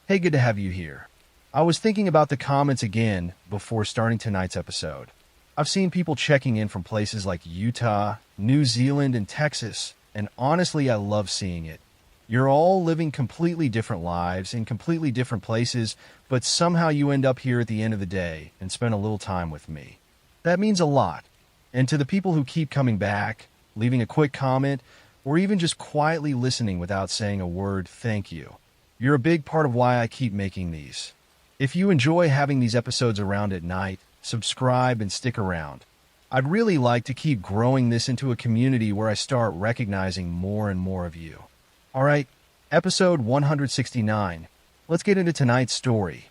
Hey, good to have you here. I was thinking about the comments again before starting tonight's episode. I've seen people checking in from places like Utah, New Zealand, and Texas, and honestly, I love seeing it. You're all living completely different lives in completely different places, but somehow you end up here at the end of the day and spend a little time with me. That means a lot. And to the people who keep coming back, leaving a quick comment, or even just quietly listening without saying a word, thank you. You're a big part of why I keep making these. If you enjoy having these episodes around at night, subscribe and stick around. I'd really like to keep growing this into a community where I start recognizing more and more of you. Alright, episode 169. Let's get into tonight's story.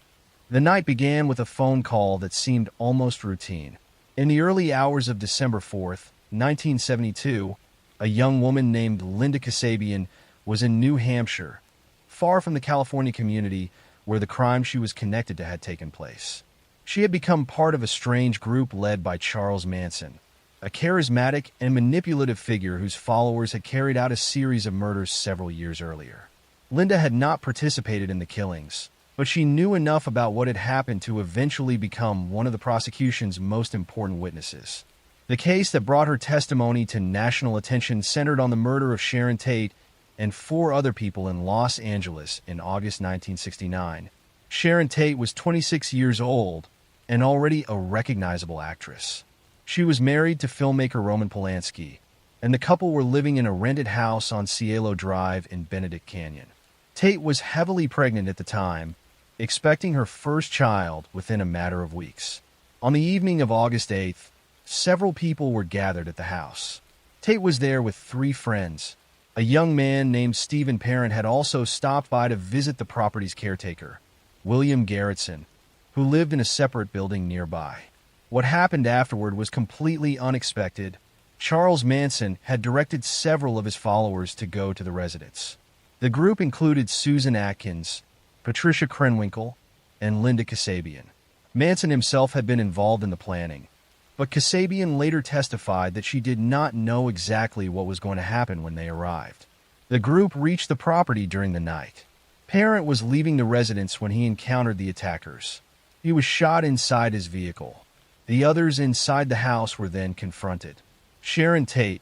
The night began with a phone call that seemed almost routine. In the early hours of December 4th, 1972, a young woman named Linda Kasabian was in New Hampshire, far from the California community where the crime she was connected to had taken place. She had become part of a strange group led by Charles Manson, a charismatic and manipulative figure whose followers had carried out a series of murders several years earlier. Linda had not participated in the killings, but she knew enough about what had happened to eventually become one of the prosecution's most important witnesses. The case that brought her testimony to national attention centered on the murder of Sharon Tate and 4 other people in Los Angeles in August 1969. Sharon Tate was 26 years old and already a recognizable actress. She was married to filmmaker Roman Polanski, and the couple were living in a rented house on Cielo Drive in Benedict Canyon. Tate was heavily pregnant at the time, expecting her first child within a matter of weeks. On the evening of August 8th, several people were gathered at the house. Tate was there with 3 friends. A young man named Stephen Parent had also stopped by to visit the property's caretaker, William Garrettson, who lived in a separate building nearby. What happened afterward was completely unexpected. Charles Manson had directed several of his followers to go to the residence. The group included Susan Atkins, Patricia Krenwinkel, and Linda Kasabian. Manson himself had been involved in the planning, but Kasabian later testified that she did not know exactly what was going to happen when they arrived. The group reached the property during the night. Parent was leaving the residence when he encountered the attackers. He was shot inside his vehicle. The others inside the house were then confronted. Sharon Tate,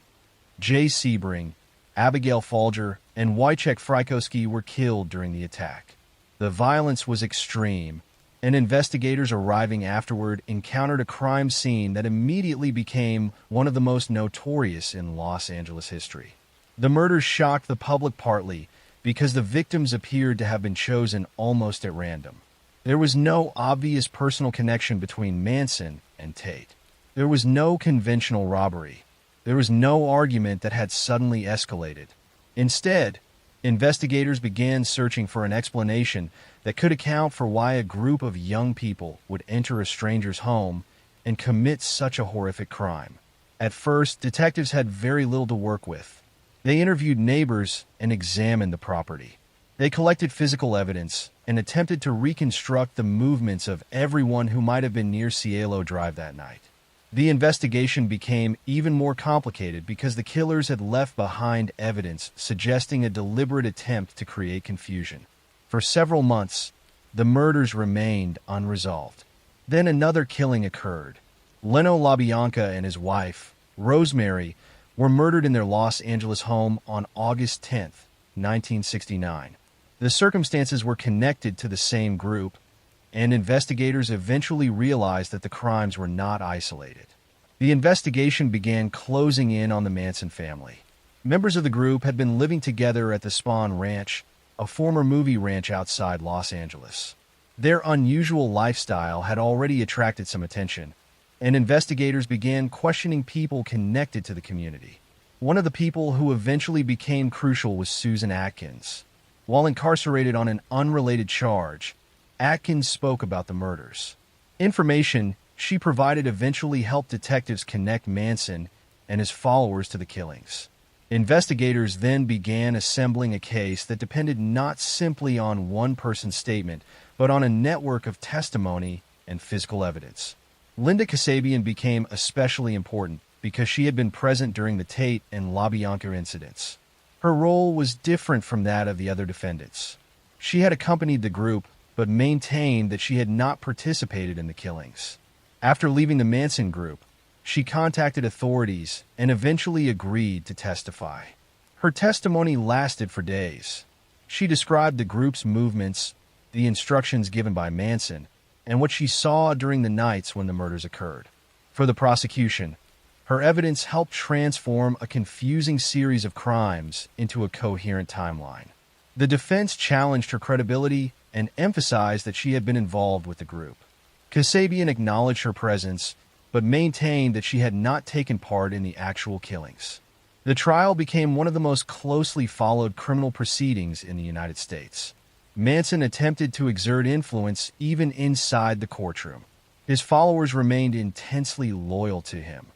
Jay Sebring, Abigail Folger, and Wojciech Frykowski were killed during the attack. The violence was extreme, and investigators arriving afterward encountered a crime scene that immediately became one of the most notorious in Los Angeles history. The murders shocked the public partly because the victims appeared to have been chosen almost at random. There was no obvious personal connection between Manson and Tate. There was no conventional robbery. There was no argument that had suddenly escalated. Instead, investigators began searching for an explanation that could account for why a group of young people would enter a stranger's home and commit such a horrific crime. At first, detectives had very little to work with. They interviewed neighbors and examined the property. They collected physical evidence and attempted to reconstruct the movements of everyone who might have been near Cielo Drive that night. The investigation became even more complicated because the killers had left behind evidence suggesting a deliberate attempt to create confusion. For several months, the murders remained unresolved. Then another killing occurred. Leno LaBianca and his wife, Rosemary, were murdered in their Los Angeles home on August 10th, 1969. The circumstances were connected to the same group, and investigators eventually realized that the crimes were not isolated. The investigation began closing in on the Manson family. Members of the group had been living together at the Spahn Ranch, a former movie ranch outside Los Angeles. Their unusual lifestyle had already attracted some attention, and investigators began questioning people connected to the community. One of the people who eventually became crucial was Susan Atkins. While incarcerated on an unrelated charge, Atkins spoke about the murders. Information she provided eventually helped detectives connect Manson and his followers to the killings. Investigators then began assembling a case that depended not simply on one person's statement, but on a network of testimony and physical evidence. Linda Kasabian became especially important because she had been present during the Tate and LaBianca incidents. Her role was different from that of the other defendants. She had accompanied the group, but maintained that she had not participated in the killings. After leaving the Manson group, she contacted authorities and eventually agreed to testify. Her testimony lasted for days. She described the group's movements, the instructions given by Manson, and what she saw during the nights when the murders occurred. For the prosecution, her evidence helped transform a confusing series of crimes into a coherent timeline. The defense challenged her credibility and emphasized that she had been involved with the group. Kasabian acknowledged her presence, but maintained that she had not taken part in the actual killings. The trial became one of the most closely followed criminal proceedings in the United States. Manson attempted to exert influence even inside the courtroom. His followers remained intensely loyal to him,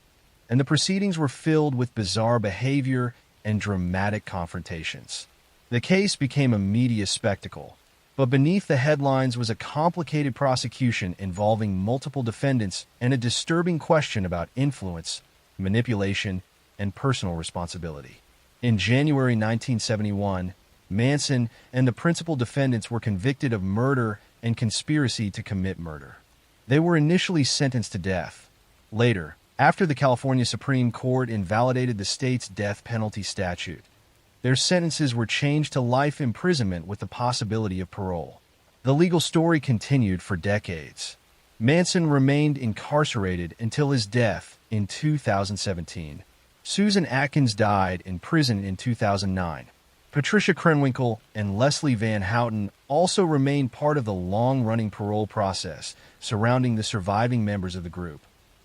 and the proceedings were filled with bizarre behavior and dramatic confrontations. The case became a media spectacle, but beneath the headlines was a complicated prosecution involving multiple defendants and a disturbing question about influence, manipulation, and personal responsibility. In January 1971, Manson and the principal defendants were convicted of murder and conspiracy to commit murder. They were initially sentenced to death. Later, after the California Supreme Court invalidated the state's death penalty statute, their sentences were changed to life imprisonment with the possibility of parole. The legal story continued for decades. Manson remained incarcerated until his death in 2017. Susan Atkins died in prison in 2009. Patricia Krenwinkel and Leslie Van Houten also remained part of the long-running parole process surrounding the surviving members of the group.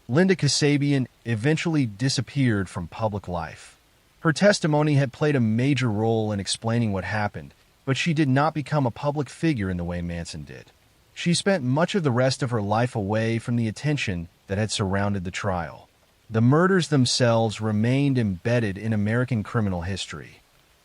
Linda Kasabian eventually disappeared from public life. Her testimony had played a major role in explaining what happened, but she did not become a public figure in the way Manson did. She spent much of the rest of her life away from the attention that had surrounded the trial. The murders themselves remained embedded in American criminal history.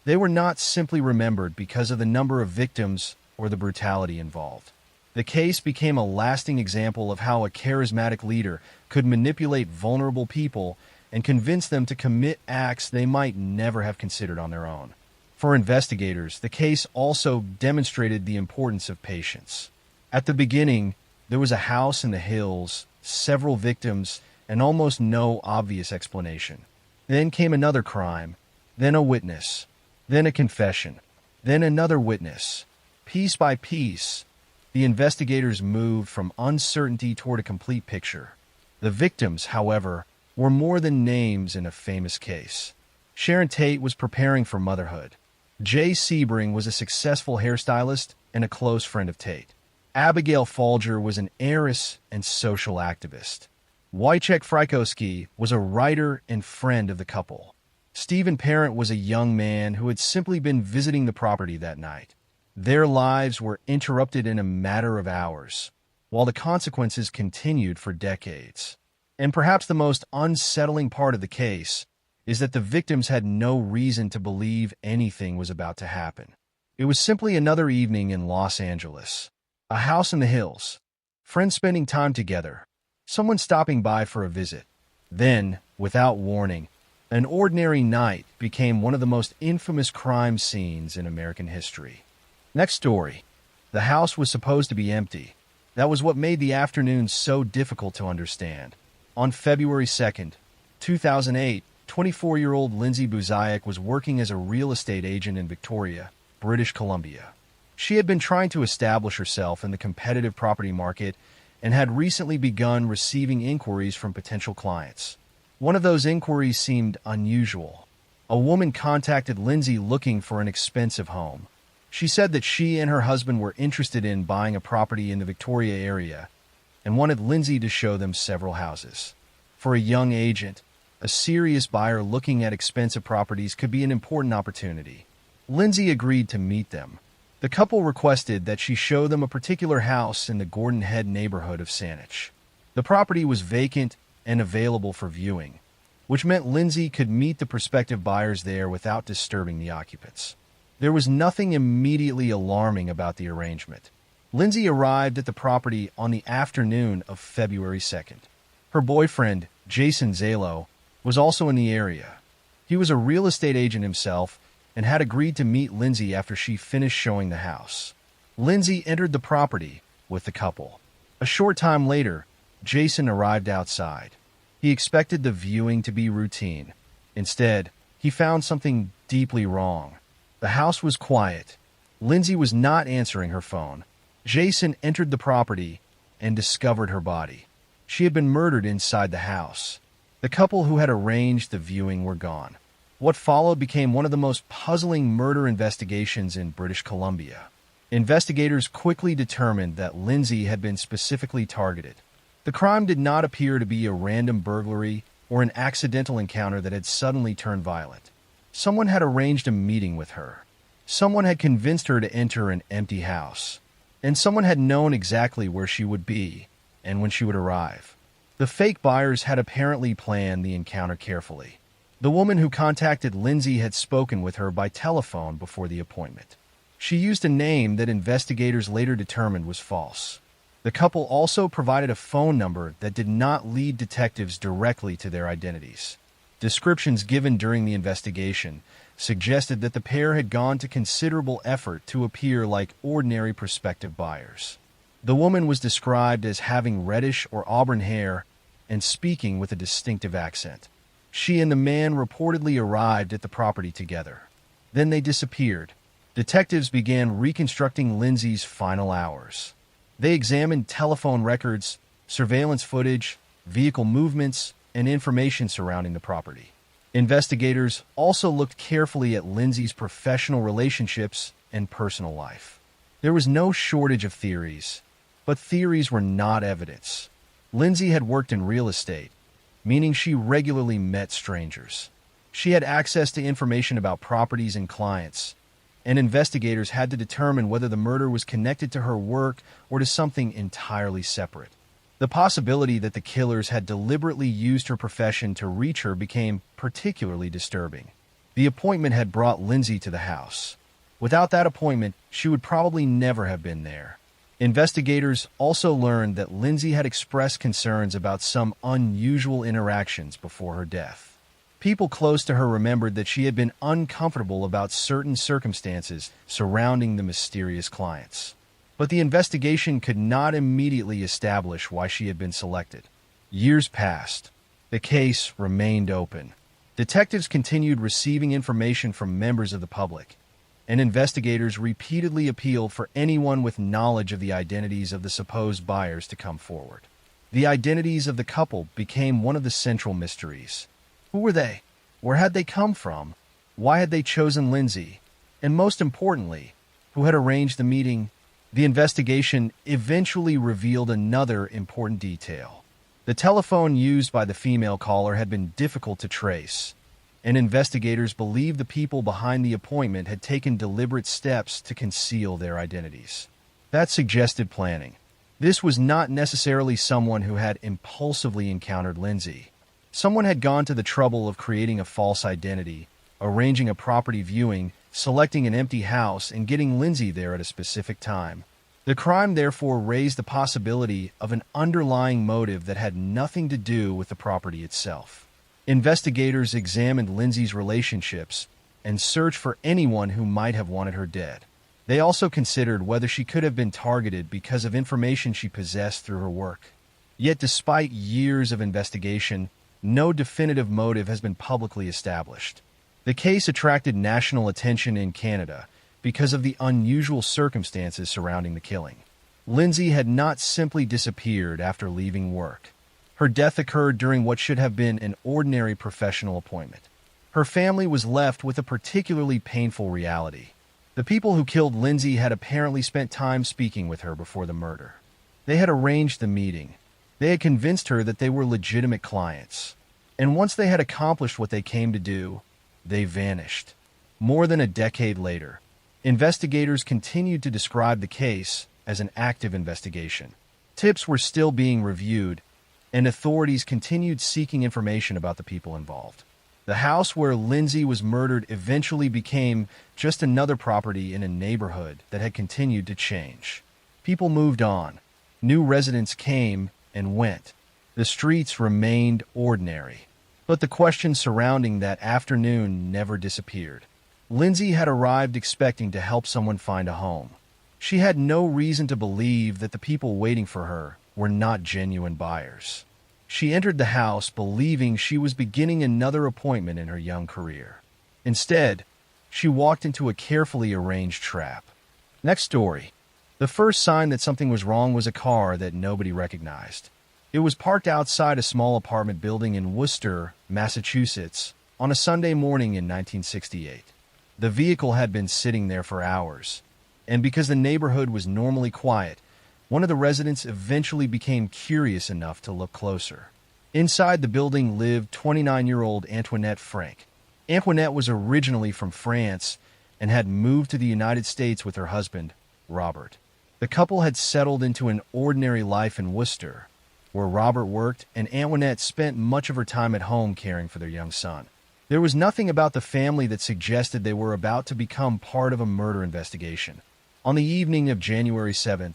They were not simply remembered because of the number of victims or the brutality involved. The case became a lasting example of how a charismatic leader could manipulate vulnerable people and convince them to commit acts they might never have considered on their own. For investigators, the case also demonstrated the importance of patience. At the beginning, there was a house in the hills, several victims, and almost no obvious explanation. Then came another crime, then a witness, then a confession, then another witness. Piece by piece, the investigators moved from uncertainty toward a complete picture. The victims, however, were more than names in a famous case. Sharon Tate was preparing for motherhood. Jay Sebring was a successful hairstylist and a close friend of Tate. Abigail Folger was an heiress and social activist. Wojciech Frykowski was a writer and friend of the couple. Stephen Parent was a young man who had simply been visiting the property that night. Their lives were interrupted in a matter of hours, while the consequences continued for decades. And perhaps the most unsettling part of the case is that the victims had no reason to believe anything was about to happen. It was simply another evening in Los Angeles. A house in the hills. Friends spending time together. Someone stopping by for a visit. Then, without warning, an ordinary night became one of the most infamous crime scenes in American history. Next story. The house was supposed to be empty. That was what made the afternoon so difficult to understand. On February 2nd, 2008, 24-year-old Lindsay Buzayak was working as a real estate agent in Victoria, British Columbia. She had been trying to establish herself in the competitive property market and had recently begun receiving inquiries from potential clients. One of those inquiries seemed unusual. A woman contacted Lindsay looking for an expensive home. She said that she and her husband were interested in buying a property in the Victoria area and wanted Lindsay to show them several houses. For a young agent, a serious buyer looking at expensive properties could be an important opportunity. Lindsay agreed to meet them. The couple requested that she show them a particular house in the Gordon Head neighborhood of Saanich. The property was vacant and available for viewing, which meant Lindsay could meet the prospective buyers there without disturbing the occupants. There was nothing immediately alarming about the arrangement. Lindsay arrived at the property on the afternoon of February 2nd. Her boyfriend, Jason Zalo, was also in the area. He was a real estate agent himself and had agreed to meet Lindsay after she finished showing the house. Lindsay entered the property with the couple. A short time later, Jason arrived outside. He expected the viewing to be routine. Instead, he found something deeply wrong. The house was quiet. Lindsay was not answering her phone. Jason entered the property and discovered her body. She had been murdered inside the house. The couple who had arranged the viewing were gone. What followed became one of the most puzzling murder investigations in British Columbia. Investigators quickly determined that Lindsay had been specifically targeted. The crime did not appear to be a random burglary or an accidental encounter that had suddenly turned violent. Someone had arranged a meeting with her. Someone had convinced her to enter an empty house. And someone had known exactly where she would be and when she would arrive. The fake buyers had apparently planned the encounter carefully. The woman who contacted Lindsay had spoken with her by telephone before the appointment. She used a name that investigators later determined was false. The couple also provided a phone number that did not lead detectives directly to their identities. Descriptions given during the investigation suggested that the pair had gone to considerable effort to appear like ordinary prospective buyers. The woman was described as having reddish or auburn hair and speaking with a distinctive accent. She and the man reportedly arrived at the property together. Then they disappeared. Detectives began reconstructing Lindsay's final hours. They examined telephone records, surveillance footage, vehicle movements, and information surrounding the property. Investigators also looked carefully at Lindsay's professional relationships and personal life. There was no shortage of theories, but theories were not evidence. Lindsay had worked in real estate, meaning she regularly met strangers. She had access to information about properties and clients, and investigators had to determine whether the murder was connected to her work or to something entirely separate. The possibility that the killers had deliberately used her profession to reach her became particularly disturbing. The appointment had brought Lindsay to the house. Without that appointment, she would probably never have been there. Investigators also learned that Lindsay had expressed concerns about some unusual interactions before her death. People close to her remembered that she had been uncomfortable about certain circumstances surrounding the mysterious clients. But the investigation could not immediately establish why she had been selected. Years passed. The case remained open. Detectives continued receiving information from members of the public, and investigators repeatedly appealed for anyone with knowledge of the identities of the supposed buyers to come forward. The identities of the couple became one of the central mysteries. Who were they? Where had they come from? Why had they chosen Lindsay? And most importantly, who had arranged the meeting? The investigation eventually revealed another important detail. The telephone used by the female caller had been difficult to trace, and investigators believed the people behind the appointment had taken deliberate steps to conceal their identities. That suggested planning. This was not necessarily someone who had impulsively encountered Lindsay. Someone had gone to the trouble of creating a false identity, arranging a property viewing, selecting an empty house, and getting Lindsay there at a specific time. The crime therefore raised the possibility of an underlying motive that had nothing to do with the property itself. Investigators examined Lindsay's relationships and searched for anyone who might have wanted her dead. They also considered whether she could have been targeted because of information she possessed through her work. Yet despite years of investigation, no definitive motive has been publicly established. The case attracted national attention in Canada because of the unusual circumstances surrounding the killing. Lindsay had not simply disappeared after leaving work. Her death occurred during what should have been an ordinary professional appointment. Her family was left with a particularly painful reality. The people who killed Lindsay had apparently spent time speaking with her before the murder. They had arranged the meeting. They had convinced her that they were legitimate clients. And once they had accomplished what they came to do, they vanished. More than a decade later, investigators continued to describe the case as an active investigation. Tips were still being reviewed, and authorities continued seeking information about the people involved. The house where Lindsay was murdered eventually became just another property in a neighborhood that had continued to change. People moved on. New residents came and went. The streets remained ordinary. But the questions surrounding that afternoon never disappeared. Lindsay had arrived expecting to help someone find a home. She had no reason to believe that the people waiting for her were not genuine buyers. She entered the house believing she was beginning another appointment in her young career. Instead, she walked into a carefully arranged trap. Next story. The first sign that something was wrong was a car that nobody recognized. It was parked outside a small apartment building in Worcester, Massachusetts, on a Sunday morning in 1968. The vehicle had been sitting there for hours, and because the neighborhood was normally quiet, one of the residents eventually became curious enough to look closer. Inside the building lived 29-year-old Antoinette Frank. Antoinette was originally from France and had moved to the United States with her husband, Robert. The couple had settled into an ordinary life in Worcester, where Robert worked and Antoinette spent much of her time at home caring for their young son. There was nothing about the family that suggested they were about to become part of a murder investigation. On the evening of January 7th,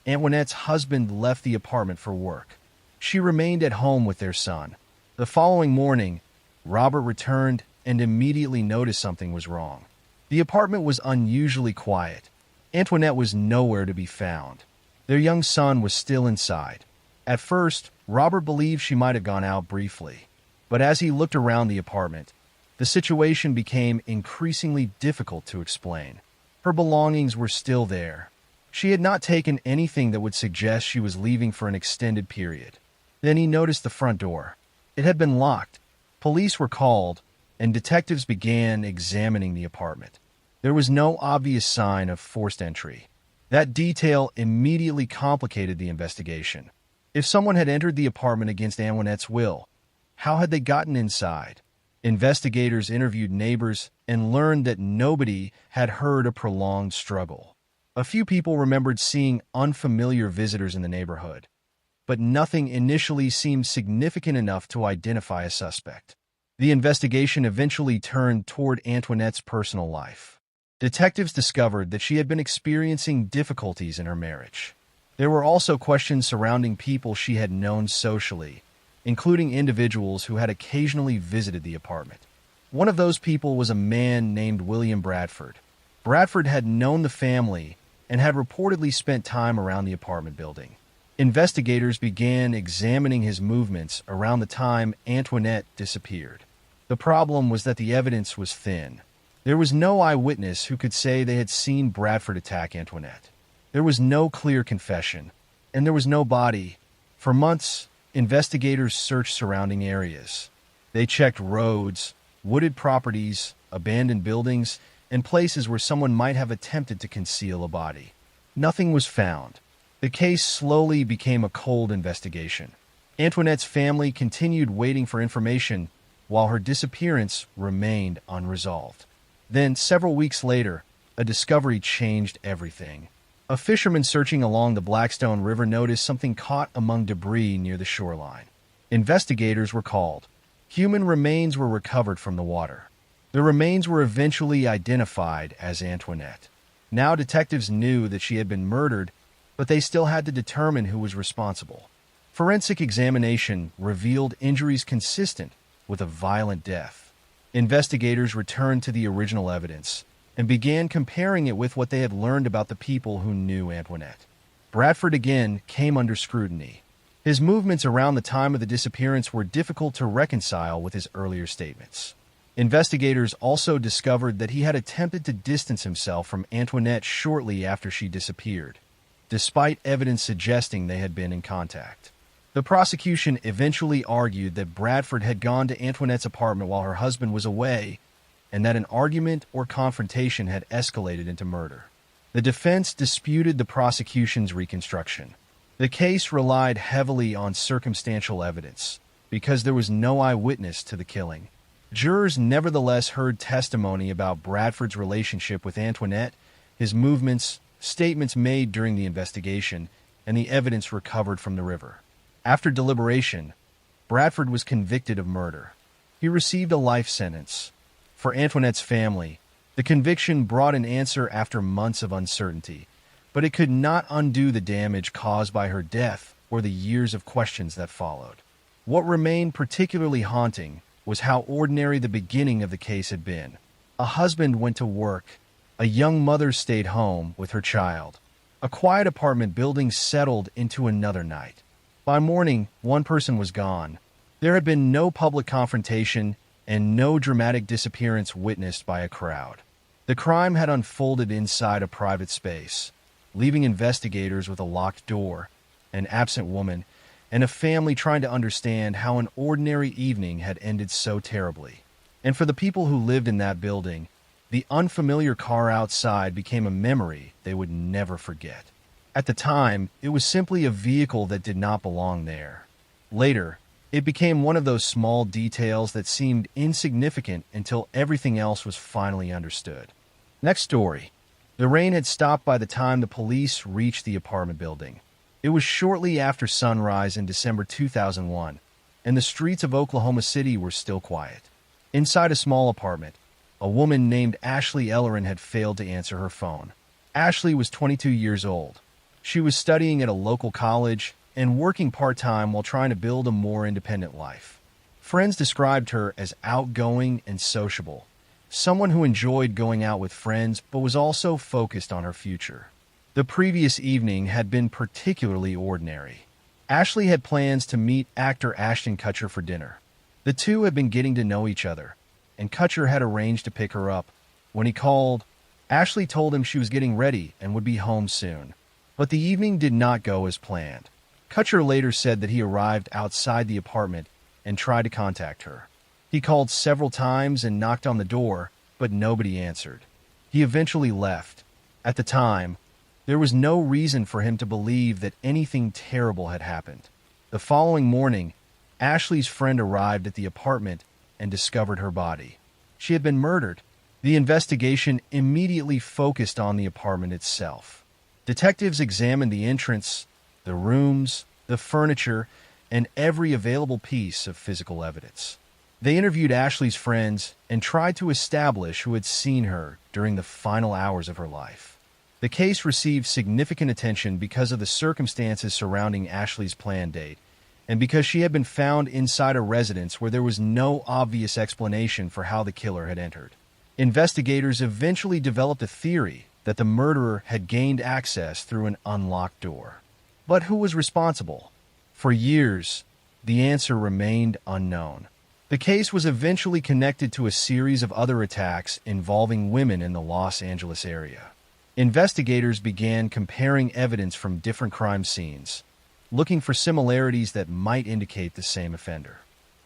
Antoinette's husband left the apartment for work. She remained at home with their son. The following morning, Robert returned and immediately noticed something was wrong. The apartment was unusually quiet. Antoinette was nowhere to be found. Their young son was still inside. At first, Robert believed she might have gone out briefly. But as he looked around the apartment, the situation became increasingly difficult to explain. Her belongings were still there. She had not taken anything that would suggest she was leaving for an extended period. Then he noticed the front door. It had been locked. Police were called, and detectives began examining the apartment. There was no obvious sign of forced entry. That detail immediately complicated the investigation. If someone had entered the apartment against Antoinette's will, how had they gotten inside? Investigators interviewed neighbors and learned that nobody had heard a prolonged struggle. A few people remembered seeing unfamiliar visitors in the neighborhood, but nothing initially seemed significant enough to identify a suspect. The investigation eventually turned toward Antoinette's personal life. Detectives discovered that she had been experiencing difficulties in her marriage. There were also questions surrounding people she had known socially, including individuals who had occasionally visited the apartment. One of those people was a man named William Bradford. Bradford had known the family and had reportedly spent time around the apartment building. Investigators began examining his movements around the time Antoinette disappeared. The problem was that the evidence was thin. There was no eyewitness who could say they had seen Bradford attack Antoinette. There was no clear confession, and there was no body. For months, investigators searched surrounding areas. They checked roads, wooded properties, abandoned buildings, and places where someone might have attempted to conceal a body. Nothing was found. The case slowly became a cold investigation. Antoinette's family continued waiting for information while her disappearance remained unresolved. Then, several weeks later, a discovery changed everything. A fisherman searching along the Blackstone River noticed something caught among debris near the shoreline. Investigators were called. Human remains were recovered from the water. The remains were eventually identified as Antoinette. Now detectives knew that she had been murdered, but they still had to determine who was responsible. Forensic examination revealed injuries consistent with a violent death. Investigators returned to the original evidence and began comparing it with what they had learned about the people who knew Antoinette. Bradford again came under scrutiny. His movements around the time of the disappearance were difficult to reconcile with his earlier statements. Investigators also discovered that he had attempted to distance himself from Antoinette shortly after she disappeared, despite evidence suggesting they had been in contact. The prosecution eventually argued that Bradford had gone to Antoinette's apartment while her husband was away, and that an argument or confrontation had escalated into murder. The defense disputed the prosecution's reconstruction. The case relied heavily on circumstantial evidence, because there was no eyewitness to the killing. Jurors nevertheless heard testimony about Bradford's relationship with Antoinette, his movements, statements made during the investigation, and the evidence recovered from the river. After deliberation, Bradford was convicted of murder. He received a life sentence. For Antoinette's family, the conviction brought an answer after months of uncertainty, but it could not undo the damage caused by her death or the years of questions that followed. What remained particularly haunting was how ordinary the beginning of the case had been. A husband went to work. A young mother stayed home with her child. A quiet apartment building settled into another night. By morning, one person was gone. There had been no public confrontation and no dramatic disappearance witnessed by a crowd. The crime had unfolded inside a private space, leaving investigators with a locked door, an absent woman, and a family trying to understand how an ordinary evening had ended so terribly. And for the people who lived in that building, the unfamiliar car outside became a memory they would never forget. At the time, it was simply a vehicle that did not belong there. Later, it became one of those small details that seemed insignificant until everything else was finally understood. Next story. The rain had stopped by the time the police reached the apartment building. It was shortly after sunrise in December 2001, and the streets of Oklahoma City were still quiet. Inside a small apartment, a woman named Ashley Ellerin had failed to answer her phone. Ashley was 22 years old. She was studying at a local college and working part-time while trying to build a more independent life. Friends described her as outgoing and sociable, someone who enjoyed going out with friends but was also focused on her future. The previous evening had been particularly ordinary. Ashley had plans to meet actor Ashton Kutcher for dinner. The two had been getting to know each other, and Kutcher had arranged to pick her up. When he called, Ashley told him she was getting ready and would be home soon. But the evening did not go as planned. Kutcher later said that he arrived outside the apartment and tried to contact her. He called several times and knocked on the door, but nobody answered. He eventually left. At the time, there was no reason for him to believe that anything terrible had happened. The following morning, Ashley's friend arrived at the apartment and discovered her body. She had been murdered. The investigation immediately focused on the apartment itself. Detectives examined the entrance, the rooms, the furniture, and every available piece of physical evidence. They interviewed Ashley's friends and tried to establish who had seen her during the final hours of her life. The case received significant attention because of the circumstances surrounding Ashley's planned date, and because she had been found inside a residence where there was no obvious explanation for how the killer had entered. Investigators eventually developed a theory that the murderer had gained access through an unlocked door. But who was responsible? For years, the answer remained unknown. The case was eventually connected to a series of other attacks involving women in the Los Angeles area. Investigators began comparing evidence from different crime scenes, looking for similarities that might indicate the same offender.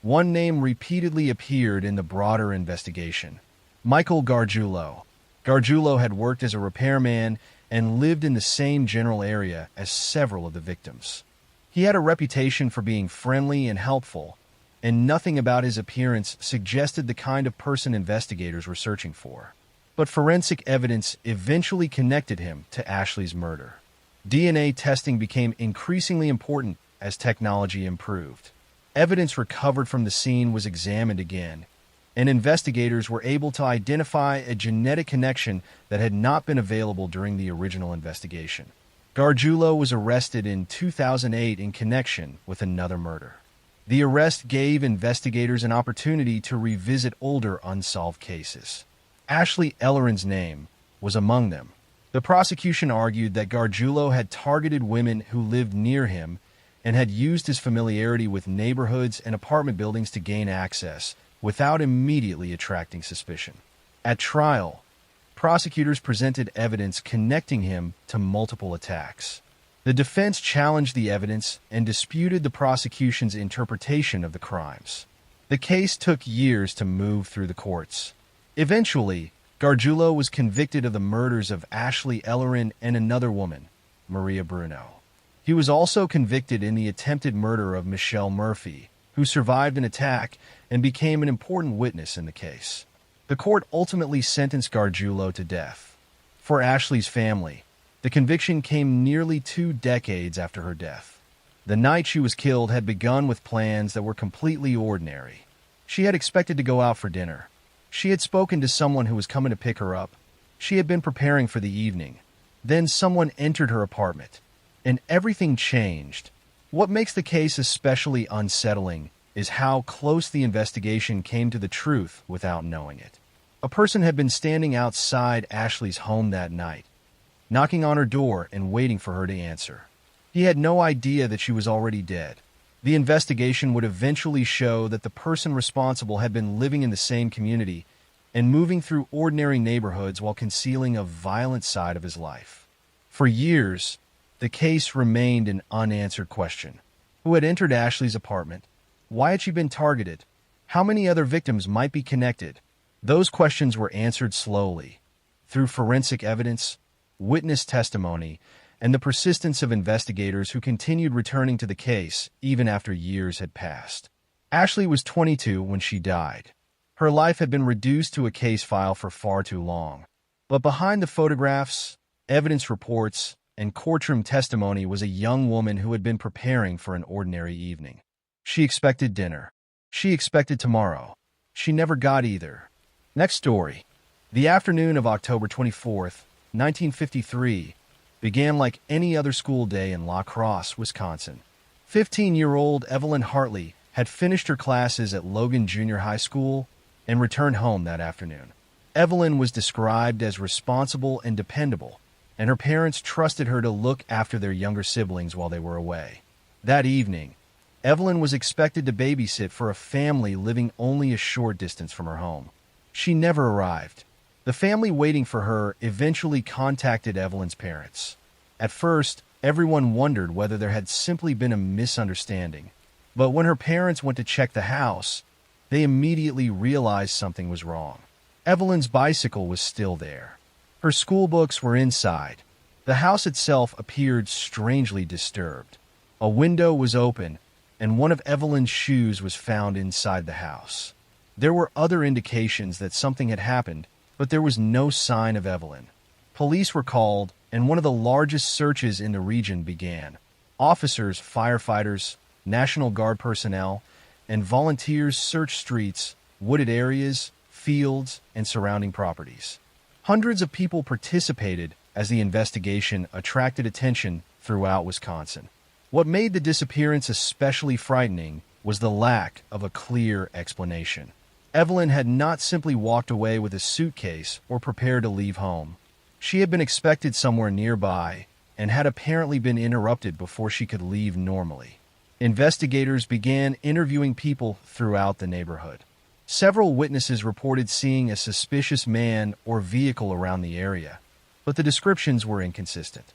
One name repeatedly appeared in the broader investigation: Michael Gargiulo. Gargiulo had worked as a repairman and lived in the same general area as several of the victims. He had a reputation for being friendly and helpful, and nothing about his appearance suggested the kind of person investigators were searching for. But forensic evidence eventually connected him to Ashley's murder. DNA testing became increasingly important as technology improved. Evidence recovered from the scene was examined again, and investigators were able to identify a genetic connection that had not been available during the original investigation. Gargiulo was arrested in 2008 in connection with another murder. The arrest gave investigators an opportunity to revisit older unsolved cases. Ashley Ellerin's name was among them. The prosecution argued that Gargiulo had targeted women who lived near him and had used his familiarity with neighborhoods and apartment buildings to gain access, without immediately attracting suspicion. At trial, prosecutors presented evidence connecting him to multiple attacks. The defense challenged the evidence and disputed the prosecution's interpretation of the crimes. The case took years to move through the courts. Eventually, Gargiulo was convicted of the murders of Ashley Ellerin and another woman, Maria Bruno. He was also convicted in the attempted murder of Michelle Murphy, who survived an attack and became an important witness in the case. The court ultimately sentenced Gargiulo to death. For Ashley's family, the conviction came nearly 2 decades after her death. The night she was killed had begun with plans that were completely ordinary. She had expected to go out for dinner. She had spoken to someone who was coming to pick her up. She had been preparing for the evening. Then someone entered her apartment, and everything changed. What makes the case especially unsettling is how close the investigation came to the truth without knowing it. A person had been standing outside Ashley's home that night. knocking on her door and waiting for her to answer. He had no idea that she was already dead. The investigation would eventually show that the person responsible had been living in the same community and moving through ordinary neighborhoods while concealing a violent side of his life. For years, the case remained an unanswered question. Who had entered Ashley's apartment? Why had she been targeted? How many other victims might be connected? Those questions were answered slowly, through forensic evidence, witness testimony, and the persistence of investigators who continued returning to the case even after years had passed. Ashley was 22 when she died. Her life had been reduced to a case file for far too long. But behind the photographs, evidence reports, and courtroom testimony was a young woman who had been preparing for an ordinary evening. She expected dinner. She expected tomorrow. She never got either. Next story. The afternoon of October 24th, 1953, began like any other school day in La Crosse, Wisconsin. 15-year-old Evelyn Hartley had finished her classes at Logan Junior High School and returned home that afternoon. Evelyn was described as responsible and dependable, and her parents trusted her to look after their younger siblings while they were away. That evening, Evelyn was expected to babysit for a family living only a short distance from her home. She never arrived. The family waiting for her eventually contacted Evelyn's parents. At first, everyone wondered whether there had simply been a misunderstanding. But when her parents went to check the house, they immediately realized something was wrong. Evelyn's bicycle was still there. Her school books were inside. The house itself appeared strangely disturbed. A window was open, and one of Evelyn's shoes was found inside the house. There were other indications that something had happened, but there was no sign of Evelyn. Police were called, and one of the largest searches in the region began. Officers, firefighters, National Guard personnel, and volunteers searched streets, wooded areas, fields, and surrounding properties. Hundreds of people participated as the investigation attracted attention throughout Wisconsin. What made the disappearance especially frightening was the lack of a clear explanation. Evelyn had not simply walked away with a suitcase or prepared to leave home. She had been expected somewhere nearby and had apparently been interrupted before she could leave normally. Investigators began interviewing people throughout the neighborhood. Several witnesses reported seeing a suspicious man or vehicle around the area, but the descriptions were inconsistent.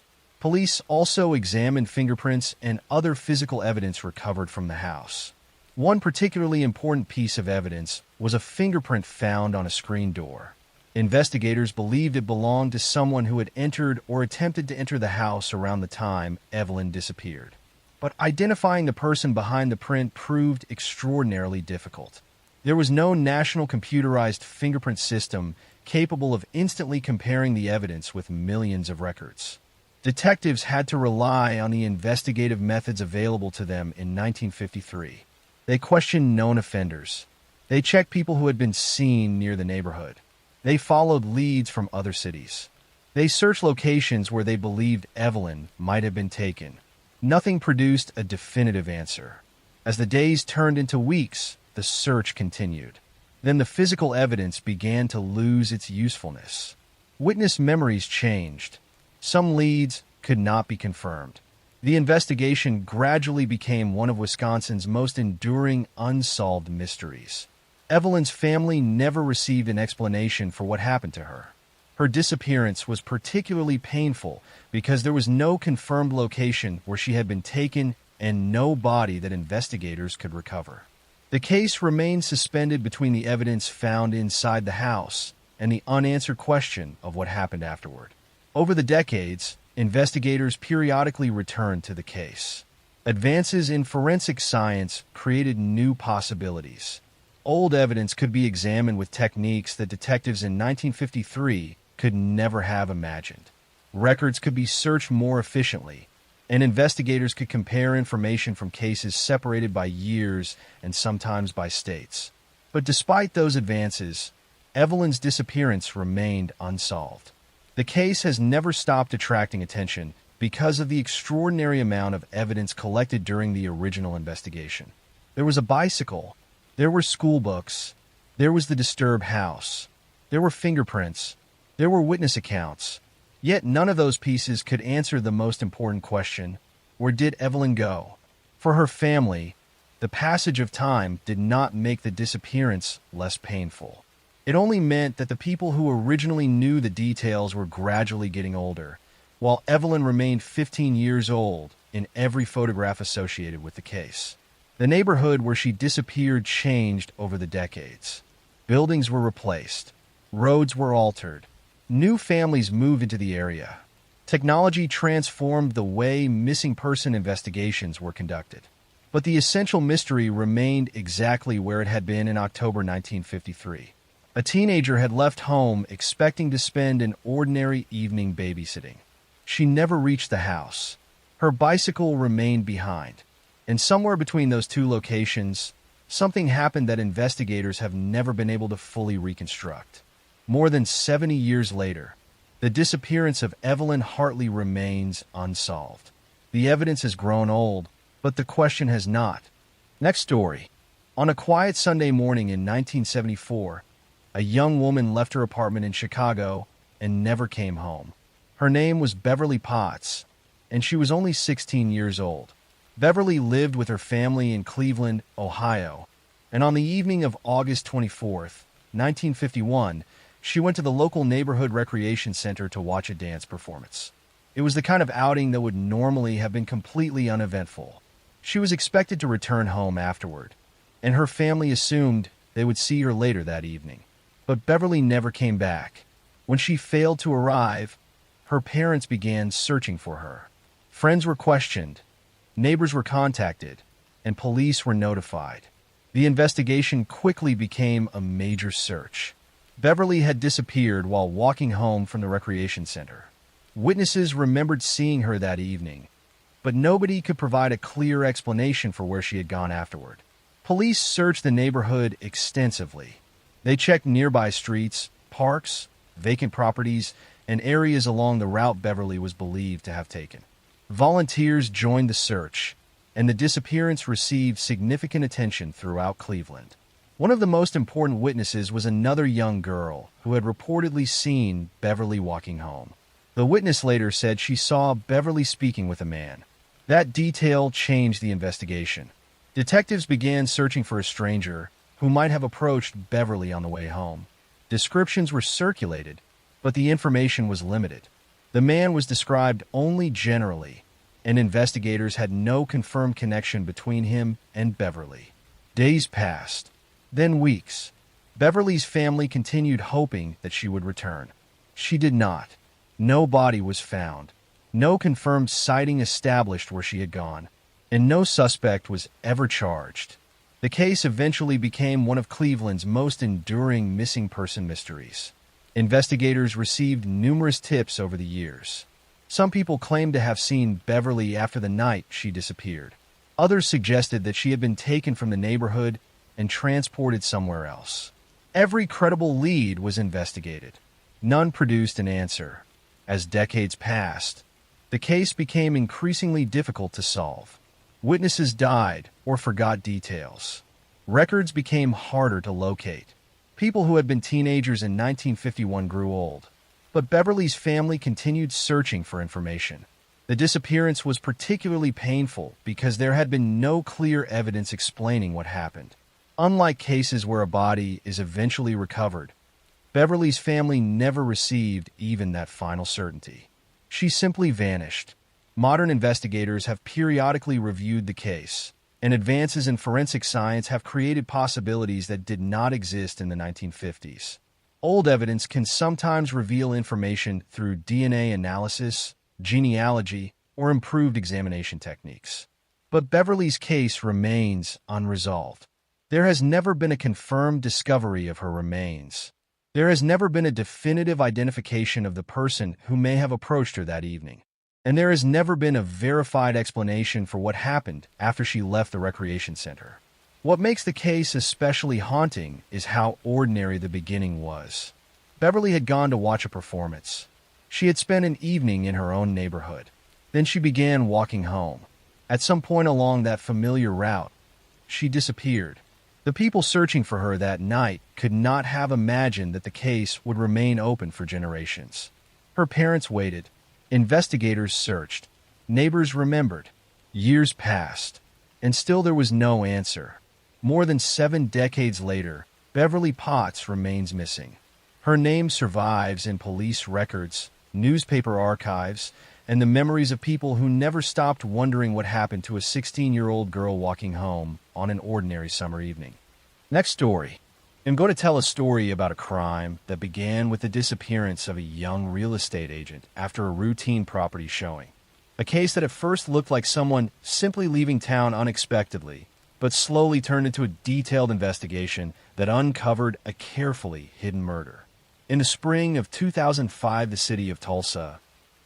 Police also examined fingerprints and other physical evidence recovered from the house. One particularly important piece of evidence was a fingerprint found on a screen door. Investigators believed it belonged to someone who had entered or attempted to enter the house around the time Evelyn disappeared. But identifying the person behind the print proved extraordinarily difficult. There was no national computerized fingerprint system capable of instantly comparing the evidence with millions of records. Detectives had to rely on the investigative methods available to them in 1953. They questioned known offenders. They checked people who had been seen near the neighborhood. They followed leads from other cities. They searched locations where they believed Evelyn might have been taken. Nothing produced a definitive answer. As the days turned into weeks, the search continued. Then the physical evidence began to lose its usefulness. Witness memories changed. Some leads could not be confirmed. The investigation gradually became one of Wisconsin's most enduring unsolved mysteries. Evelyn's family never received an explanation for what happened to her. Her disappearance was particularly painful because there was no confirmed location where she had been taken and no body that investigators could recover. The case remained suspended between the evidence found inside the house and the unanswered question of what happened afterward. Over the decades, investigators periodically returned to the case. Advances in forensic science created new possibilities. Old evidence could be examined with techniques that detectives in 1953 could never have imagined. Records could be searched more efficiently, and investigators could compare information from cases separated by years and sometimes by states. But despite those advances, Evelyn's disappearance remained unsolved. The case has never stopped attracting attention because of the extraordinary amount of evidence collected during the original investigation. There was a bicycle, there were school books, there was the disturbed house, there were fingerprints, there were witness accounts, Yet none of those pieces could answer the most important question: where did Evelyn go? For her family, the passage of time did not make the disappearance less painful. It only meant that the people who originally knew the details were gradually getting older, while Evelyn remained 15 years old in every photograph associated with the case. The neighborhood where she disappeared changed over the decades. Buildings were replaced. Roads were altered. New families moved into the area. Technology transformed the way missing person investigations were conducted. But the essential mystery remained exactly where it had been in October 1953. A teenager had left home expecting to spend an ordinary evening babysitting. She never reached the house. Her bicycle remained behind. And somewhere between those two locations, something happened that investigators have never been able to fully reconstruct. More than 70 years later, the disappearance of Evelyn Hartley remains unsolved. The evidence has grown old, but the question has not. Next story. On a quiet Sunday morning in 1974, a young woman left her apartment in Chicago and never came home. Her name was Beverly Potts, and she was only 16 years old. Beverly lived with her family in Cleveland, Ohio, and on the evening of August 24th, 1951, she went to the local neighborhood recreation center to watch a dance performance. It was the kind of outing that would normally have been completely uneventful. She was expected to return home afterward, and her family assumed they would see her later that evening. But Beverly never came back. When she failed to arrive, her parents began searching for her. Friends were questioned, neighbors were contacted, and police were notified. The investigation quickly became a major search. Beverly had disappeared while walking home from the recreation center. Witnesses remembered seeing her that evening, but nobody could provide a clear explanation for where she had gone afterward. Police searched the neighborhood extensively. They checked nearby streets, parks, vacant properties, and areas along the route Beverly was believed to have taken. Volunteers joined the search, and the disappearance received significant attention throughout Cleveland. One of the most important witnesses was another young girl who had reportedly seen Beverly walking home. The witness later said she saw Beverly speaking with a man. That detail changed the investigation. Detectives began searching for a stranger who might have approached Beverly on the way home. Descriptions were circulated, but the information was limited. The man was described only generally, and investigators had no confirmed connection between him and Beverly. Days passed, then weeks. Beverly's family continued hoping that she would return. She did not. No body was found. No confirmed sighting established where she had gone, and no suspect was ever charged. The case eventually became one of Cleveland's most enduring missing person mysteries. Investigators received numerous tips over the years. Some people claimed to have seen Beverly after the night she disappeared. Others suggested that she had been taken from the neighborhood and transported somewhere else. Every credible lead was investigated. None produced an answer. As decades passed, the case became increasingly difficult to solve. Witnesses died or forgot details. Records became harder to locate. People who had been teenagers in 1951 grew old. But Beverly's family continued searching for information. The disappearance was particularly painful because there had been no clear evidence explaining what happened. Unlike cases where a body is eventually recovered, Beverly's family never received even that final certainty. She simply vanished. Modern investigators have periodically reviewed the case, and advances in forensic science have created possibilities that did not exist in the 1950s. Old evidence can sometimes reveal information through DNA analysis, genealogy, or improved examination techniques. But Beverly's case remains unresolved. There has never been a confirmed discovery of her remains. There has never been a definitive identification of the person who may have approached her that evening. And there has never been a verified explanation for what happened after she left the recreation center. What makes the case especially haunting is how ordinary the beginning was. Beverly had gone to watch a performance. She had spent an evening in her own neighborhood. Then she began walking home. At some point along that familiar route, she disappeared. The people searching for her that night could not have imagined that the case would remain open for generations. Her parents waited. Investigators searched. Neighbors remembered. Years passed, and still there was no answer. More than 7 decades later, Beverly Potts remains missing. Her name survives in police records, newspaper archives, and the memories of people who never stopped wondering what happened to a 16-year-old girl walking home on an ordinary summer evening. Next story. I'm going to tell a story about a crime that began with the disappearance of a young real estate agent after a routine property showing. A case that at first looked like someone simply leaving town unexpectedly, but slowly turned into a detailed investigation that uncovered a carefully hidden murder. In the spring of 2005, the city of Tulsa,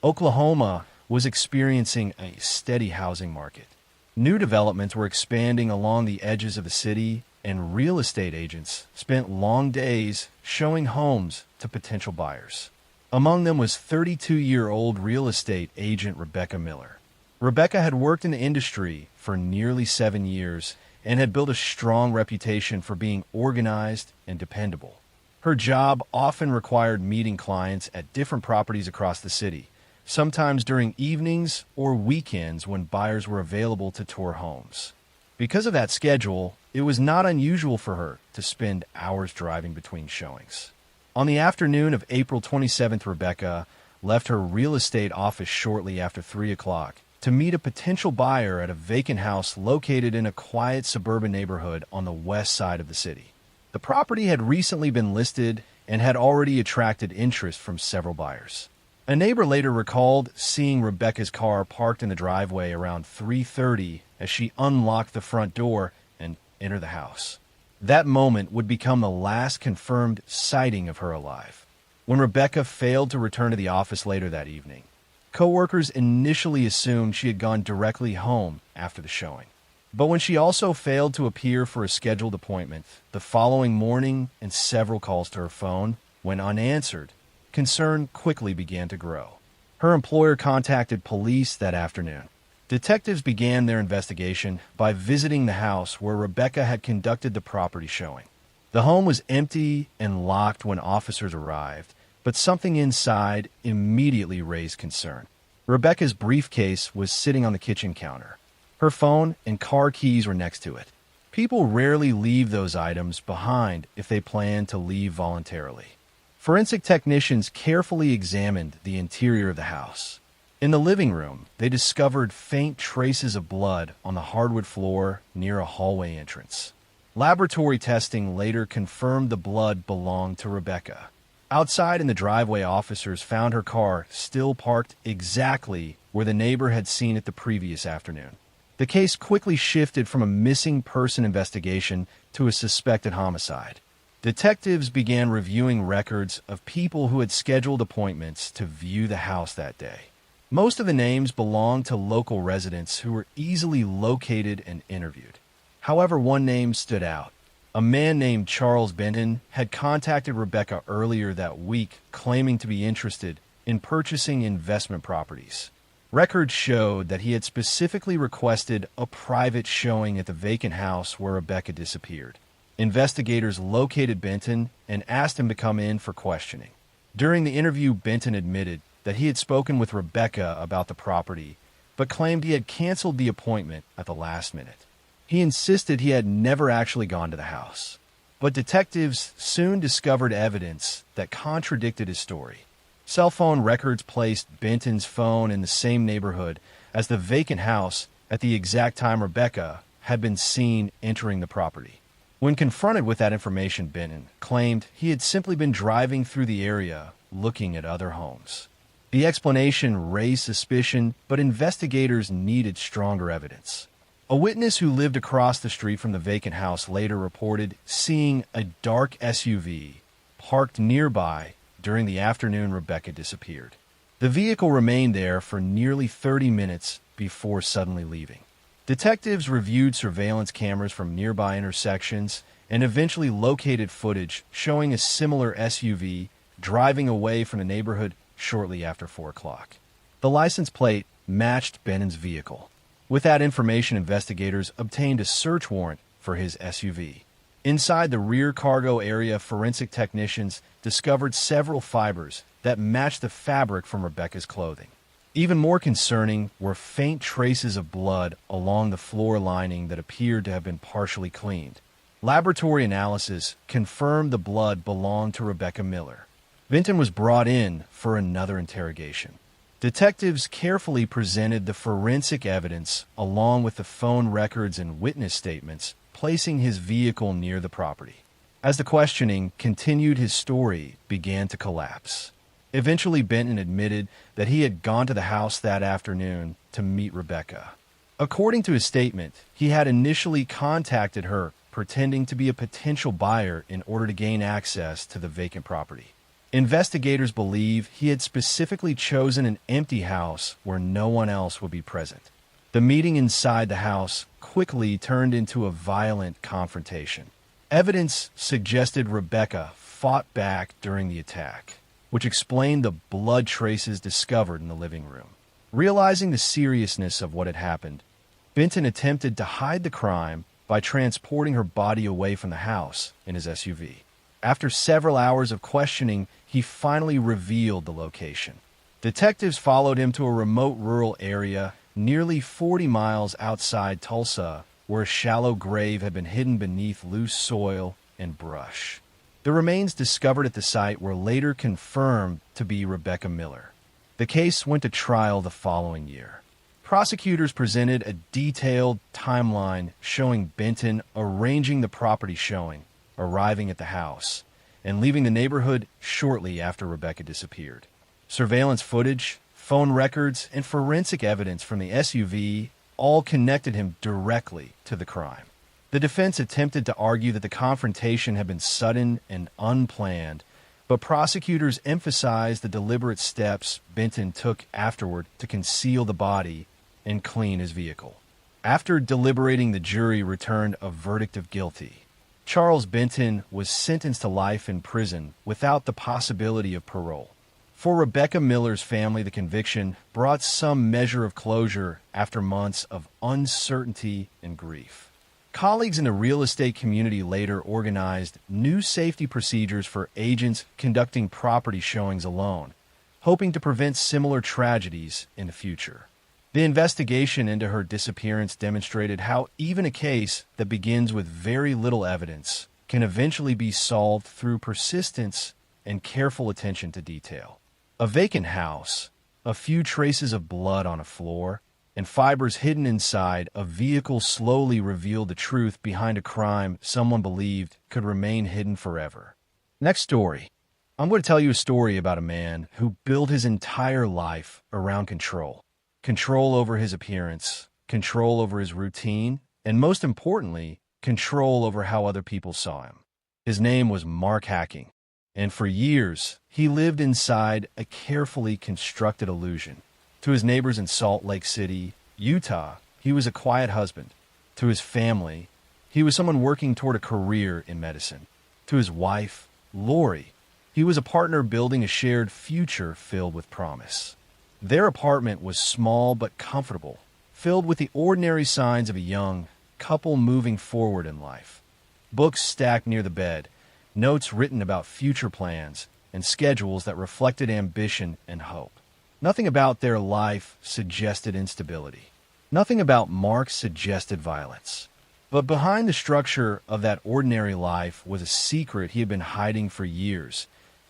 Oklahoma, was experiencing a steady housing market. New developments were expanding along the edges of the city, and real estate agents spent long days showing homes to potential buyers. Among them was 32-year-old real estate agent Rebecca Miller. Rebecca had worked in the industry for nearly 7 years and had built a strong reputation for being organized and dependable. Her job often required meeting clients at different properties across the city, sometimes during evenings or weekends when buyers were available to tour homes. Because of that schedule, it was not unusual for her to spend hours driving between showings. On the afternoon of April 27th, Rebecca left her real estate office shortly after 3 o'clock to meet a potential buyer at a vacant house located in a quiet suburban neighborhood on the west side of the city. The property had recently been listed and had already attracted interest from several buyers. A neighbor later recalled seeing Rebecca's car parked in the driveway around 3:30 as she unlocked the front door and entered the house. That moment would become the last confirmed sighting of her alive. When Rebecca failed to return to the office later that evening, coworkers initially assumed she had gone directly home after the showing. But when she also failed to appear for a scheduled appointment the following morning and several calls to her phone went unanswered, concern quickly began to grow. Her employer contacted police that afternoon. Detectives began their investigation by visiting the house where Rebecca had conducted the property showing. The home was empty and locked when officers arrived, but something inside immediately raised concern. Rebecca's briefcase was sitting on the kitchen counter. Her phone and car keys were next to it. People rarely leave those items behind if they plan to leave voluntarily. Forensic technicians carefully examined the interior of the house. In the living room, they discovered faint traces of blood on the hardwood floor near a hallway entrance. Laboratory testing later confirmed the blood belonged to Rebecca. Outside in the driveway, officers found her car still parked exactly where the neighbor had seen it the previous afternoon. The case quickly shifted from a missing person investigation to a suspected homicide. Detectives began reviewing records of people who had scheduled appointments to view the house that day. Most of the names belonged to local residents who were easily located and interviewed. However, one name stood out. A man named Charles Benton had contacted Rebecca earlier that week, claiming to be interested in purchasing investment properties. Records showed that he had specifically requested a private showing at the vacant house where Rebecca disappeared. Investigators located Benton and asked him to come in for questioning. During the interview, Benton admitted that he had spoken with Rebecca about the property, but claimed he had canceled the appointment at the last minute. He insisted he had never actually gone to the house. But detectives soon discovered evidence that contradicted his story. Cell phone records placed Benton's phone in the same neighborhood as the vacant house at the exact time Rebecca had been seen entering the property. When confronted with that information, Benton claimed he had simply been driving through the area looking at other homes. The explanation raised suspicion, but investigators needed stronger evidence. A witness who lived across the street from the vacant house later reported seeing a dark SUV parked nearby during the afternoon Rebecca disappeared. The vehicle remained there for nearly 30 minutes before suddenly leaving. Detectives reviewed surveillance cameras from nearby intersections and eventually located footage showing a similar SUV driving away from the neighborhood shortly after 4 o'clock. The license plate matched Benton's vehicle. With that information, investigators obtained a search warrant for his SUV. Inside the rear cargo area, forensic technicians discovered several fibers that matched the fabric from Rebecca's clothing. Even more concerning were faint traces of blood along the floor lining that appeared to have been partially cleaned. Laboratory analysis confirmed the blood belonged to Rebecca Miller. Vinton was brought in for another interrogation. Detectives carefully presented the forensic evidence along with the phone records and witness statements, placing his vehicle near the property. As the questioning continued, his story began to collapse. Eventually, Benton admitted that he had gone to the house that afternoon to meet Rebecca. According to his statement, he had initially contacted her, pretending to be a potential buyer in order to gain access to the vacant property. Investigators believe he had specifically chosen an empty house where no one else would be present. The meeting inside the house quickly turned into a violent confrontation. Evidence suggested Rebecca fought back during the attack, which explained the blood traces discovered in the living room. Realizing the seriousness of what had happened, Benton attempted to hide the crime by transporting her body away from the house in his SUV. After several hours of questioning, he finally revealed the location. Detectives followed him to a remote rural area nearly 40 miles outside Tulsa, where a shallow grave had been hidden beneath loose soil and brush. The remains discovered at the site were later confirmed to be Rebecca Miller. The case went to trial the following year. Prosecutors presented a detailed timeline showing Benton arranging the property showing, arriving at the house, and leaving the neighborhood shortly after Rebecca disappeared. Surveillance footage, phone records, and forensic evidence from the SUV all connected him directly to the crime. The defense attempted to argue that the confrontation had been sudden and unplanned, but prosecutors emphasized the deliberate steps Benton took afterward to conceal the body and clean his vehicle. After deliberating, the jury returned a verdict of guilty. Charles Benton was sentenced to life in prison without the possibility of parole. For Rebecca Miller's family, the conviction brought some measure of closure after months of uncertainty and grief. Colleagues in the real estate community later organized new safety procedures for agents conducting property showings alone, hoping to prevent similar tragedies in the future. The investigation into her disappearance demonstrated how even a case that begins with very little evidence can eventually be solved through persistence and careful attention to detail. A vacant house, a few traces of blood on a floor, and fibers hidden inside a vehicle slowly revealed the truth behind a crime someone believed could remain hidden forever. Next story. I'm going to tell you a story about a man who built his entire life around control. Control over his appearance, control over his routine, and most importantly, control over how other people saw him. His name was Mark Hacking, and for years, he lived inside a carefully constructed illusion. To his neighbors in Salt Lake City, Utah, he was a quiet husband. To his family, he was someone working toward a career in medicine. To his wife, Lori, he was a partner building a shared future filled with promise. Their apartment was small but comfortable, filled with the ordinary signs of a young couple moving forward in life. Books stacked near the bed, notes written about future plans, and schedules that reflected ambition and hope. Nothing about their life suggested instability. Nothing about Mark suggested violence. But behind the structure of that ordinary life was a secret he had been hiding for years,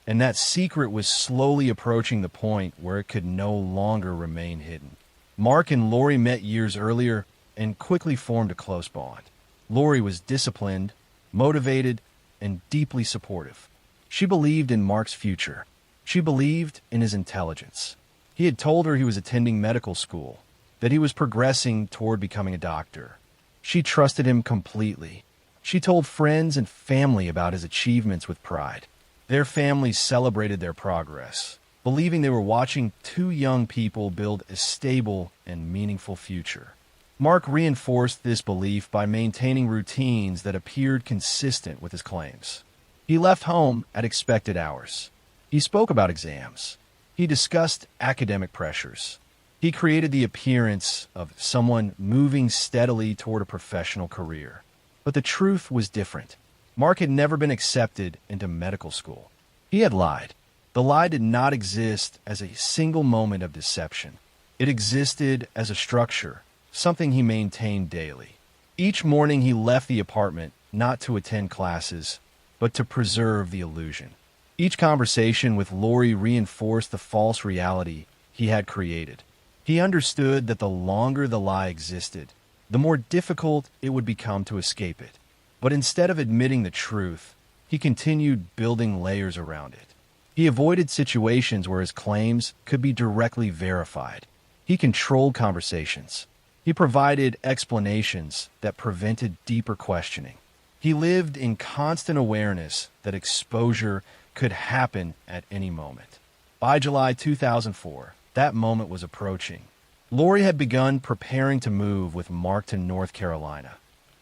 and that secret was slowly approaching the point where it could no longer remain hidden. Mark and Lori met years earlier and quickly formed a close bond. Lori was disciplined, motivated, and deeply supportive. She believed in Mark's future. She believed in his intelligence. He had told her he was attending medical school, that he was progressing toward becoming a doctor. She trusted him completely. She told friends and family about his achievements with pride. Their families celebrated their progress, believing they were watching two young people build a stable and meaningful future. Mark reinforced this belief by maintaining routines that appeared consistent with his claims. He left home at expected hours. He spoke about exams. He discussed academic pressures. He created the appearance of someone moving steadily toward a professional career. But the truth was different. Mark had never been accepted into medical school. He had lied. The lie did not exist as a single moment of deception. It existed as a structure, something he maintained daily. Each morning he left the apartment not to attend classes, but to preserve the illusion. Each conversation with Lori reinforced the false reality he had created. He understood that the longer the lie existed, the more difficult it would become to escape it. But instead of admitting the truth, he continued building layers around it. He avoided situations where his claims could be directly verified. He controlled conversations. He provided explanations that prevented deeper questioning. He lived in constant awareness that exposure could happen at any moment. By July 2004, that moment was approaching. Lori had begun preparing to move with Mark to North Carolina,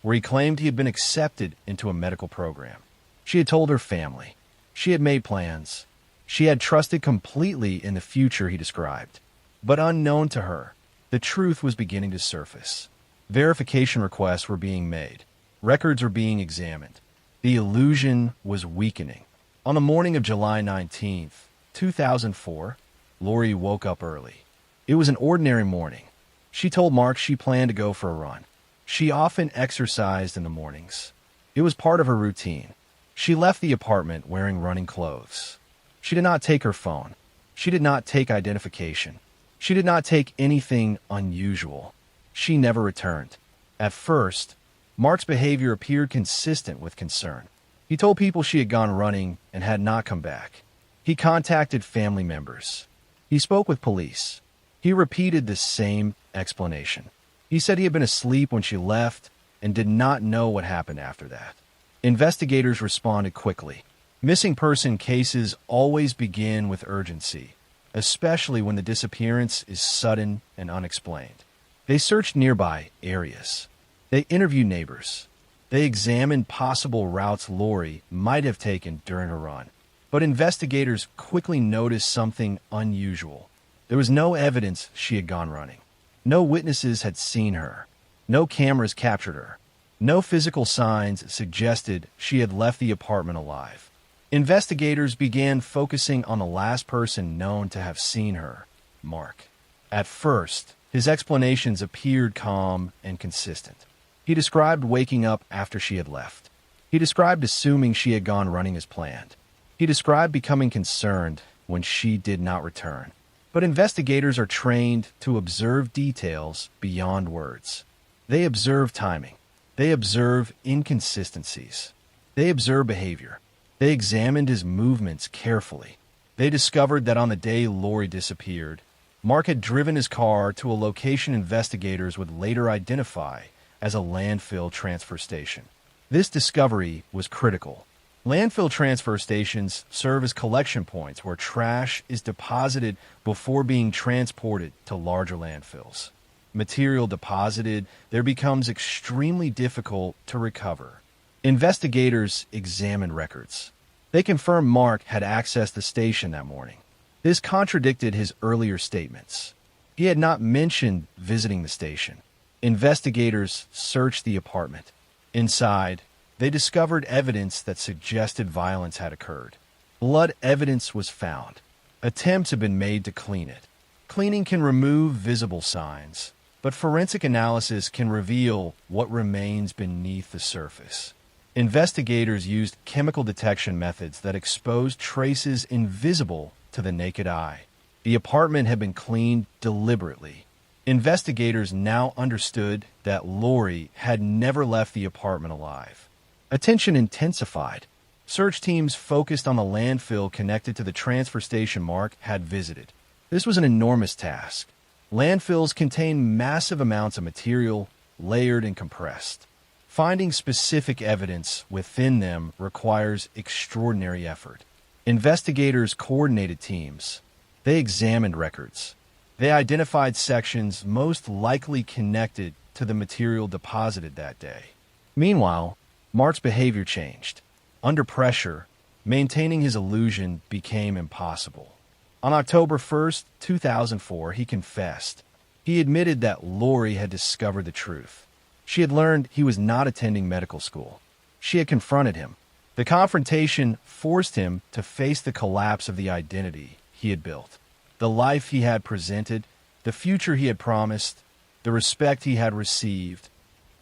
where he claimed he had been accepted into a medical program. She had told her family. She had made plans. She had trusted completely in the future he described. But unknown to her, the truth was beginning to surface. Verification requests were being made. Records were being examined. The illusion was weakening. On the morning of July 19th, 2004, Lori woke up early. It was an ordinary morning. She told Mark she planned to go for a run. She often exercised in the mornings. It was part of her routine. She left the apartment wearing running clothes. She did not take her phone. She did not take identification. She did not take anything unusual. She never returned. At first, Mark's behavior appeared consistent with concern. He told people she had gone running and had not come back. He contacted family members. He spoke with police. He repeated the same explanation. He said he had been asleep when she left and did not know what happened after that. Investigators responded quickly. Missing person cases always begin with urgency, especially when the disappearance is sudden and unexplained. They searched nearby areas. They interviewed neighbors. They examined possible routes Lori might have taken during her run. But investigators quickly noticed something unusual. There was no evidence she had gone running. No witnesses had seen her. No cameras captured her. No physical signs suggested she had left the apartment alive. Investigators began focusing on the last person known to have seen her, Mark. At first, his explanations appeared calm and consistent. He described waking up after she had left. He described assuming she had gone running as planned. He described becoming concerned when she did not return. But investigators are trained to observe details beyond words. They observe timing. They observe inconsistencies. They observe behavior. They examined his movements carefully. They discovered that on the day Lori disappeared, Mark had driven his car to a location investigators would later identify as a landfill transfer station. This discovery was critical. Landfill transfer stations serve as collection points where trash is deposited before being transported to larger landfills. Material deposited there becomes extremely difficult to recover. Investigators examined records. They confirmed Mark had accessed the station that morning. This contradicted his earlier statements. He had not mentioned visiting the station. Investigators searched the apartment. Inside, they discovered evidence that suggested violence had occurred. Blood evidence was found. Attempts have been made to clean it. Cleaning can remove visible signs, but forensic analysis can reveal what remains beneath the surface. Investigators used chemical detection methods that exposed traces invisible to the naked eye. The apartment had been cleaned deliberately. Investigators now understood that Lori had never left the apartment alive. Attention intensified. Search teams focused on the landfill connected to the transfer station Mark had visited. This was an enormous task. Landfills contain massive amounts of material, layered and compressed. Finding specific evidence within them requires extraordinary effort. Investigators coordinated teams. They examined records. They identified sections most likely connected to the material deposited that day. Meanwhile, Mark's behavior changed. Under pressure, maintaining his illusion became impossible. On October 1st, 2004, he confessed. He admitted that Lori had discovered the truth. She had learned he was not attending medical school. She had confronted him. The confrontation forced him to face the collapse of the identity he had built, the life he had presented, the future he had promised, the respect he had received.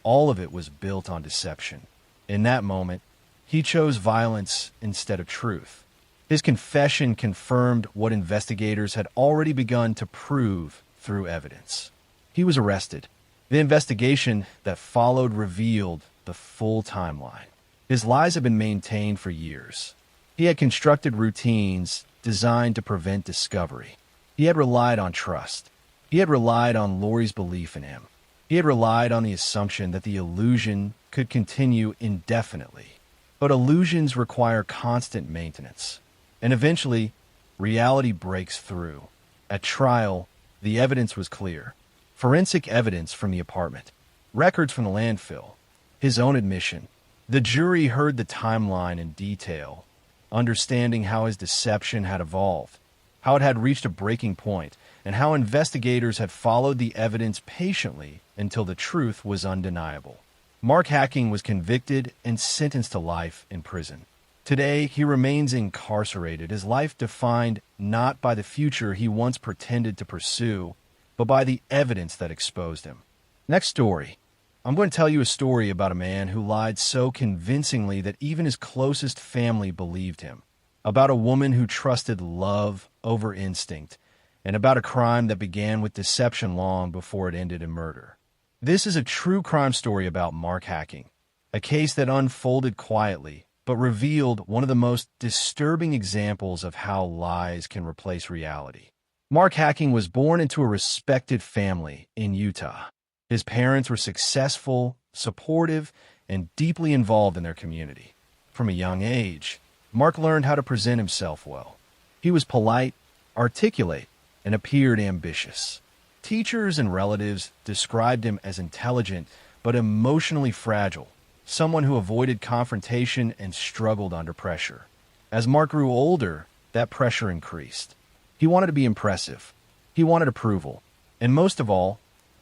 All of it was built on deception. In that moment, he chose violence instead of truth. His confession confirmed what investigators had already begun to prove through evidence. He was arrested. The investigation that followed revealed the full timeline. His lies had been maintained for years. He had constructed routines designed to prevent discovery. He had relied on trust. He had relied on Lori's belief in him. He had relied on the assumption that the illusion could continue indefinitely. But illusions require constant maintenance. And eventually, reality breaks through. At trial, the evidence was clear. Forensic evidence from the apartment, records from the landfill, his own admission. The jury heard the timeline in detail, understanding how his deception had evolved, how it had reached a breaking point, and how investigators had followed the evidence patiently until the truth was undeniable. Mark Hacking was convicted and sentenced to life in prison. Today, he remains incarcerated, his life defined not by the future he once pretended to pursue, but by the evidence that exposed him. Next story. I'm going to tell you a story about a man who lied so convincingly that even his closest family believed him, about a woman who trusted love over instinct, and about a crime that began with deception long before it ended in murder. This is a true crime story about Mark Hacking, a case that unfolded quietly, but revealed one of the most disturbing examples of how lies can replace reality. Mark Hacking was born into a respected family in Utah. His parents were successful, supportive, and deeply involved in their community. From a young age, Mark learned how to present himself well. He was polite, articulate, and appeared ambitious. Teachers and relatives described him as intelligent but emotionally fragile, someone who avoided confrontation and struggled under pressure. As Mark grew older, that pressure increased. He wanted to be impressive. He wanted approval. And most of all,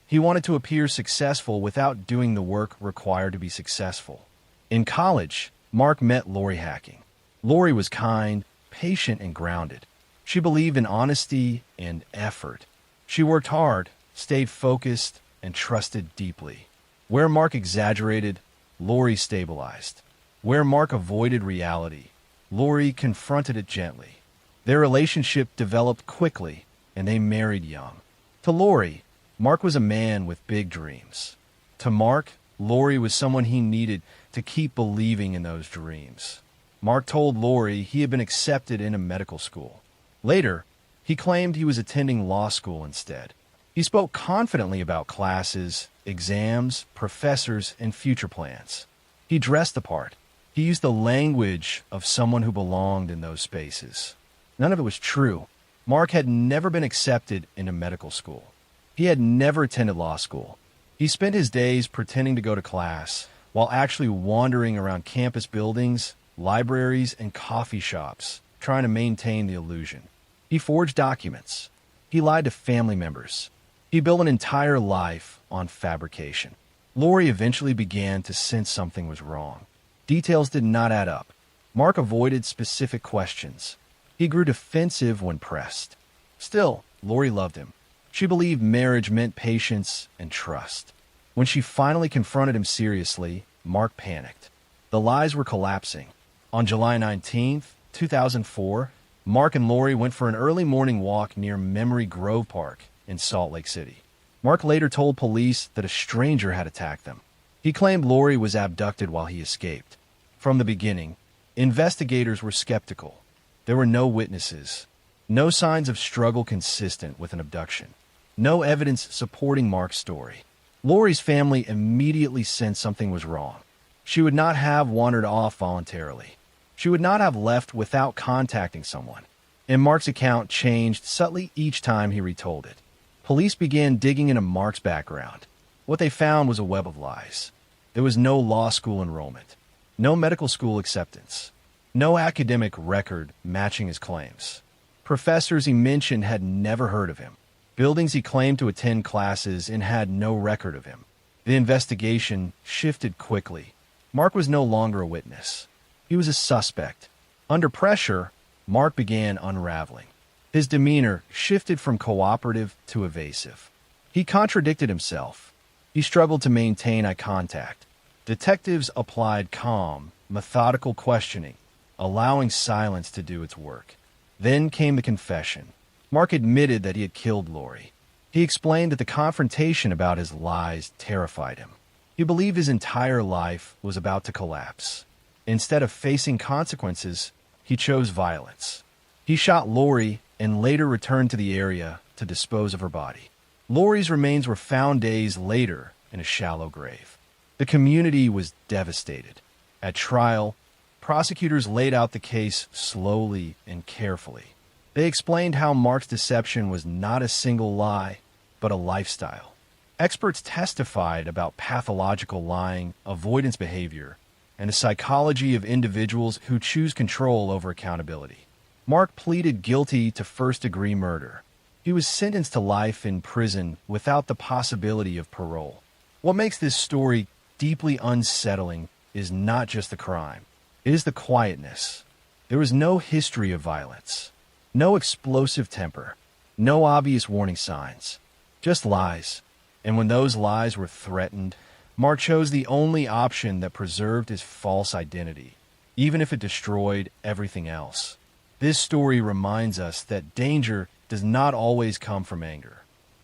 he wanted to appear successful without doing the work required to be successful. In college, Mark met Lori Hacking. Lori was kind, patient, and grounded. She believed in honesty and effort. She worked hard, stayed focused, and trusted deeply. Where Mark exaggerated, Lori stabilized. Where Mark avoided reality, Lori confronted it gently. Their relationship developed quickly, and they married young. To Lori, Mark was a man with big dreams. To Mark, Lori was someone he needed to keep believing in those dreams. Mark told Lori he had been accepted into medical school. Later, he claimed he was attending law school instead. He spoke confidently about classes, exams, professors, and future plans. He dressed the part. He used the language of someone who belonged in those spaces. None of it was true. Mark had never been accepted into medical school. He had never attended law school. He spent his days pretending to go to class while actually wandering around campus buildings, libraries, and coffee shops, trying to maintain the illusion. He forged documents. He lied to family members. He built an entire life on fabrication. Lori eventually began to sense something was wrong. Details did not add up. Mark avoided specific questions. He grew defensive when pressed. Still, Lori loved him. She believed marriage meant patience and trust. When she finally confronted him seriously, Mark panicked. The lies were collapsing. On July 19, 2004, Mark and Lori went for an early morning walk near Memory Grove Park in Salt Lake City. Mark later told police that a stranger had attacked them. He claimed Lori was abducted while he escaped. From the beginning, investigators were skeptical. There were no witnesses, no signs of struggle consistent with an abduction, no evidence supporting Mark's story. Lori's family immediately sensed something was wrong. She would not have wandered off voluntarily. She would not have left without contacting someone. And Mark's account changed subtly each time he retold it. Police began digging into Mark's background. What they found was a web of lies. There was no law school enrollment, no medical school acceptance, no academic record matching his claims. Professors he mentioned had never heard of him. Buildings he claimed to attend classes in had no record of him. The investigation shifted quickly. Mark was no longer a witness. He was a suspect. Under pressure, Mark began unraveling. His demeanor shifted from cooperative to evasive. He contradicted himself. He struggled to maintain eye contact. Detectives applied calm, methodical questioning, allowing silence to do its work. Then came the confession. Mark admitted that he had killed Lori. He explained that the confrontation about his lies terrified him. He believed his entire life was about to collapse. Instead of facing consequences, he chose violence. He shot Lori and later returned to the area to dispose of her body. Lori's remains were found days later in a shallow grave. The community was devastated. At trial, prosecutors laid out the case slowly and carefully. They explained how Mark's deception was not a single lie, but a lifestyle. Experts testified about pathological lying, avoidance behavior, and the psychology of individuals who choose control over accountability. Mark pleaded guilty to first-degree murder. He was sentenced to life in prison without the possibility of parole. What makes this story deeply unsettling is not just the crime. It is the quietness. There was no history of violence, no explosive temper, no obvious warning signs, just lies. And when those lies were threatened, Mark chose the only option that preserved his false identity, even if it destroyed everything else. This story reminds us that danger does not always come from anger.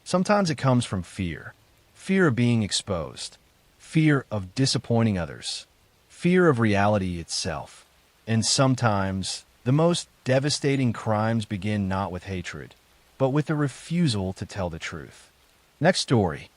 Sometimes it comes from fear. Fear of being exposed. Fear of disappointing others. Fear of reality itself. And sometimes, the most devastating crimes begin not with hatred, but with a refusal to tell the truth. Next story.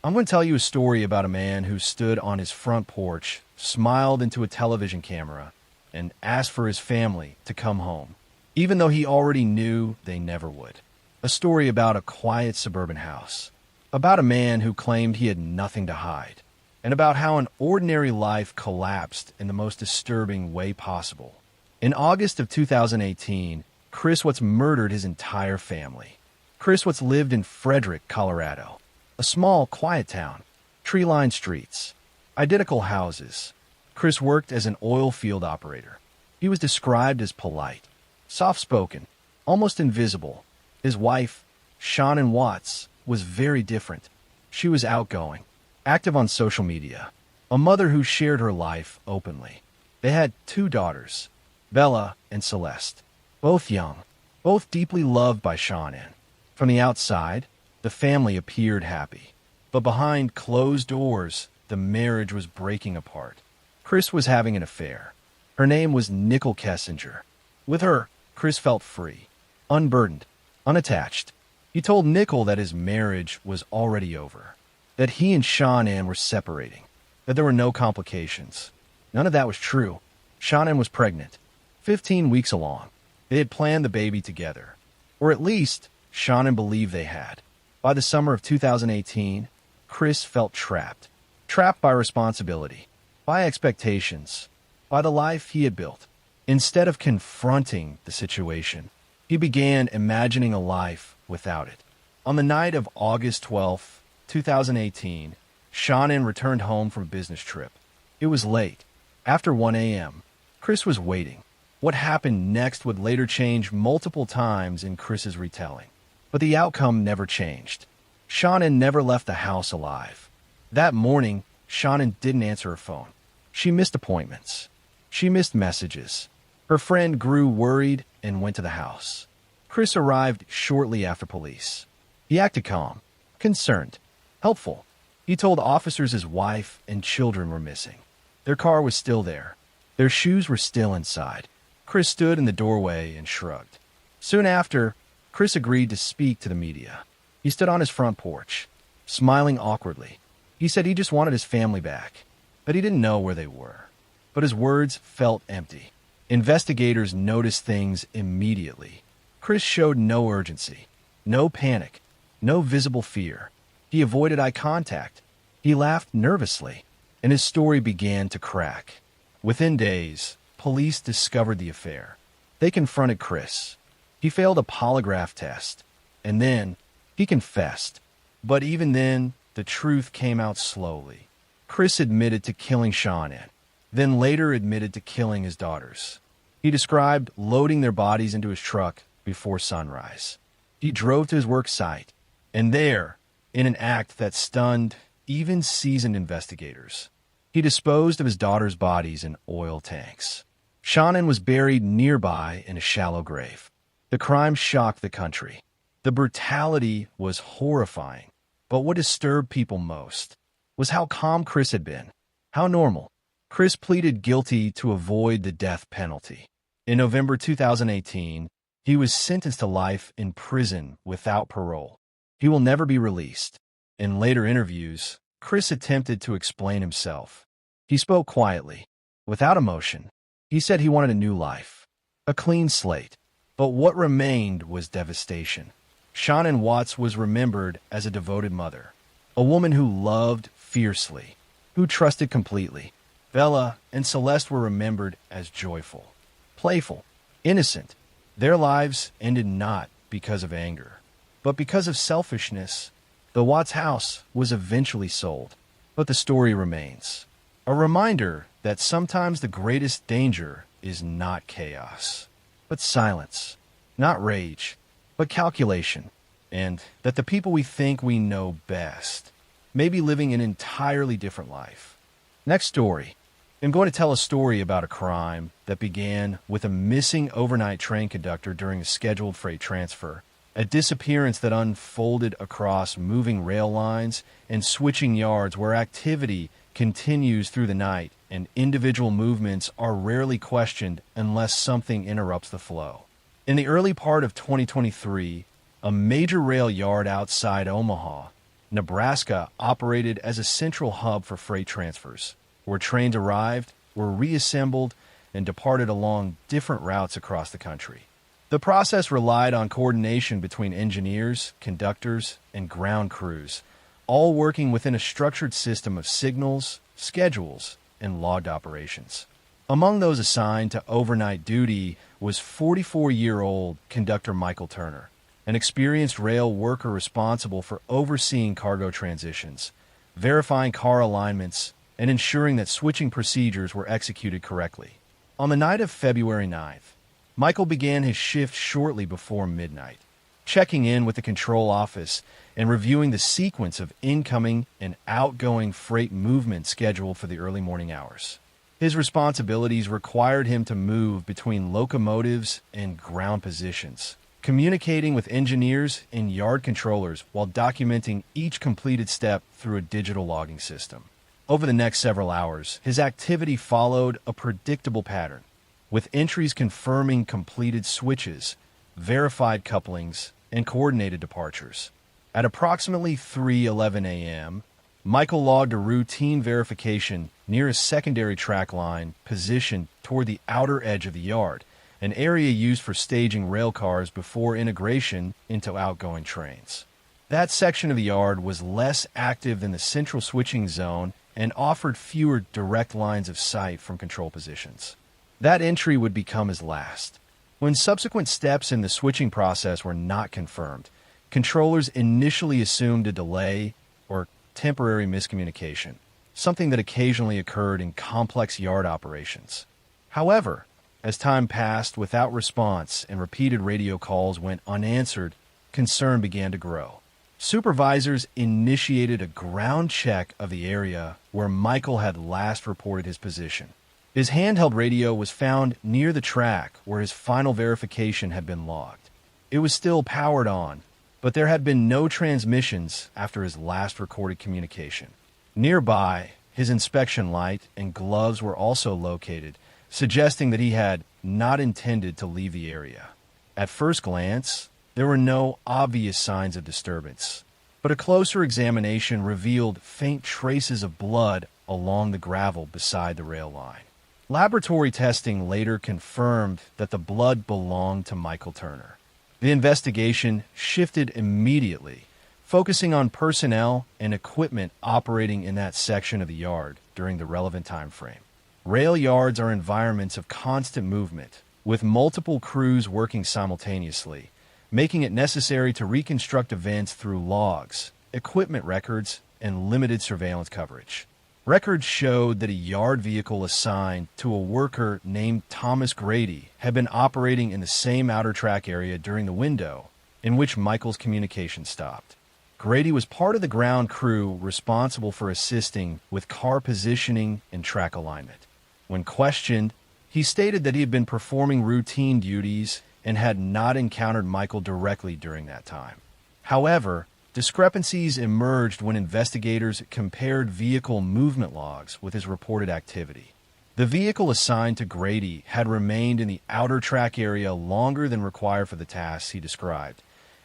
I'm going to tell you a story about a man who stood on his front porch, smiled into a television camera, and asked for his family to come home, even though he already knew they never would. A story about a quiet suburban house, about a man who claimed he had nothing to hide, and about how an ordinary life collapsed in the most disturbing way possible. In August of 2018, Chris Watts murdered his entire family. Chris Watts lived in Frederick, Colorado, a small, quiet town, tree-lined streets, identical houses. Chris worked as an oil field operator. He was described as polite, soft-spoken, almost invisible. His wife, Shannon Watts, was very different. She was outgoing, active on social media, a mother who shared her life openly. They had 2 daughters, Bella and Celeste, both young, both deeply loved by Shannon. From the outside, the family appeared happy, but behind closed doors, the marriage was breaking apart. Chris was having an affair. Her name was Nicole Kessinger. With her, Chris felt free, unburdened, unattached. He told Nicole that his marriage was already over, that he and Shannon were separating, that there were no complications. None of that was true. Shannon was pregnant, 15 weeks along. They had planned the baby together, or at least Shannon believed they had. By the summer of 2018, Chris felt trapped. Trapped by responsibility, by expectations, by the life he had built. Instead of confronting the situation, he began imagining a life without it. On the night of August 12, 2018, Shannon returned home from a business trip. It was late. After 1 a.m., Chris was waiting. What happened next would later change multiple times in Chris's retelling. But the outcome never changed. Shannon never left the house alive. That morning, Shannon didn't answer her phone. She missed appointments. She missed messages. Her friend grew worried and went to the house. Chris arrived shortly after police. He acted calm, concerned, helpful. He told officers his wife and children were missing. Their car was still there. Their shoes were still inside. Chris stood in the doorway and shrugged. Soon after, Chris agreed to speak to the media. He stood on his front porch, smiling awkwardly. He said he just wanted his family back, that he didn't know where they were. But his words felt empty. Investigators noticed things immediately. Chris showed no urgency, no panic, no visible fear. He avoided eye contact. He laughed nervously, and his story began to crack. Within days, police discovered the affair. They confronted Chris. He failed a polygraph test, and then he confessed. But even then, the truth came out slowly. Chris admitted to killing Shannon. then later admitted to killing his daughters. He described loading their bodies into his truck before sunrise. He drove to his work site, and there, in an act that stunned even seasoned investigators, he disposed of his daughters' bodies in oil tanks. Shannon was buried nearby in a shallow grave. The crime shocked the country. The brutality was horrifying, but what disturbed people most was how calm Chris had been, how normal. Chris pleaded guilty to avoid the death penalty. In November 2018, he was sentenced to life in prison without parole. He will never be released. In later interviews, Chris attempted to explain himself. He spoke quietly, without emotion. He said he wanted a new life, a clean slate. But what remained was devastation. Shannon Watts was remembered as a devoted mother, a woman who loved fiercely, who trusted completely. Bella and Celeste were remembered as joyful, playful, innocent. Their lives ended not because of anger, but because of selfishness. The Watts house was eventually sold, but the story remains. A reminder that sometimes the greatest danger is not chaos, but silence, not rage, but calculation, and that the people we think we know best may be living an entirely different life. Next story. I'm going to tell a story about a crime that began with a missing overnight train conductor during a scheduled freight transfer, a disappearance that unfolded across moving rail lines and switching yards where activity continues through the night and individual movements are rarely questioned unless something interrupts the flow. In the early part of 2023, a major rail yard outside Omaha, Nebraska operated as a central hub for freight transfers, where trains arrived, were reassembled, and departed along different routes across the country. The process relied on coordination between engineers, conductors, and ground crews, all working within a structured system of signals, schedules, and logged operations. Among those assigned to overnight duty was 44-year-old conductor Michael Turner, an experienced rail worker responsible for overseeing cargo transitions, verifying car alignments, and ensuring that switching procedures were executed correctly. On the night of February 9th, Michael began his shift shortly before midnight, checking in with the control office and reviewing the sequence of incoming and outgoing freight movement scheduled for the early morning hours. His responsibilities required him to move between locomotives and ground positions, communicating with engineers and yard controllers while documenting each completed step through a digital logging system. Over the next several hours, his activity followed a predictable pattern, with entries confirming completed switches, verified couplings, and coordinated departures. At approximately 3:11 a.m., Michael logged a routine verification near a secondary track line positioned toward the outer edge of the yard, an area used for staging rail cars before integration into outgoing trains. That section of the yard was less active than the central switching zone and offered fewer direct lines of sight from control positions. That entry would become his last. When subsequent steps in the switching process were not confirmed, controllers initially assumed a delay or temporary miscommunication, something that occasionally occurred in complex yard operations. However, as time passed without response and repeated radio calls went unanswered, concern began to grow. Supervisors initiated a ground check of the area where Michael had last reported his position. His handheld radio was found near the track where his final verification had been logged. It was still powered on, but there had been no transmissions after his last recorded communication. Nearby, his inspection light and gloves were also located, suggesting that he had not intended to leave the area. At first glance, there were no obvious signs of disturbance, but a closer examination revealed faint traces of blood along the gravel beside the rail line. Laboratory testing later confirmed that the blood belonged to Michael Turner. The investigation shifted immediately, focusing on personnel and equipment operating in that section of the yard during the relevant time frame. Rail yards are environments of constant movement, with multiple crews working simultaneously, making it necessary to reconstruct events through logs, equipment records, and limited surveillance coverage. Records showed that a yard vehicle assigned to a worker named Thomas Grady had been operating in the same outer track area during the window in which Michael's communication stopped. Grady was part of the ground crew responsible for assisting with car positioning and track alignment. When questioned, he stated that he had been performing routine duties and had not encountered Michael directly during that time. However, discrepancies emerged when investigators compared vehicle movement logs with his reported activity. The vehicle assigned to Grady had remained in the outer track area longer than required for the tasks he described,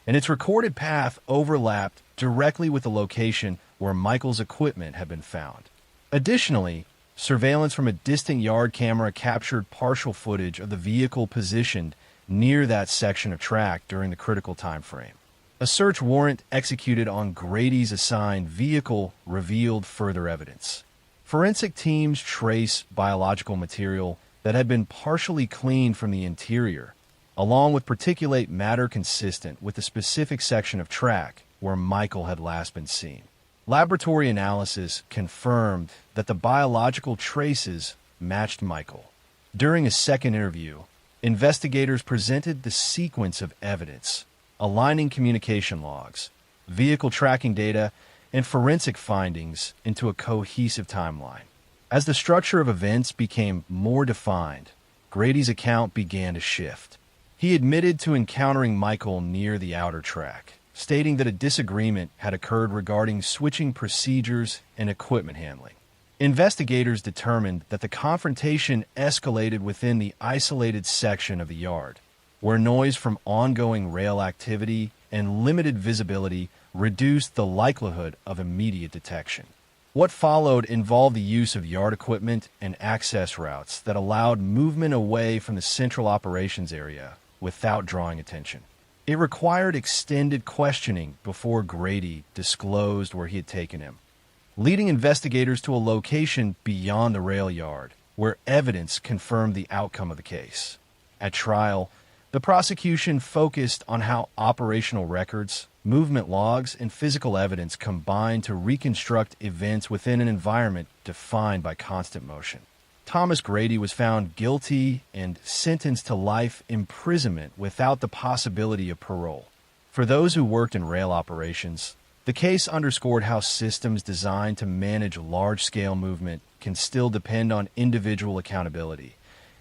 and its recorded path overlapped directly with the location where Michael's equipment had been found. Additionally, surveillance from a distant yard camera captured partial footage of the vehicle positioned near that section of track during the critical time frame. A search warrant executed on Grady's assigned vehicle revealed further evidence. Forensic teams trace biological material that had been partially cleaned from the interior, along with particulate matter consistent with the specific section of track where Michael had last been seen. Laboratory analysis confirmed that the biological traces matched Michael. During a second interview, investigators presented the sequence of evidence, aligning communication logs, vehicle tracking data, and forensic findings into a cohesive timeline. As the structure of events became more defined, Grady's account began to shift. He admitted to encountering Michael near the outer track, stating that a disagreement had occurred regarding switching procedures and equipment handling. Investigators determined that the confrontation escalated within the isolated section of the yard, where noise from ongoing rail activity and limited visibility reduced the likelihood of immediate detection. What followed involved the use of yard equipment and access routes that allowed movement away from the central operations area without drawing attention. It required extended questioning before Grady disclosed where he had taken him, leading investigators to a location beyond the rail yard, where evidence confirmed the outcome of the case. At trial, the prosecution focused on how operational records, movement logs, and physical evidence combined to reconstruct events within an environment defined by constant motion. Thomas Grady was found guilty and sentenced to life imprisonment without the possibility of parole. For those who worked in rail operations, the case underscored how systems designed to manage large-scale movement can still depend on individual accountability,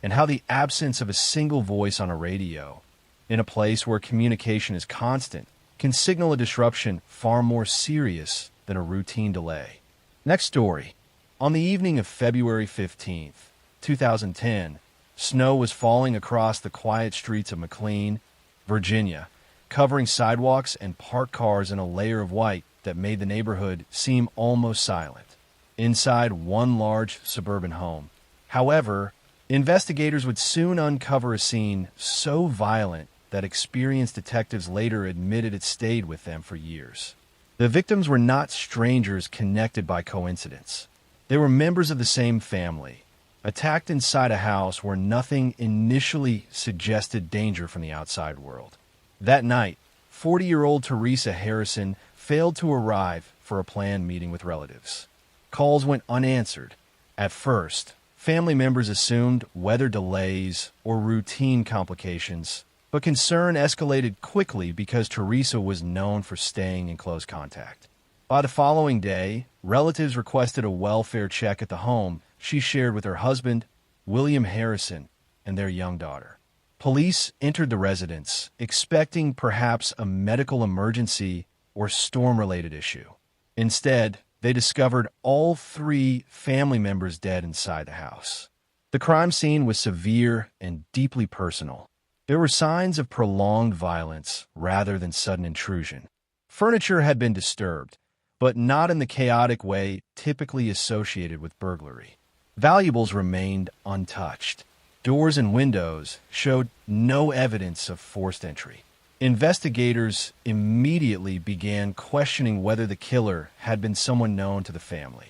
and how the absence of a single voice on a radio, in a place where communication is constant, can signal a disruption far more serious than a routine delay. Next story. On the evening of February 15th, 2010, snow was falling across the quiet streets of McLean, Virginia, covering sidewalks and parked cars in a layer of white that made the neighborhood seem almost silent. Inside one large suburban home, however, investigators would soon uncover a scene so violent that experienced detectives later admitted it stayed with them for years. The victims were not strangers connected by coincidence. They were members of the same family, attacked inside a house where nothing initially suggested danger from the outside world. That night, 40-year-old Teresa Harrison failed to arrive for a planned meeting with relatives. Calls went unanswered. At first, family members assumed weather delays or routine complications, but concern escalated quickly because Teresa was known for staying in close contact. By the following day, relatives requested a welfare check at the home she shared with her husband, William Harrison, and their young daughter. Police entered the residence, expecting perhaps a medical emergency or storm-related issue. Instead, they discovered all three family members dead inside the house. The crime scene was severe and deeply personal. There were signs of prolonged violence rather than sudden intrusion. Furniture had been disturbed, but not in the chaotic way typically associated with burglary. Valuables remained untouched. Doors and windows showed no evidence of forced entry. Investigators immediately began questioning whether the killer had been someone known to the family.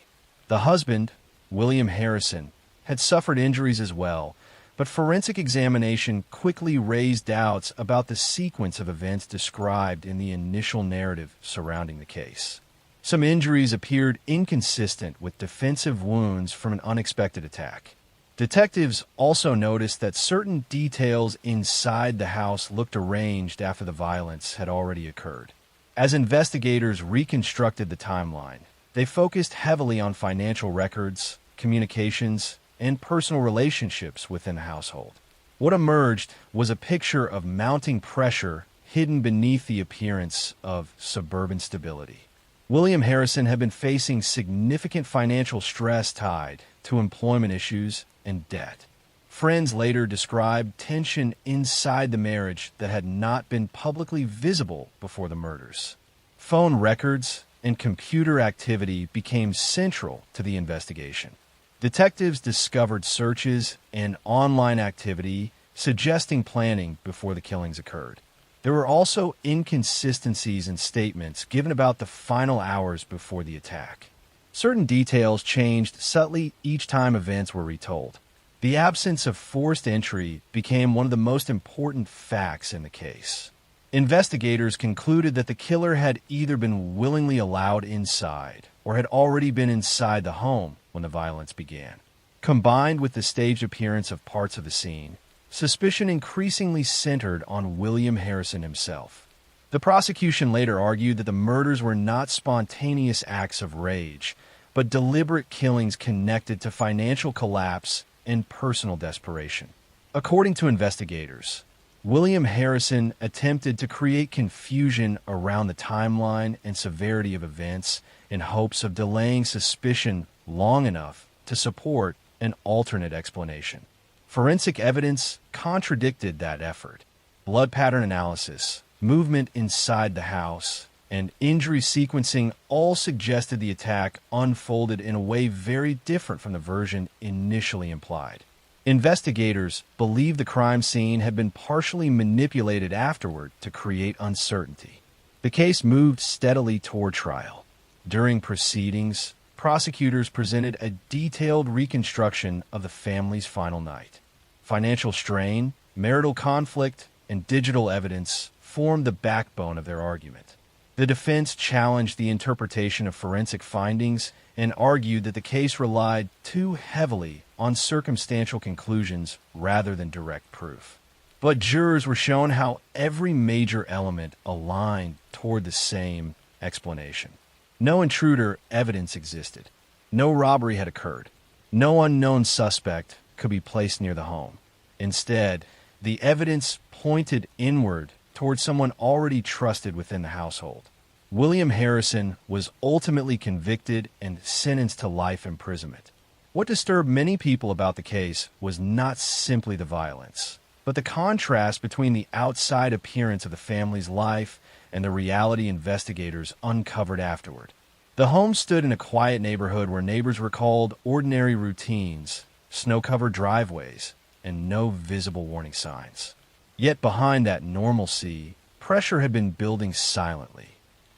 The husband, William Harrison, had suffered injuries as well, but forensic examination quickly raised doubts about the sequence of events described in the initial narrative surrounding the case. Some injuries appeared inconsistent with defensive wounds from an unexpected attack. Detectives also noticed that certain details inside the house looked arranged after the violence had already occurred. As investigators reconstructed the timeline, they focused heavily on financial records, communications, and personal relationships within the household. What emerged was a picture of mounting pressure hidden beneath the appearance of suburban stability. William Harrison had been facing significant financial stress tied to employment issues and debt. Friends later described tension inside the marriage that had not been publicly visible before the murders. Phone records and computer activity became central to the investigation. Detectives discovered searches and online activity suggesting planning before the killings occurred. There were also inconsistencies in statements given about the final hours before the attack. Certain details changed subtly each time events were retold. The absence of forced entry became one of the most important facts in the case. Investigators concluded that the killer had either been willingly allowed inside or had already been inside the home when the violence began. Combined with the staged appearance of parts of the scene, suspicion increasingly centered on William Harrison himself. The prosecution later argued that the murders were not spontaneous acts of rage, but deliberate killings connected to financial collapse and personal desperation. According to investigators, William Harrison attempted to create confusion around the timeline and severity of events in hopes of delaying suspicion long enough to support an alternate explanation. Forensic evidence contradicted that effort. Blood pattern analysis, movement inside the house, and injury sequencing all suggested the attack unfolded in a way very different from the version initially implied. Investigators believe the crime scene had been partially manipulated afterward to create uncertainty. The case moved steadily toward trial. During proceedings, prosecutors presented a detailed reconstruction of the family's final night. Financial strain, marital conflict, and digital evidence formed the backbone of their argument. The defense challenged the interpretation of forensic findings and argued that the case relied too heavily on circumstantial conclusions rather than direct proof. But jurors were shown how every major element aligned toward the same explanation. No intruder evidence existed. No robbery had occurred. No unknown suspect could be placed near the home. Instead, the evidence pointed inward toward someone already trusted within the household. William Harrison was ultimately convicted and sentenced to life imprisonment. What disturbed many people about the case was not simply the violence, but the contrast between the outside appearance of the family's life and the reality investigators uncovered afterward. The home stood in a quiet neighborhood where neighbors recalled ordinary routines, snow-covered driveways, and no visible warning signs. Yet behind that normalcy, pressure had been building silently.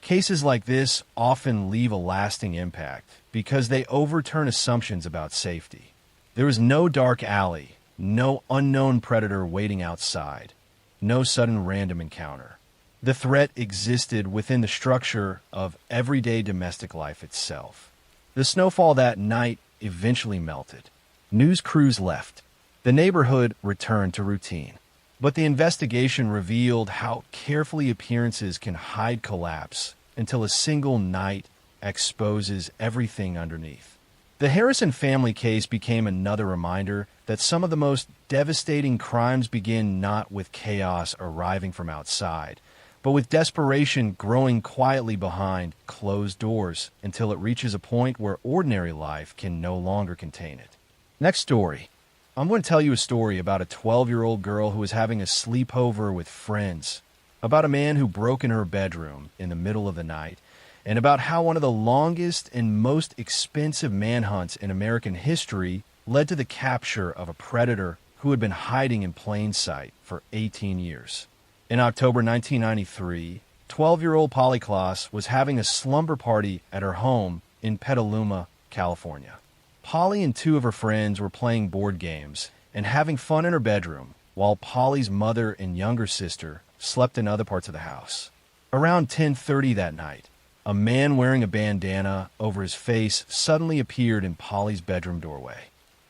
Cases like this often leave a lasting impact because they overturn assumptions about safety. There was no dark alley, no unknown predator waiting outside, no sudden random encounter. The threat existed within the structure of everyday domestic life itself. The snowfall that night eventually melted. News crews left. The neighborhood returned to routine. But the investigation revealed how carefully appearances can hide collapse until a single night exposes everything underneath. The Harrison family case became another reminder that some of the most devastating crimes begin not with chaos arriving from outside, but with desperation growing quietly behind closed doors until it reaches a point where ordinary life can no longer contain it. Next story. I'm going to tell you a story about a 12-year-old girl who was having a sleepover with friends, about a man who broke in her bedroom in the middle of the night, and about how one of the longest and most expensive manhunts in American history led to the capture of a predator who had been hiding in plain sight for 18 years. In October 1993, 12-year-old Polly Klaas was having a slumber party at her home in Petaluma, California. Polly and two of her friends were playing board games and having fun in her bedroom, while Polly's mother and younger sister slept in other parts of the house. Around 10:30 that night, a man wearing a bandana over his face suddenly appeared in Polly's bedroom doorway.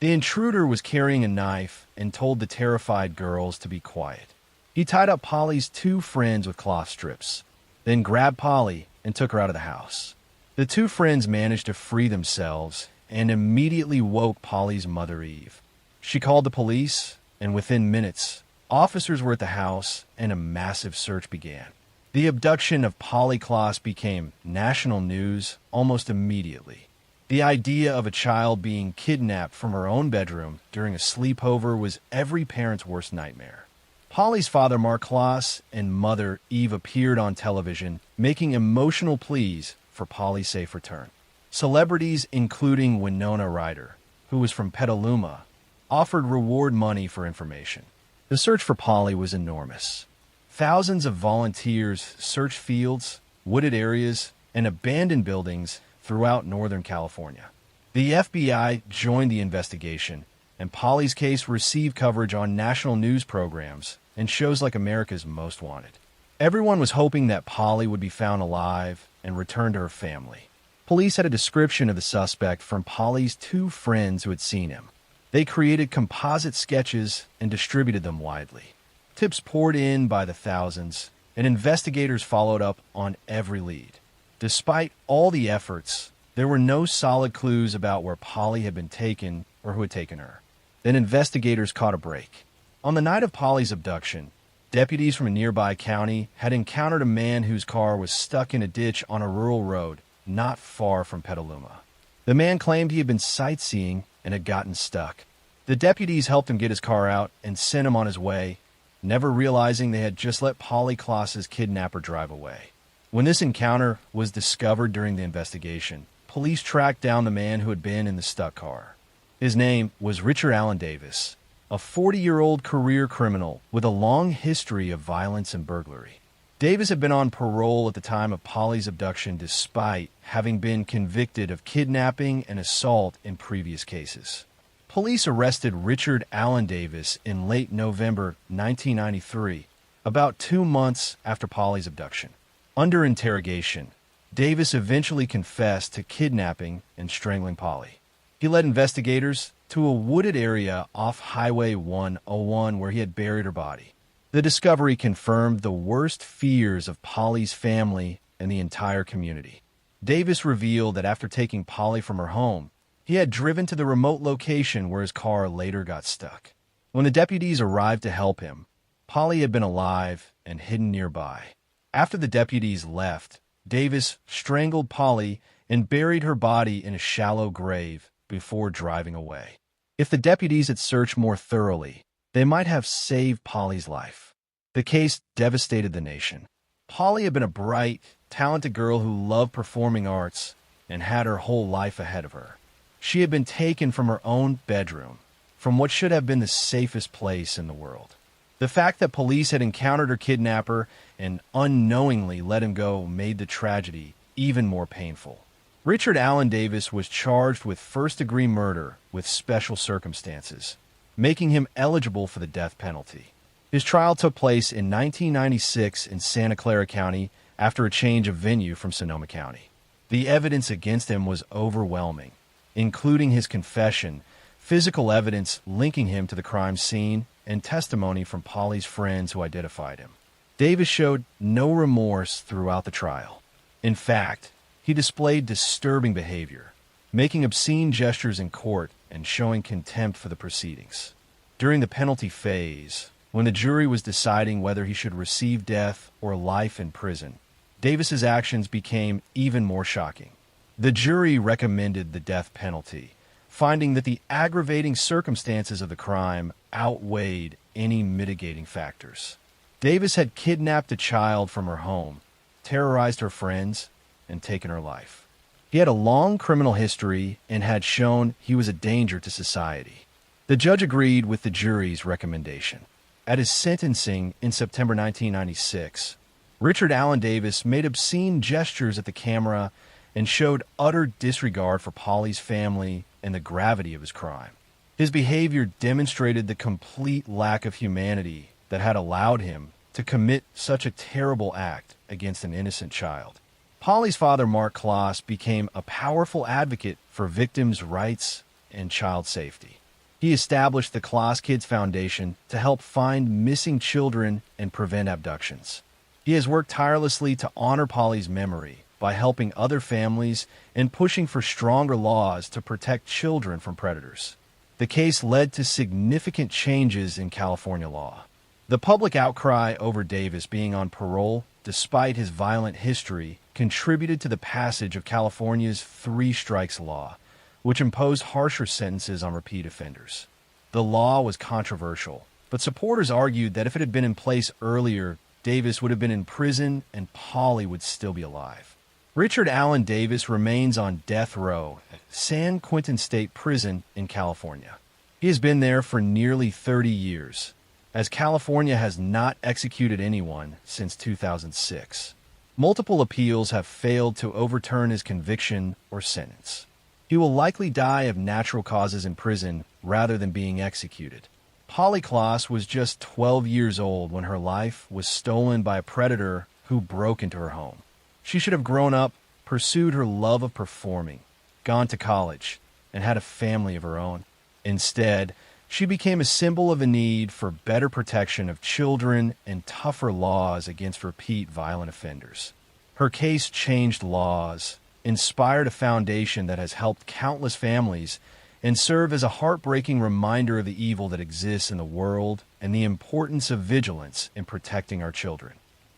The intruder was carrying a knife and told the terrified girls to be quiet. He tied up Polly's two friends with cloth strips, then grabbed Polly and took her out of the house. The two friends managed to free themselves and immediately woke Polly's mother, Eve. She called the police, and within minutes, officers were at the house and a massive search began. The abduction of Polly Klaas became national news almost immediately. The idea of a child being kidnapped from her own bedroom during a sleepover was every parent's worst nightmare. Polly's father, Mark Klaas, and mother, Eve, appeared on television, making emotional pleas for Polly's safe return. Celebrities, including Winona Ryder, who was from Petaluma, offered reward money for information. The search for Polly was enormous. Thousands of volunteers searched fields, wooded areas, and abandoned buildings throughout Northern California. The FBI joined the investigation, and Polly's case received coverage on national news programs and shows like America's Most Wanted. Everyone was hoping that Polly would be found alive and returned to her family. Police had a description of the suspect from Polly's two friends who had seen him. They created composite sketches and distributed them widely. Tips poured in by the thousands, and investigators followed up on every lead. Despite all the efforts, there were no solid clues about where Polly had been taken or who had taken her. Then investigators caught a break. On the night of Polly's abduction, deputies from a nearby county had encountered a man whose car was stuck in a ditch on a rural road not far from Petaluma. The man claimed he had been sightseeing and had gotten stuck. The deputies helped him get his car out and sent him on his way, never realizing they had just let Polly Klaas's kidnapper drive away. When this encounter was discovered during the investigation, police tracked down the man who had been in the stuck car. His name was Richard Allen Davis, a 40-year-old career criminal with a long history of violence and burglary. Davis had been on parole at the time of Polly's abduction despite having been convicted of kidnapping and assault in previous cases. Police arrested Richard Allen Davis in late November 1993, about 2 months after Polly's abduction. Under interrogation, Davis eventually confessed to kidnapping and strangling Polly. He led investigators to a wooded area off Highway 101 where he had buried her body. The discovery confirmed the worst fears of Polly's family and the entire community. Davis revealed that after taking Polly from her home, he had driven to the remote location where his car later got stuck. When the deputies arrived to help him, Polly had been alive and hidden nearby. After the deputies left, Davis strangled Polly and buried her body in a shallow grave before driving away. If the deputies had searched more thoroughly, they might have saved Polly's life. The case devastated the nation. Polly had been a bright, talented girl who loved performing arts and had her whole life ahead of her. She had been taken from her own bedroom, from what should have been the safest place in the world. The fact that police had encountered her kidnapper and unknowingly let him go made the tragedy even more painful. Richard Allen Davis was charged with first-degree murder with special circumstances, making him eligible for the death penalty. His trial took place in 1996 in Santa Clara County after a change of venue from Sonoma County. The evidence against him was overwhelming, including his confession, physical evidence linking him to the crime scene, and testimony from Polly's friends who identified him. Davis showed no remorse throughout the trial. In fact, he displayed disturbing behavior, making obscene gestures in court and showing contempt for the proceedings. During the penalty phase, when the jury was deciding whether he should receive death or life in prison, Davis's actions became even more shocking. The jury recommended the death penalty, finding that the aggravating circumstances of the crime outweighed any mitigating factors. Davis had kidnapped a child from her home, terrorized her friends, and taken her life. He had a long criminal history and had shown he was a danger to society. The judge agreed with the jury's recommendation. At his sentencing in September 1996, Richard Allen Davis made obscene gestures at the camera and showed utter disregard for Polly's family and the gravity of his crime. His behavior demonstrated the complete lack of humanity that had allowed him to commit such a terrible act against an innocent child. Polly's father, Mark Kloss, became a powerful advocate for victims' rights and child safety. He established the Kloss Kids Foundation to help find missing children and prevent abductions. He has worked tirelessly to honor Polly's memory by helping other families and pushing for stronger laws to protect children from predators. The case led to significant changes in California law. The public outcry over Davis being on parole, despite his violent history, contributed to the passage of California's three strikes law, which imposed harsher sentences on repeat offenders. The law was controversial, but supporters argued that if it had been in place earlier, Davis would have been in prison and Polly would still be alive. Richard Allen Davis remains on death row at San Quentin State Prison in California. He has been there for nearly 30 years, as California has not executed anyone since 2006. Multiple appeals have failed to overturn his conviction or sentence. He will likely die of natural causes in prison rather than being executed. Polly Kloss was just 12 years old when her life was stolen by a predator who broke into her home. She should have grown up, pursued her love of performing, gone to college, and had a family of her own. Instead, she became a symbol of a need for better protection of children and tougher laws against repeat violent offenders. Her case changed laws, inspired a foundation that has helped countless families, and served as a heartbreaking reminder of the evil that exists in the world and the importance of vigilance in protecting our children.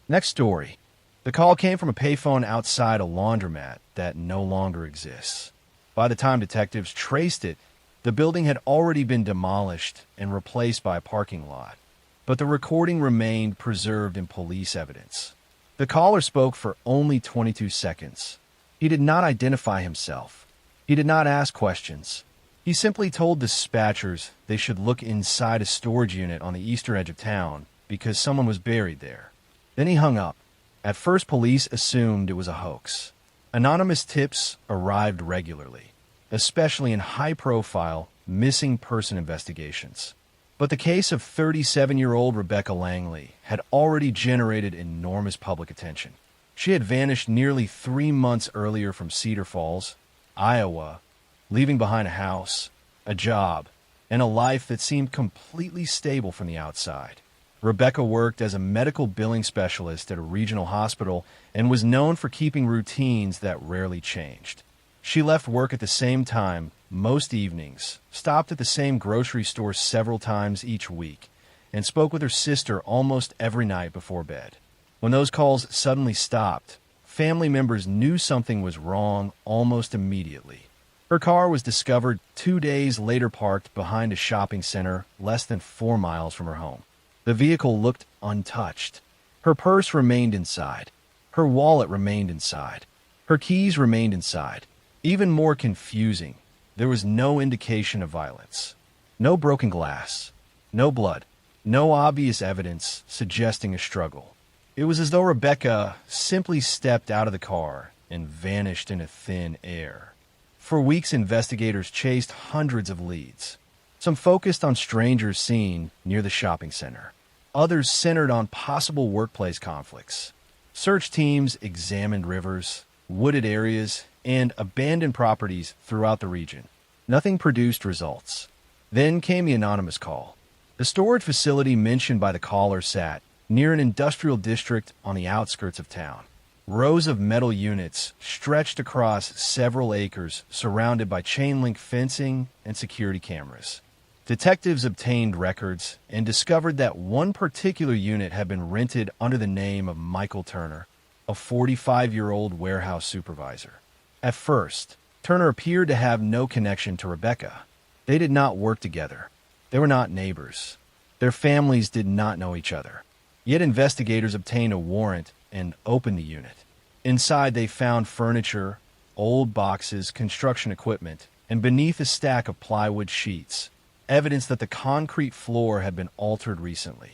Next story. The call came from a payphone outside a laundromat that no longer exists. By the time detectives traced it, the building had already been demolished and replaced by a parking lot, but the recording remained preserved in police evidence. The caller spoke for only 22 seconds. He did not identify himself. He did not ask questions. He simply told dispatchers they should look inside a storage unit on the eastern edge of town because someone was buried there. Then he hung up. At first, police assumed it was a hoax. Anonymous tips arrived regularly, especially in high-profile, missing person investigations. But the case of 37-year-old Rebecca Langley had already generated enormous public attention. She had vanished nearly 3 months earlier from Cedar Falls, Iowa, leaving behind a house, a job, and a life that seemed completely stable from the outside. Rebecca worked as a medical billing specialist at a regional hospital and was known for keeping routines that rarely changed. She left work at the same time most evenings, stopped at the same grocery store several times each week, and spoke with her sister almost every night before bed. When those calls suddenly stopped, family members knew something was wrong almost immediately. Her car was discovered 2 days later parked behind a shopping center less than 4 miles from her home. The vehicle looked untouched. Her purse remained inside. Her wallet remained inside. Her keys remained inside. Even more confusing, there was no indication of violence. No broken glass. No blood. No obvious evidence suggesting a struggle. It was as though Rebecca simply stepped out of the car and vanished in a thin air. For weeks, investigators chased hundreds of leads. Some focused on strangers seen near the shopping center. Others centered on possible workplace conflicts. Search teams examined rivers, wooded areas, and abandoned properties throughout the region. Nothing produced results. Then came the anonymous call. The storage facility mentioned by the caller sat near an industrial district on the outskirts of town. Rows of metal units stretched across several acres surrounded by chain-link fencing and security cameras. Detectives obtained records and discovered that one particular unit had been rented under the name of Michael Turner, a 45-year-old warehouse supervisor. At first, Turner appeared to have no connection to Rebecca. They did not work together. They were not neighbors. Their families did not know each other. Yet investigators obtained a warrant and opened the unit. Inside, they found furniture, old boxes, construction equipment, and beneath a stack of plywood sheets, evidence that the concrete floor had been altered recently.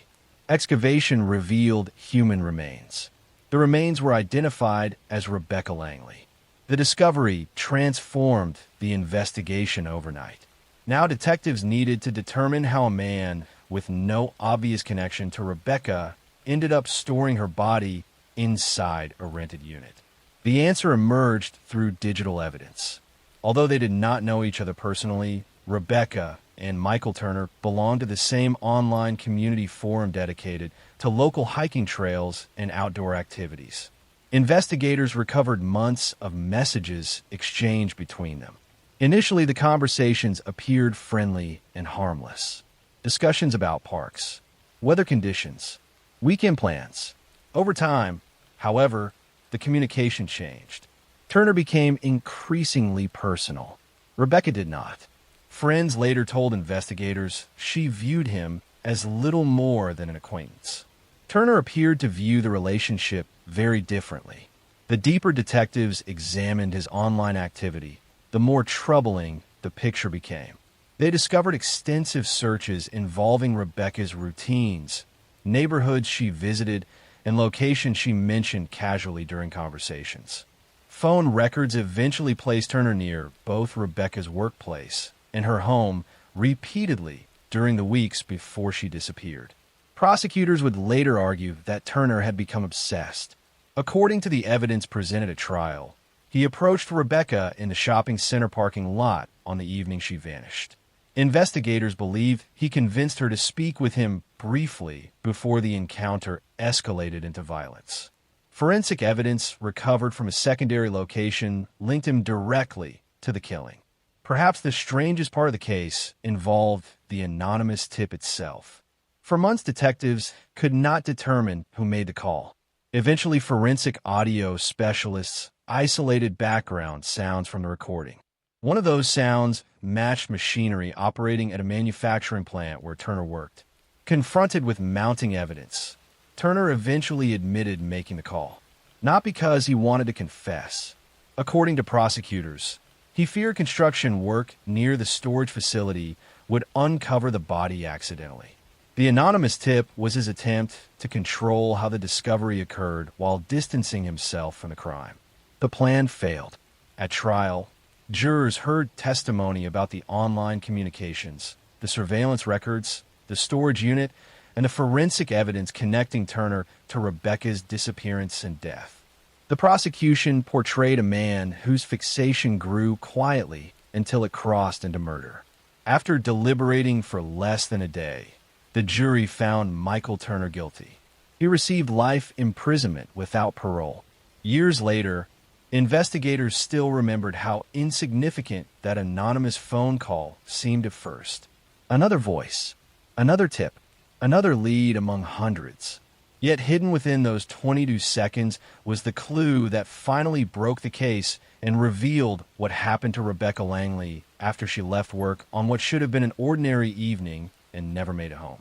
Excavation revealed human remains. The remains were identified as Rebecca Langley. The discovery transformed the investigation overnight. Now detectives needed to determine how a man with no obvious connection to Rebecca ended up storing her body inside a rented unit. The answer emerged through digital evidence. Although they did not know each other personally, Rebecca and Michael Turner belonged to the same online community forum dedicated to local hiking trails and outdoor activities. Investigators recovered months of messages exchanged between them. Initially, the conversations appeared friendly and harmless. Discussions about parks, weather conditions, weekend plans. Over time, however, the communication changed. Turner became increasingly personal. Rebecca did not. Friends later told investigators she viewed him as little more than an acquaintance. Turner appeared to view the relationship very differently. The deeper detectives examined his online activity, the more troubling the picture became. They discovered extensive searches involving Rebecca's routines, neighborhoods she visited, and locations she mentioned casually during conversations. Phone records eventually placed Turner near both Rebecca's workplace and her home repeatedly during the weeks before she disappeared. Prosecutors would later argue that Turner had become obsessed. According to the evidence presented at trial, he approached Rebecca in the shopping center parking lot on the evening she vanished. Investigators believe he convinced her to speak with him briefly before the encounter escalated into violence. Forensic evidence recovered from a secondary location linked him directly to the killing. Perhaps the strangest part of the case involved the anonymous tip itself. For months, detectives could not determine who made the call. Eventually, forensic audio specialists isolated background sounds from the recording. One of those sounds matched machinery operating at a manufacturing plant where Turner worked. Confronted with mounting evidence, Turner eventually admitted making the call, not because he wanted to confess. According to prosecutors, he feared construction work near the storage facility would uncover the body accidentally. The anonymous tip was his attempt to control how the discovery occurred while distancing himself from the crime. The plan failed. At trial, jurors heard testimony about the online communications, the surveillance records, the storage unit, and the forensic evidence connecting Turner to Rebecca's disappearance and death. The prosecution portrayed a man whose fixation grew quietly until it crossed into murder. After deliberating for less than a day, the jury found Michael Turner guilty. He received life imprisonment without parole. Years later, investigators still remembered how insignificant that anonymous phone call seemed at first. Another voice, another tip, another lead among hundreds. Yet hidden within those 22 seconds was the clue that finally broke the case and revealed what happened to Rebecca Langley after she left work on what should have been an ordinary evening and never made it home.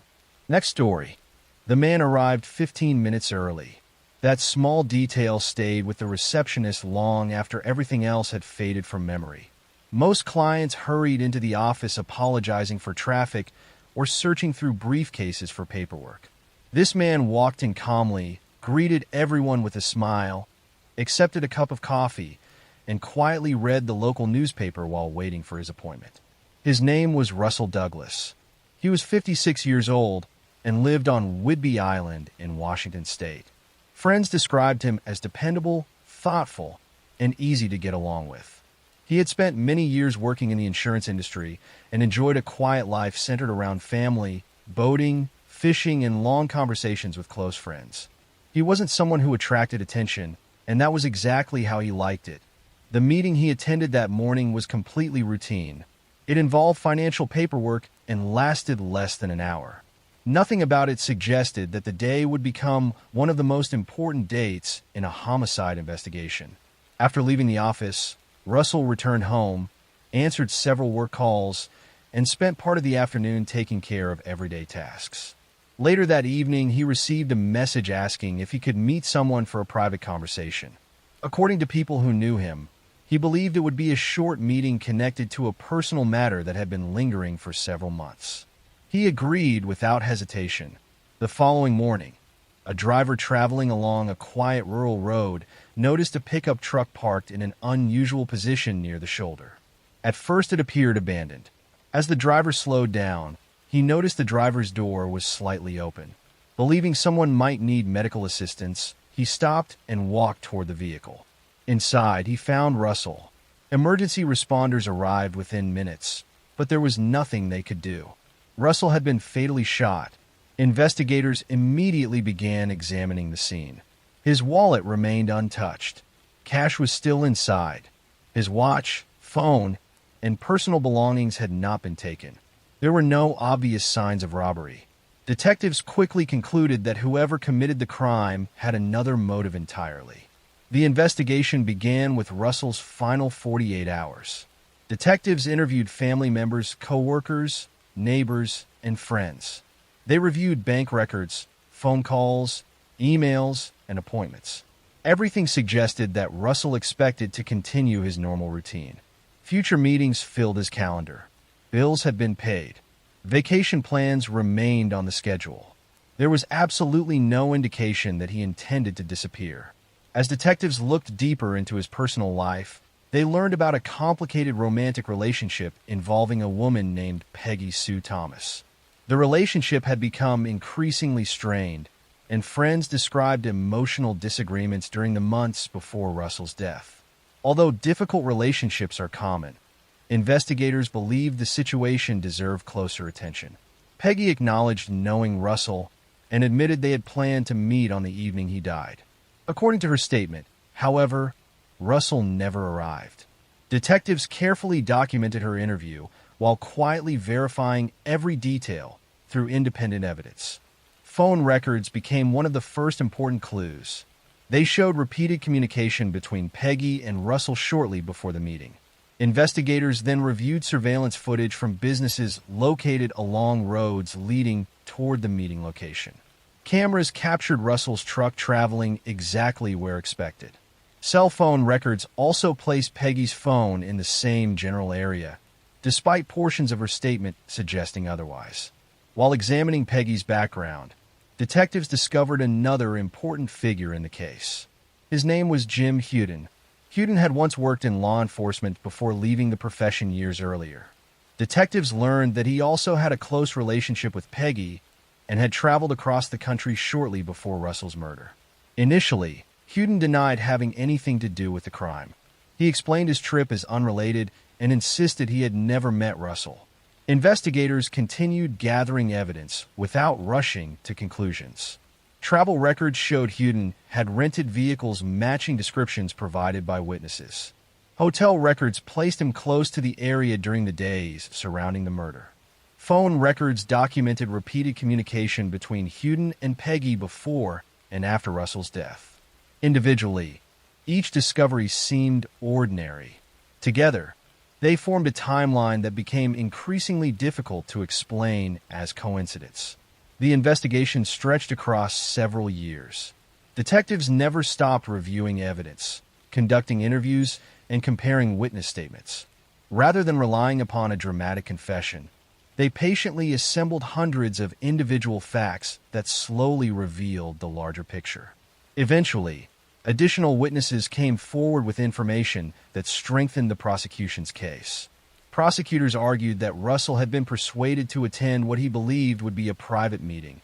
Next story. The man arrived 15 minutes early. That small detail stayed with the receptionist long after everything else had faded from memory. Most clients hurried into the office apologizing for traffic or searching through briefcases for paperwork. This man walked in calmly, greeted everyone with a smile, accepted a cup of coffee, and quietly read the local newspaper while waiting for his appointment. His name was Russell Douglas. He was 56 years old and lived on Whidbey Island in Washington State. Friends described him as dependable, thoughtful, and easy to get along with. He had spent many years working in the insurance industry and enjoyed a quiet life centered around family, boating, fishing, and long conversations with close friends. He wasn't someone who attracted attention, and that was exactly how he liked it. The meeting he attended that morning was completely routine. It involved financial paperwork and lasted less than an hour. Nothing about it suggested that the day would become one of the most important dates in a homicide investigation. After leaving the office, Russell returned home, answered several work calls, and spent part of the afternoon taking care of everyday tasks. Later that evening, he received a message asking if he could meet someone for a private conversation. According to people who knew him, he believed it would be a short meeting connected to a personal matter that had been lingering for several months. He agreed without hesitation. The following morning, a driver traveling along a quiet rural road noticed a pickup truck parked in an unusual position near the shoulder. At first, it appeared abandoned. As the driver slowed down, he noticed the driver's door was slightly open. Believing someone might need medical assistance, he stopped and walked toward the vehicle. Inside, he found Russell. Emergency responders arrived within minutes, but there was nothing they could do. Russell had been fatally shot. Investigators immediately began examining the scene. His wallet remained untouched. Cash was still inside. His watch, phone, and personal belongings had not been taken. There were no obvious signs of robbery. Detectives quickly concluded that whoever committed the crime had another motive entirely. The investigation began with Russell's final 48 hours. Detectives interviewed family members, co-workers, neighbors, and friends. They reviewed bank records, phone calls, emails, and appointments. Everything suggested that Russell expected to continue his normal routine. Future meetings filled his calendar. Bills had been paid. Vacation plans remained on the schedule. There was absolutely no indication that he intended to disappear. As detectives looked deeper into his personal life, they learned about a complicated romantic relationship involving a woman named Peggy Sue Thomas. The relationship had become increasingly strained, and friends described emotional disagreements during the months before Russell's death. Although difficult relationships are common, investigators believed the situation deserved closer attention. Peggy acknowledged knowing Russell and admitted they had planned to meet on the evening he died. According to her statement, however, Russell never arrived. Detectives carefully documented her interview while quietly verifying every detail through independent evidence. Phone records became one of the first important clues. They showed repeated communication between Peggy and Russell shortly before the meeting. Investigators then reviewed surveillance footage from businesses located along roads leading toward the meeting location. Cameras captured Russell's truck traveling exactly where expected. Cell phone records also placed Peggy's phone in the same general area, despite portions of her statement suggesting otherwise. While examining Peggy's background, detectives discovered another important figure in the case. His name was Jim Huden. Huden had once worked in law enforcement before leaving the profession years earlier. Detectives learned that he also had a close relationship with Peggy and had traveled across the country shortly before Russell's murder. Initially, Huden denied having anything to do with the crime. He explained his trip as unrelated and insisted he had never met Russell. Investigators continued gathering evidence without rushing to conclusions. Travel records showed Huden had rented vehicles matching descriptions provided by witnesses. Hotel records placed him close to the area during the days surrounding the murder. Phone records documented repeated communication between Huden and Peggy before and after Russell's death. Individually, each discovery seemed ordinary. Together, they formed a timeline that became increasingly difficult to explain as coincidence. The investigation stretched across several years. Detectives never stopped reviewing evidence, conducting interviews, and comparing witness statements. Rather than relying upon a dramatic confession, they patiently assembled hundreds of individual facts that slowly revealed the larger picture. Eventually, additional witnesses came forward with information that strengthened the prosecution's case. Prosecutors argued that Russell had been persuaded to attend what he believed would be a private meeting,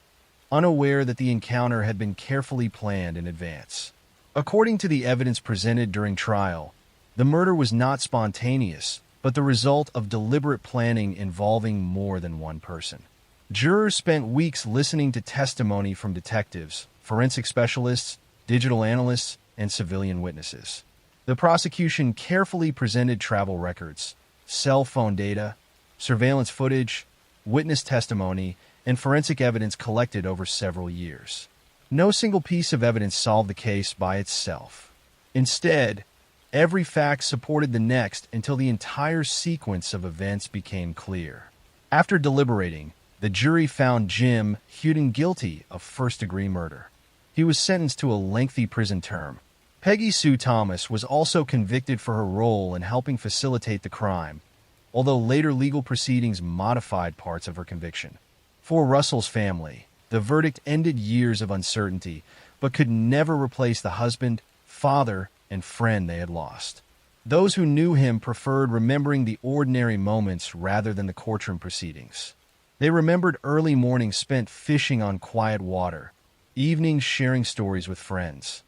unaware that the encounter had been carefully planned in advance. According to the evidence presented during trial, the murder was not spontaneous, but the result of deliberate planning involving more than one person. Jurors spent weeks listening to testimony from detectives, forensic specialists, digital analysts, and civilian witnesses. The prosecution carefully presented travel records, cell phone data, surveillance footage, witness testimony, and forensic evidence collected over several years. No single piece of evidence solved the case by itself. Instead, every fact supported the next until the entire sequence of events became clear. After deliberating, the jury found Jim Huden guilty of first-degree murder. He was sentenced to a lengthy prison term. Peggy Sue Thomas was also convicted for her role in helping facilitate the crime, although later legal proceedings modified parts of her conviction. For Russell's family, the verdict ended years of uncertainty, but could never replace the husband, father, and friend they had lost. Those who knew him preferred remembering the ordinary moments rather than the courtroom proceedings. They remembered early mornings spent fishing on quiet water, evenings sharing stories with friends.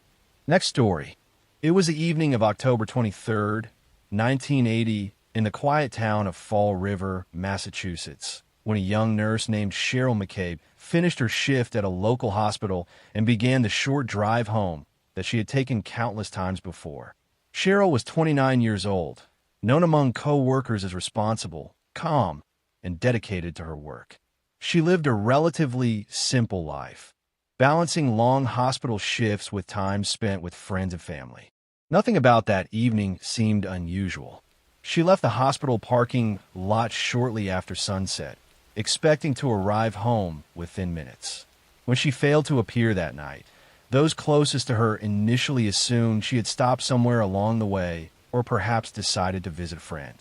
Next story. It was the evening of October 23rd, 1980, in the quiet town of Fall River, Massachusetts, when a young nurse named Cheryl McCabe finished her shift at a local hospital and began the short drive home that she had taken countless times before. Cheryl was 29 years old, known among co-workers as responsible, calm, and dedicated to her work. She lived a relatively simple life, balancing long hospital shifts with time spent with friends and family. Nothing about that evening seemed unusual. She left the hospital parking lot shortly after sunset, expecting to arrive home within minutes. When she failed to appear that night, those closest to her initially assumed she had stopped somewhere along the way or perhaps decided to visit a friend.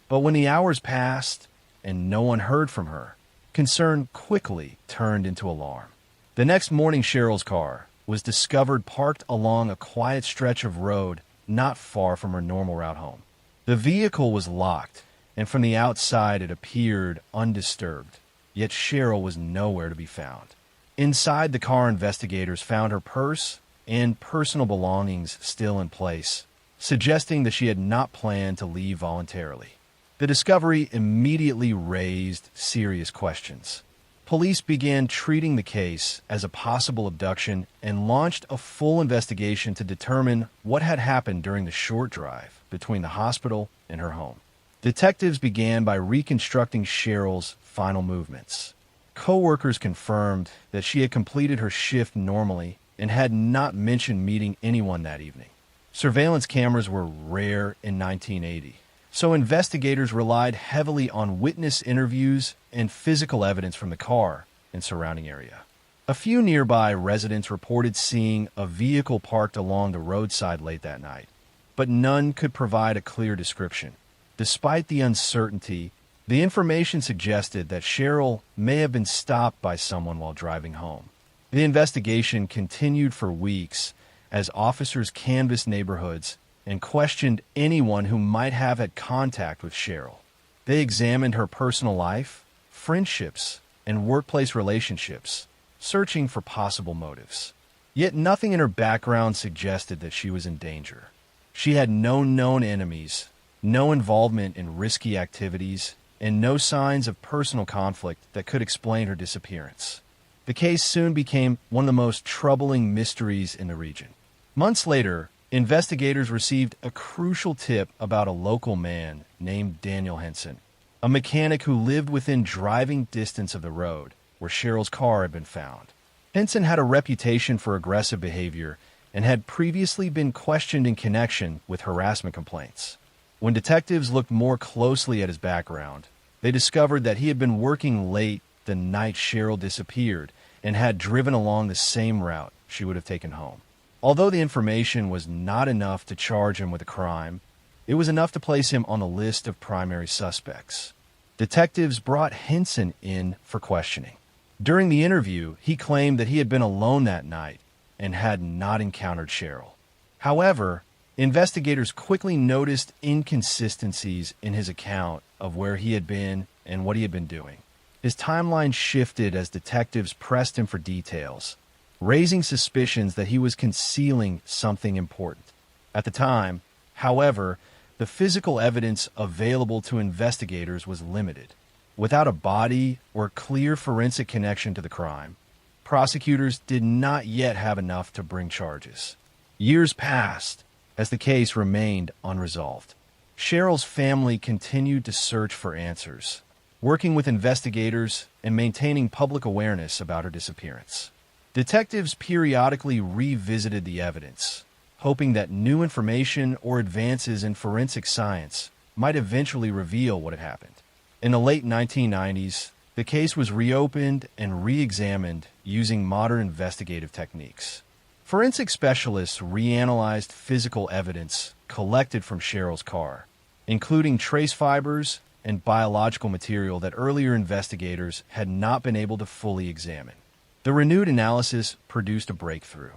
But when the hours passed and no one heard from her, concern quickly turned into alarm. The next morning, Cheryl's car was discovered parked along a quiet stretch of road not far from her normal route home. The vehicle was locked, and from the outside it appeared undisturbed, yet Cheryl was nowhere to be found. Inside the car, investigators found her purse and personal belongings still in place, suggesting that she had not planned to leave voluntarily. The discovery immediately raised serious questions. Police began treating the case as a possible abduction and launched a full investigation to determine what had happened during the short drive between the hospital and her home. Detectives began by reconstructing Cheryl's final movements. Co-workers confirmed that she had completed her shift normally and had not mentioned meeting anyone that evening. Surveillance cameras were rare in 1980. So investigators relied heavily on witness interviews and physical evidence from the car and surrounding area. A few nearby residents reported seeing a vehicle parked along the roadside late that night, but none could provide a clear description. Despite the uncertainty, the information suggested that Cheryl may have been stopped by someone while driving home. The investigation continued for weeks as officers canvassed neighborhoods and questioned anyone who might have had contact with Cheryl. They examined her personal life, friendships, and workplace relationships, searching for possible motives. Yet nothing in her background suggested that she was in danger. She had no known enemies, no involvement in risky activities, and no signs of personal conflict that could explain her disappearance. The case soon became one of the most troubling mysteries in the region. Months later, investigators received a crucial tip about a local man named Daniel Henson, a mechanic who lived within driving distance of the road where Cheryl's car had been found. Henson had a reputation for aggressive behavior and had previously been questioned in connection with harassment complaints. When detectives looked more closely at his background, they discovered that he had been working late the night Cheryl disappeared and had driven along the same route she would have taken home. Although the information was not enough to charge him with a crime, it was enough to place him on the list of primary suspects. Detectives brought Henson in for questioning. During the interview, he claimed that he had been alone that night and had not encountered Cheryl. However, investigators quickly noticed inconsistencies in his account of where he had been and what he had been doing. His timeline shifted as detectives pressed him for details, raising suspicions that he was concealing something important. At the time, however, the physical evidence available to investigators was limited. Without a body or clear forensic connection to the crime, prosecutors did not yet have enough to bring charges. Years passed as the case remained unresolved. Cheryl's family continued to search for answers, working with investigators and maintaining public awareness about her disappearance. Detectives periodically revisited the evidence, hoping that new information or advances in forensic science might eventually reveal what had happened. In the late 1990s, the case was reopened and re-examined using modern investigative techniques. Forensic specialists reanalyzed physical evidence collected from Cheryl's car, including trace fibers and biological material that earlier investigators had not been able to fully examine. The renewed analysis produced a breakthrough.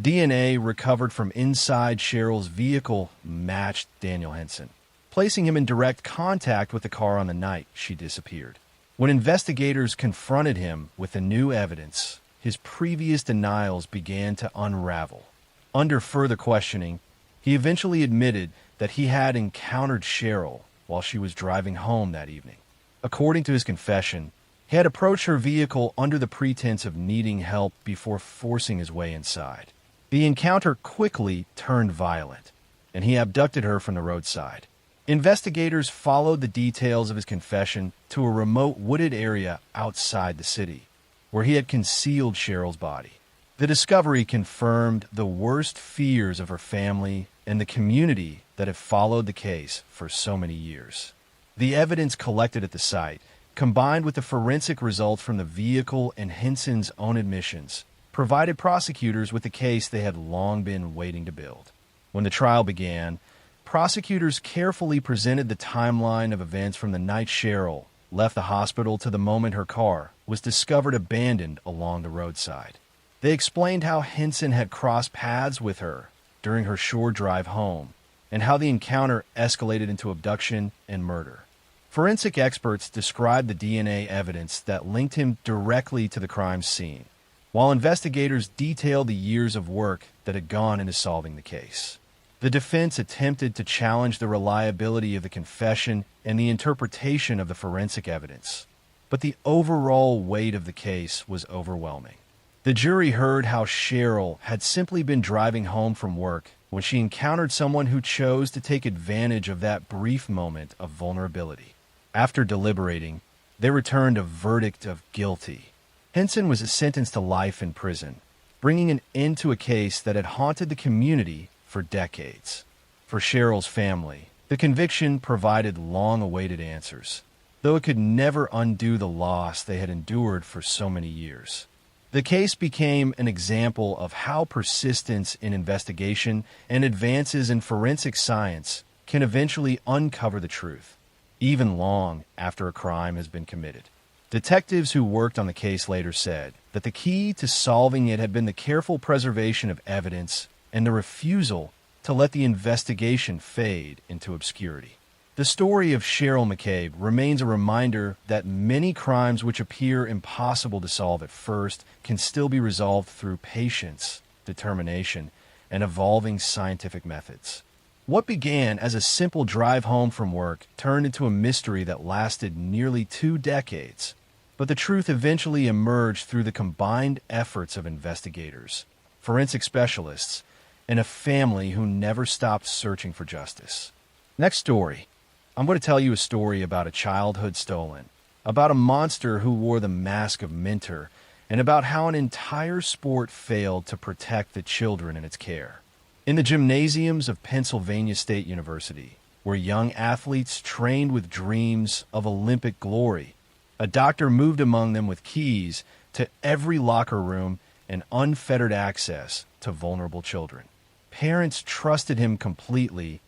DNA recovered from inside Cheryl's vehicle matched Daniel Henson, placing him in direct contact with the car on the night she disappeared. When investigators confronted him with the new evidence, his previous denials began to unravel. Under further questioning, He eventually admitted that he had encountered Cheryl while she was driving home that evening. According to his confession, he had approached her vehicle under the pretense of needing help before forcing his way inside. The encounter quickly turned violent, and he abducted her from the roadside. Investigators followed the details of his confession to a remote wooded area outside the city, where he had concealed Cheryl's body. The discovery confirmed the worst fears of her family and the community that had followed the case for so many years. The evidence collected at the site, combined with the forensic results from the vehicle and Henson's own admissions, provided prosecutors with the case they had long been waiting to build. When the trial began, prosecutors carefully presented the timeline of events from the night Cheryl left the hospital to the moment her car was discovered abandoned along the roadside. They explained how Henson had crossed paths with her during her short drive home, and how the encounter escalated into abduction and murder. Forensic experts described the DNA evidence that linked him directly to the crime scene, while investigators detailed the years of work that had gone into solving the case. The defense attempted to challenge the reliability of the confession and the interpretation of the forensic evidence, but the overall weight of the case was overwhelming. The jury heard how Cheryl had simply been driving home from work when she encountered someone who chose to take advantage of that brief moment of vulnerability. After deliberating, they returned a verdict of guilty. Henson was sentenced to life in prison, bringing an end to a case that had haunted the community for decades. For Cheryl's family, the conviction provided long-awaited answers, though it could never undo the loss they had endured for so many years. The case became an example of how persistence in investigation and advances in forensic science can eventually uncover the truth, even long after a crime has been committed. Detectives who worked on the case later said that the key to solving it had been the careful preservation of evidence and the refusal to let the investigation fade into obscurity. The story of Cheryl McCabe remains a reminder that many crimes which appear impossible to solve at first can still be resolved through patience, determination, and evolving scientific methods. What began as a simple drive home from work turned into a mystery that lasted nearly 2 decades, but the truth eventually emerged through the combined efforts of investigators, forensic specialists, and a family who never stopped searching for justice. Next story. I'm going to tell you a story about a childhood stolen, about a monster who wore the mask of Mentor, and about how an entire sport failed to protect the children in its care. In the gymnasiums of Pennsylvania State University, where young athletes trained with dreams of Olympic glory, a doctor moved among them with keys to every locker room and unfettered access to vulnerable children. Parents trusted him completely,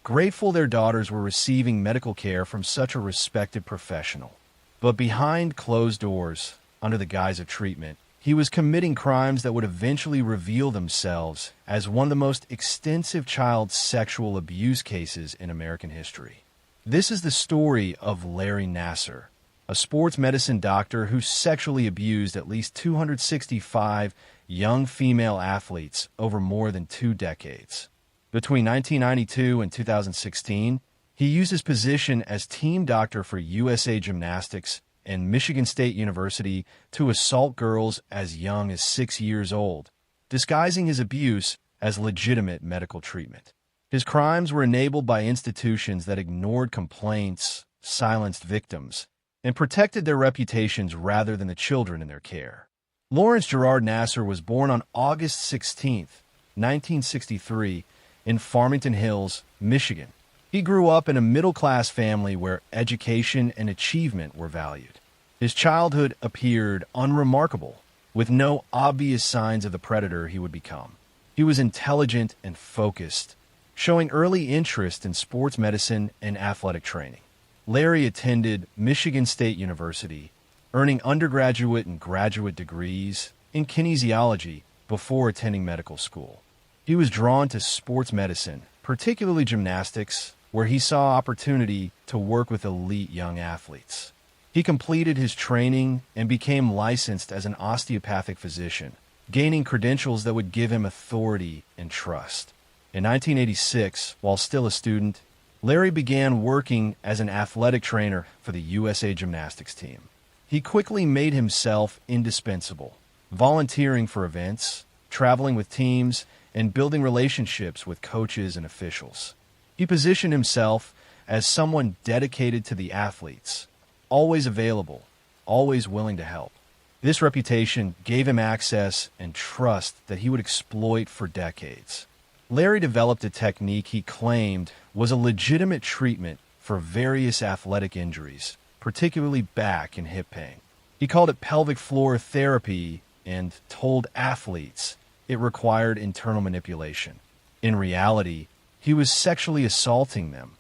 grateful their daughters were receiving medical care from such a respected professional. But behind closed doors, under the guise of treatment, he was committing crimes that would eventually reveal themselves as one of the most extensive child sexual abuse cases in American history. This is the story of Larry Nassar, a sports medicine doctor who sexually abused at least 265 young female athletes over more than 2 decades. Between 1992 and 2016, he used his position as team doctor for USA Gymnastics and Michigan State University to assault girls as young as 6 years old, disguising his abuse as legitimate medical treatment. His crimes were enabled by institutions that ignored complaints, silenced victims, and protected their reputations rather than the children in their care. Lawrence Gerard Nassar was born on August 16, 1963, in Farmington Hills, Michigan. He grew up in a middle-class family where education and achievement were valued. His childhood appeared unremarkable, with no obvious signs of the predator he would become. He was intelligent and focused, showing early interest in sports medicine and athletic training. Larry attended Michigan State University, earning undergraduate and graduate degrees in kinesiology before attending medical school. He was drawn to sports medicine, particularly gymnastics, where he saw opportunity to work with elite young athletes. He completed his training and became licensed as an osteopathic physician, gaining credentials that would give him authority and trust. In 1986, while still a student, Larry began working as an athletic trainer for the USA gymnastics team. He quickly made himself indispensable, volunteering for events, traveling with teams, and building relationships with coaches and officials. He positioned himself as someone dedicated to the athletes, always available, always willing to help. This reputation gave him access and trust that he would exploit for decades. Larry developed a technique he claimed was a legitimate treatment for various athletic injuries, particularly back and hip pain. He called it pelvic floor therapy and told athletes it required internal manipulation. In reality, he was sexually assaulting them,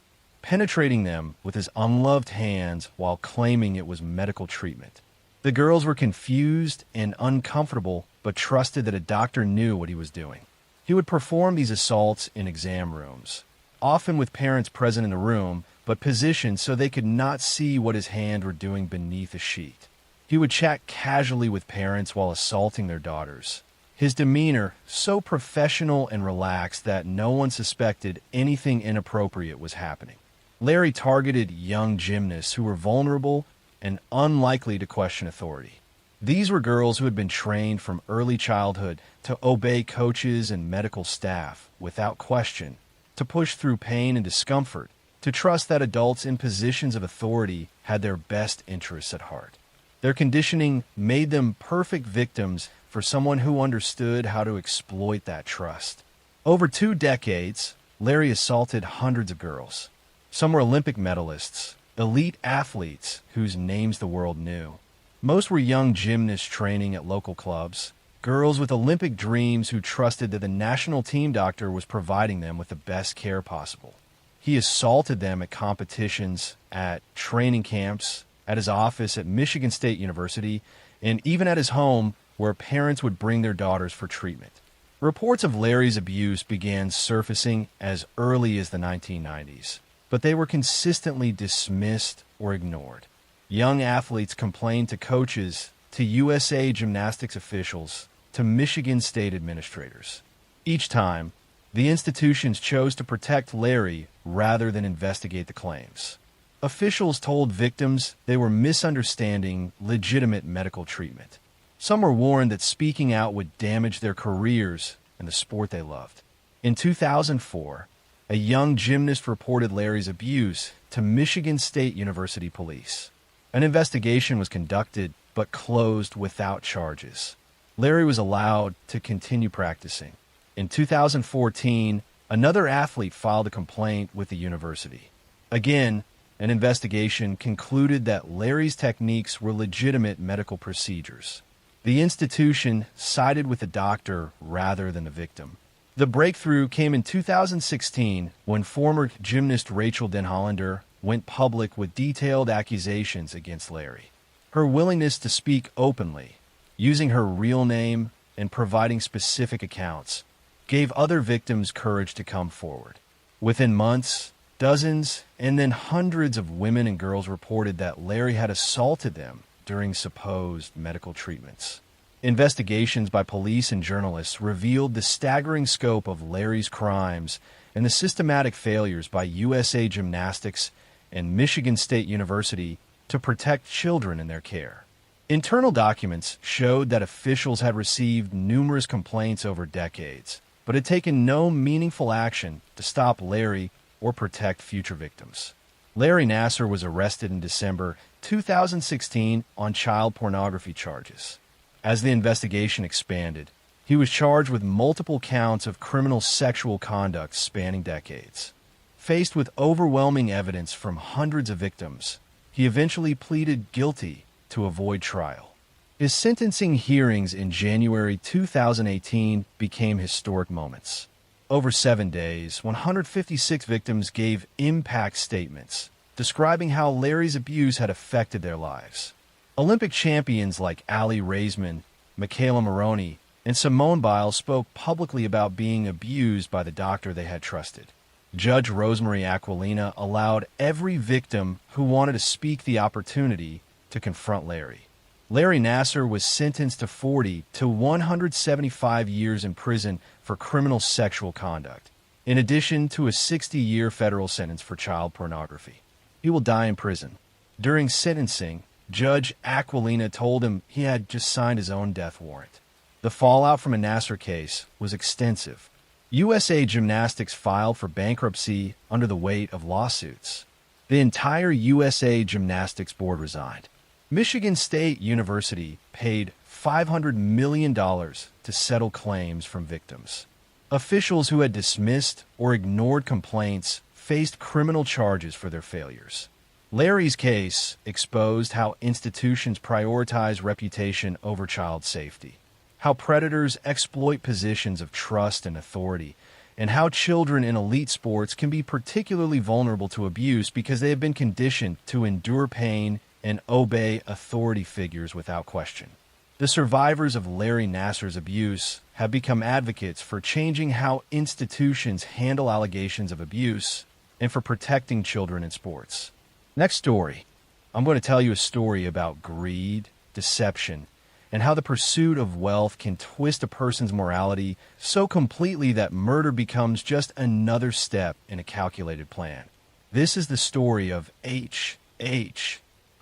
penetrating them with his unloved hands while claiming it was medical treatment. The girls were confused and uncomfortable, but trusted that a doctor knew what he was doing. He would perform these assaults in exam rooms, often with parents present in the room, but positioned so they could not see what his hands were doing beneath a sheet. He would chat casually with parents while assaulting their daughters. His demeanor so professional and relaxed that no one suspected anything inappropriate was happening. Larry targeted young gymnasts who were vulnerable and unlikely to question authority. These were girls who had been trained from early childhood to obey coaches and medical staff without question, to push through pain and discomfort, to trust that adults in positions of authority had their best interests at heart. Their conditioning made them perfect victims for someone who understood how to exploit that trust. Over 2 decades, Larry assaulted hundreds of girls. Some were Olympic medalists, elite athletes whose names the world knew. Most were young gymnasts training at local clubs, girls with Olympic dreams who trusted that the national team doctor was providing them with the best care possible. He assaulted them at competitions, at training camps, at his office at Michigan State University, and even at his home where parents would bring their daughters for treatment. Reports of Larry's abuse began surfacing as early as the 1990s, but they were consistently dismissed or ignored. Young athletes complained to coaches, to USA gymnastics officials, to Michigan State administrators. Each time, the institutions chose to protect Larry rather than investigate the claims. Officials told victims they were misunderstanding legitimate medical treatment. Some were warned that speaking out would damage their careers and the sport they loved. In 2004, a young gymnast reported Larry's abuse to Michigan State University police. An investigation was conducted but closed without charges. Larry was allowed to continue practicing. In 2014, another athlete filed a complaint with the university. Again, an investigation concluded that Larry's techniques were legitimate medical procedures. The institution sided with the doctor rather than the victim. The breakthrough came in 2016 when former gymnast Rachel Denhollander went public with detailed accusations against Larry. Her willingness to speak openly, using her real name and providing specific accounts, gave other victims courage to come forward. Within months, dozens and then hundreds of women and girls reported that Larry had assaulted them during supposed medical treatments. Investigations by police and journalists revealed the staggering scope of Larry's crimes and the systematic failures by USA Gymnastics and Michigan State University to protect children in their care. Internal documents showed that officials had received numerous complaints over decades, but had taken no meaningful action to stop Larry or protect future victims. Larry Nassar was arrested in December 2016 on child pornography charges. As the investigation expanded, he was charged with multiple counts of criminal sexual conduct spanning decades. Faced with overwhelming evidence from hundreds of victims, he eventually pleaded guilty to avoid trial. His sentencing hearings in January 2018 became historic moments. Over 7 days, 156 victims gave impact statements describing how Larry's abuse had affected their lives. Olympic champions like Ali Raisman, Michaela Maroney, and Simone Biles spoke publicly about being abused by the doctor they had trusted. Judge Rosemary Aquilina allowed every victim who wanted to speak the opportunity to confront Larry. Larry Nassar was sentenced to 40 to 175 years in prison for criminal sexual conduct. in addition to a 60-year federal sentence for child pornography. He will die in prison. During sentencing, Judge Aquilina told him he had just signed his own death warrant. The fallout from a Nassar case was extensive. USA Gymnastics filed for bankruptcy under the weight of lawsuits. The entire USA Gymnastics board resigned. Michigan State University paid $500 million to settle claims from victims. Officials who had dismissed or ignored complaints faced criminal charges for their failures. Larry's case exposed how institutions prioritize reputation over child safety, how predators exploit positions of trust and authority, and how children in elite sports can be particularly vulnerable to abuse because they have been conditioned to endure pain and obey authority figures without question. The survivors of Larry Nassar's abuse have become advocates for changing how institutions handle allegations of abuse and for protecting children in sports. Next story. I'm going to tell you a story about greed, deception, and how the pursuit of wealth can twist a person's morality so completely that murder becomes just another step in a calculated plan. This is the story of H.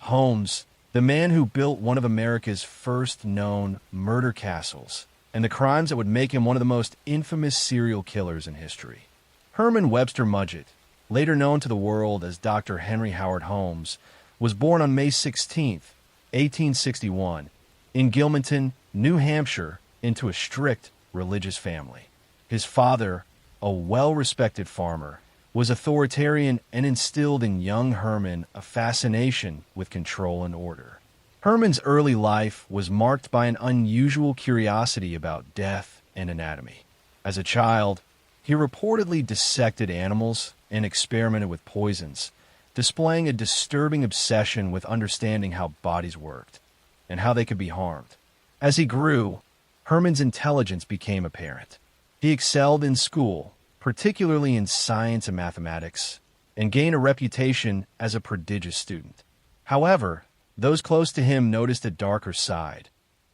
Holmes, the man who built one of America's first known murder castles, and the crimes that would make him one of the most infamous serial killers in history. Herman Webster Mudgett, later known to the world as Dr. Henry Howard Holmes, was born on May 16, 1861, in Gilmanton, New Hampshire, into a strict religious family. His father, a well-respected farmer, was authoritarian and instilled in young Herman a fascination with control and order. Herman's early life was marked by an unusual curiosity about death and anatomy. As a child, he reportedly dissected animals and experimented with poisons, displaying a disturbing obsession with understanding how bodies worked and how they could be harmed. As he grew, Herman's intelligence became apparent. He excelled in school, particularly in science and mathematics, and gained a reputation as a prodigious student. However, those close to him noticed a darker side: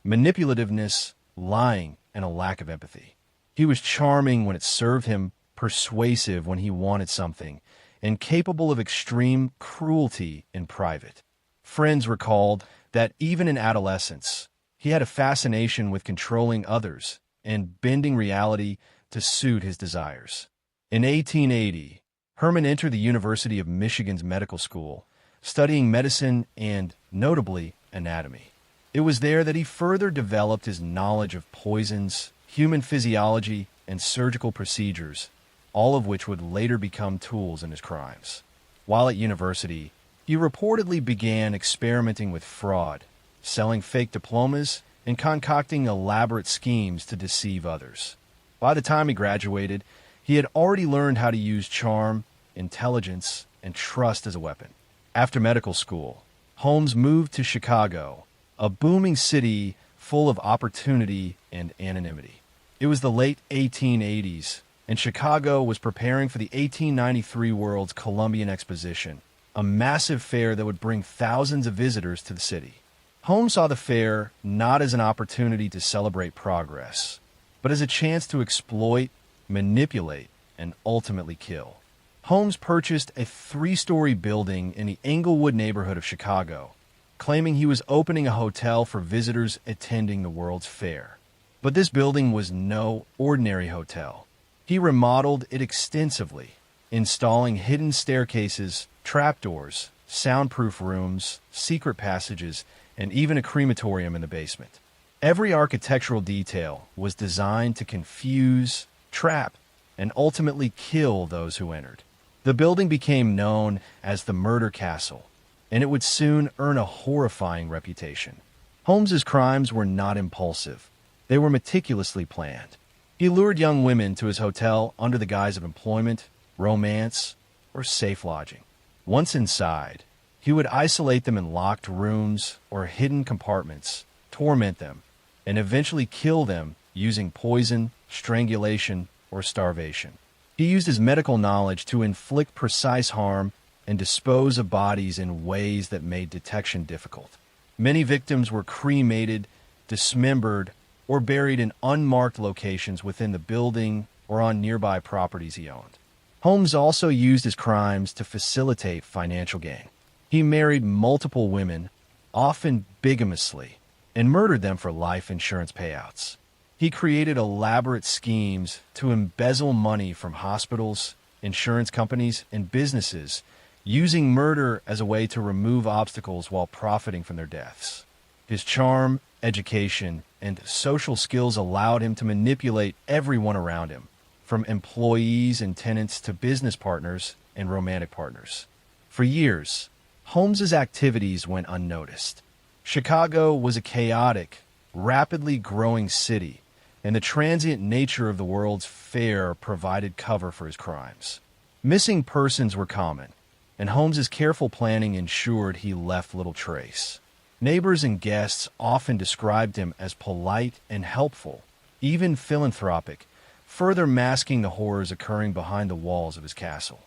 manipulativeness, lying, and a lack of empathy. He was charming when it served him, persuasive when he wanted something, and capable of extreme cruelty in private. Friends recalled that even in adolescence, he had a fascination with controlling others and bending reality to suit his desires. In 1880, Herman entered the University of Michigan's medical school, studying medicine and, notably, anatomy. It was there that he further developed his knowledge of poisons, human physiology, and surgical procedures, all of which would later become tools in his crimes. While at university, he reportedly began experimenting with fraud, selling fake diplomas, and concocting elaborate schemes to deceive others. By the time he graduated, he had already learned how to use charm, intelligence, and trust as a weapon. After medical school, Holmes moved to Chicago, a booming city full of opportunity and anonymity. It was the late 1880s, and Chicago was preparing for the 1893 World's Columbian Exposition, a massive fair that would bring thousands of visitors to the city. Holmes saw the fair not as an opportunity to celebrate progress, but as a chance to exploit, manipulate, and ultimately kill. Holmes purchased a 3-story building in the Englewood neighborhood of Chicago, claiming he was opening a hotel for visitors attending the World's Fair. But this building was no ordinary hotel. He remodeled it extensively, installing hidden staircases, trapdoors, soundproof rooms, secret passages, and even a crematorium in the basement. Every architectural detail was designed to confuse, trap, and ultimately kill those who entered. The building became known as the Murder Castle, and it would soon earn a horrifying reputation. Holmes's crimes were not impulsive. They were meticulously planned. He lured young women to his hotel under the guise of employment, romance, or safe lodging. Once inside, he would isolate them in locked rooms or hidden compartments, torment them, and eventually kill them using poison, strangulation, or starvation. He used his medical knowledge to inflict precise harm and dispose of bodies in ways that made detection difficult. Many victims were cremated, dismembered, or buried in unmarked locations within the building or on nearby properties he owned. Holmes also used his crimes to facilitate financial gain. He married multiple women, often bigamously, and murdered them for life insurance payouts. He created elaborate schemes to embezzle money from hospitals, insurance companies, and businesses, using murder as a way to remove obstacles while profiting from their deaths. His charm, education, and social skills allowed him to manipulate everyone around him, from employees and tenants to business partners and romantic partners. For years, Holmes's activities went unnoticed. Chicago was a chaotic, rapidly growing city, and the transient nature of the World's Fair provided cover for his crimes. Missing persons were common, and Holmes's careful planning ensured he left little trace. Neighbors and guests often described him as polite and helpful, even philanthropic, further masking the horrors occurring behind the walls of his castle.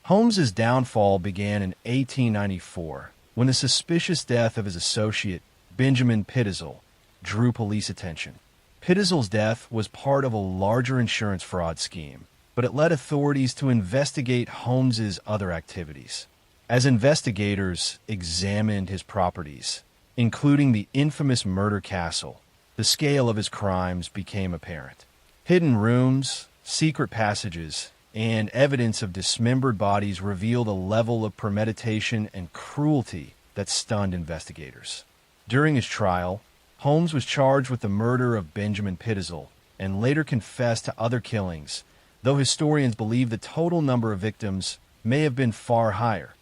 Holmes's downfall began in 1894, when the suspicious death of his associate, Benjamin Pitzel, drew police attention. Pitzel's death was part of a larger insurance fraud scheme, but it led authorities to investigate Holmes's other activities. As investigators examined his properties, including the infamous murder castle, the scale of his crimes became apparent. Hidden rooms, secret passages, and evidence of dismembered bodies revealed a level of premeditation and cruelty that stunned investigators. During his trial, Holmes was charged with the murder of Benjamin Pitzel and later confessed to other killings, though historians believe the total number of victims may have been far higher.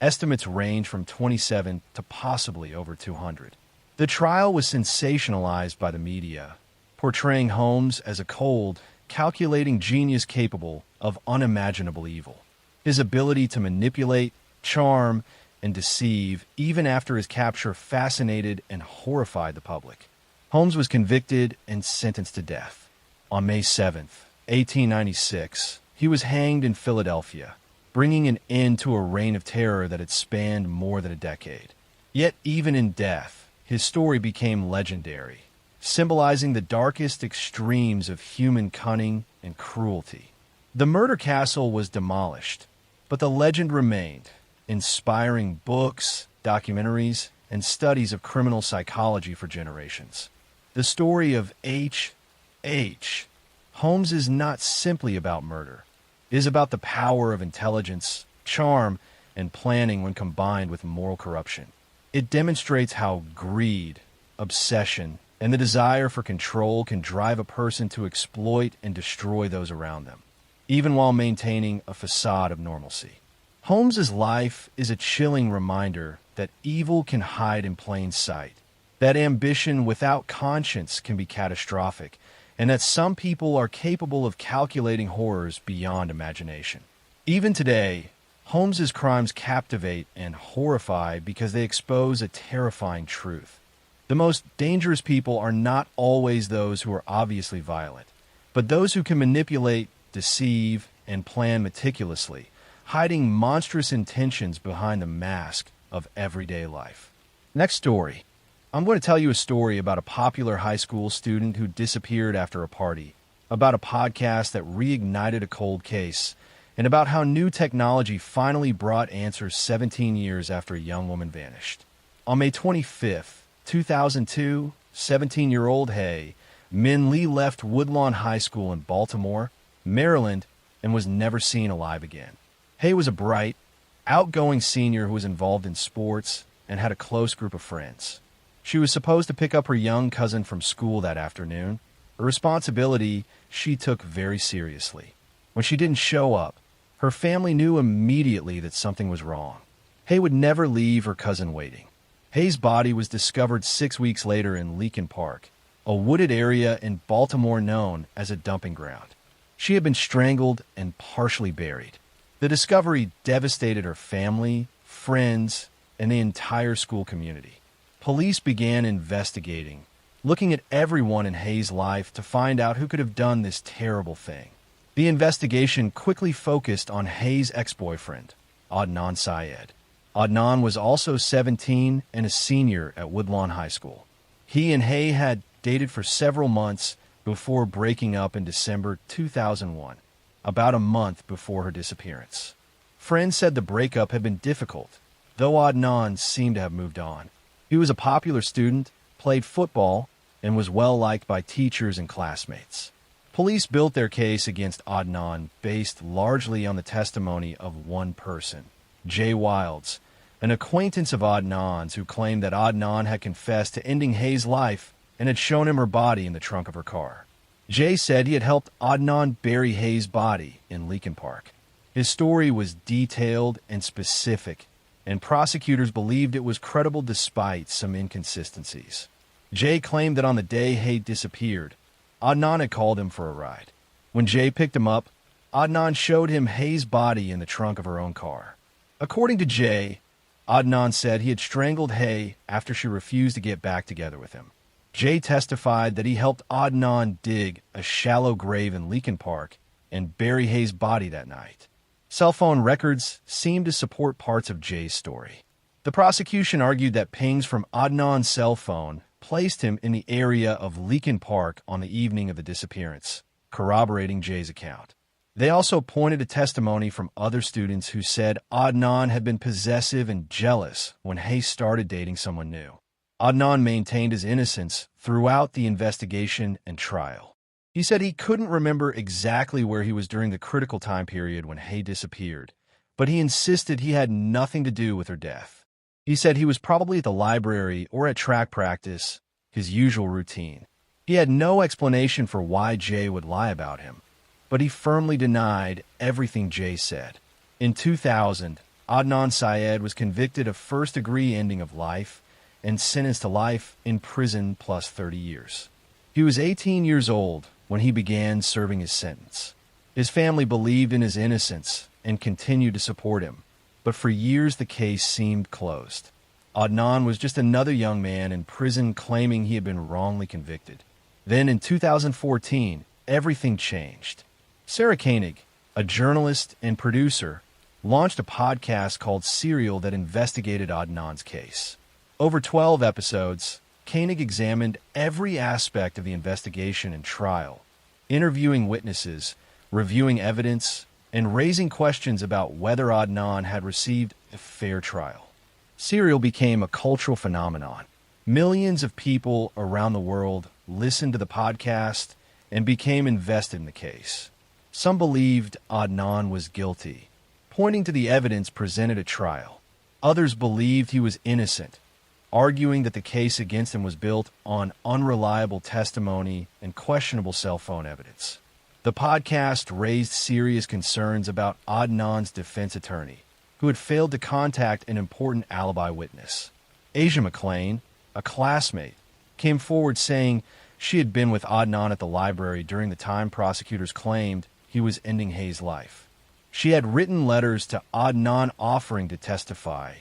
Estimates range from 27 to possibly over 200. The trial was sensationalized by the media, portraying Holmes as a cold, calculating genius capable of unimaginable evil. His ability to manipulate, charm, and deceive, even after his capture, fascinated and horrified the public. Holmes was convicted and sentenced to death. On May 7th, 1896, he was hanged in Philadelphia, bringing an end to a reign of terror that had spanned more than a decade. Yet even in death, his story became legendary, symbolizing the darkest extremes of human cunning and cruelty. The murder castle was demolished, but the legend remained, inspiring books, documentaries, and studies of criminal psychology for generations. The story of H. Holmes is not simply about murder. It is about the power of intelligence, charm, and planning when combined with moral corruption. It demonstrates how greed, obsession, and the desire for control can drive a person to exploit and destroy those around them, even while maintaining a facade of normalcy. Holmes's life is a chilling reminder that evil can hide in plain sight, that ambition without conscience can be catastrophic, and that some people are capable of calculating horrors beyond imagination. Even today, Holmes's crimes captivate and horrify because they expose a terrifying truth. The most dangerous people are not always those who are obviously violent, but those who can manipulate, deceive, and plan meticulously, hiding monstrous intentions behind the mask of everyday life. Next story. I'm going to tell you a story about a popular high school student who disappeared after a party, about a podcast that reignited a cold case, and about how new technology finally brought answers 17 years after a young woman vanished. On May 25th, 2002, 17-year-old Hay Min Lee left Woodlawn High School in Baltimore, Maryland, and was never seen alive again. Hay was a bright, outgoing senior who was involved in sports and had a close group of friends. She was supposed to pick up her young cousin from school that afternoon, a responsibility she took very seriously. When she didn't show up, her family knew immediately that something was wrong. Hay would never leave her cousin waiting. Hay's body was discovered 6 weeks later in Leakin Park, a wooded area in Baltimore known as a dumping ground. She had been strangled and partially buried. The discovery devastated her family, friends, and the entire school community. Police began investigating, looking at everyone in Hay's life to find out who could have done this terrible thing. The investigation quickly focused on Hay's ex-boyfriend, Adnan Syed. Adnan was also 17 and a senior at Woodlawn High School. He and Hay had dated for several months, before breaking up in December 2001, about a month before her disappearance. Friends said the breakup had been difficult, though Adnan seemed to have moved on. He was a popular student, played football, and was well-liked by teachers and classmates. Police built their case against Adnan based largely on the testimony of one person, Jay Wilds, an acquaintance of Adnan's who claimed that Adnan had confessed to ending Hayes' life and had shown him her body in the trunk of her car. Jay said he had helped Adnan bury Hayes' body in Leakin Park. His story was detailed and specific, and prosecutors believed it was credible despite some inconsistencies. Jay claimed that on the day Hay disappeared, Adnan had called him for a ride. When Jay picked him up, Adnan showed him Hayes' body in the trunk of her own car. According to Jay, Adnan said he had strangled Hay after she refused to get back together with him. Jay testified that he helped Adnan dig a shallow grave in Leakin Park and bury Hayes' body that night. Cell phone records seemed to support parts of Jay's story. The prosecution argued that pings from Adnan's cell phone placed him in the area of Leakin Park on the evening of the disappearance, corroborating Jay's account. They also pointed to testimony from other students who said Adnan had been possessive and jealous when Hayes started dating someone new. Adnan maintained his innocence throughout the investigation and trial. He said he couldn't remember exactly where he was during the critical time period when Hay disappeared, but he insisted he had nothing to do with her death. He said he was probably at the library or at track practice, his usual routine. He had no explanation for why Jay would lie about him, but he firmly denied everything Jay said. In 2000, Adnan Syed was convicted of first-degree ending of life and sentenced to life in prison plus 30 years. He was 18 years old when he began serving his sentence. His family believed in his innocence and continued to support him, but for years the case seemed closed. Adnan was just another young man in prison claiming he had been wrongly convicted. Then in 2014, everything changed. Sarah Koenig, a journalist and producer, launched a podcast called Serial that investigated Adnan's case. Over 12 episodes, Koenig examined every aspect of the investigation and trial, interviewing witnesses, reviewing evidence, and raising questions about whether Adnan had received a fair trial. Serial became a cultural phenomenon. Millions of people around the world listened to the podcast and became invested in the case. Some believed Adnan was guilty, pointing to the evidence presented at trial. Others believed he was innocent, arguing that the case against him was built on unreliable testimony and questionable cell phone evidence. The podcast raised serious concerns about Adnan's defense attorney, who had failed to contact an important alibi witness. Asia McClain, a classmate, came forward saying she had been with Adnan at the library during the time prosecutors claimed he was ending Hayes' life. She had written letters to Adnan offering to testify,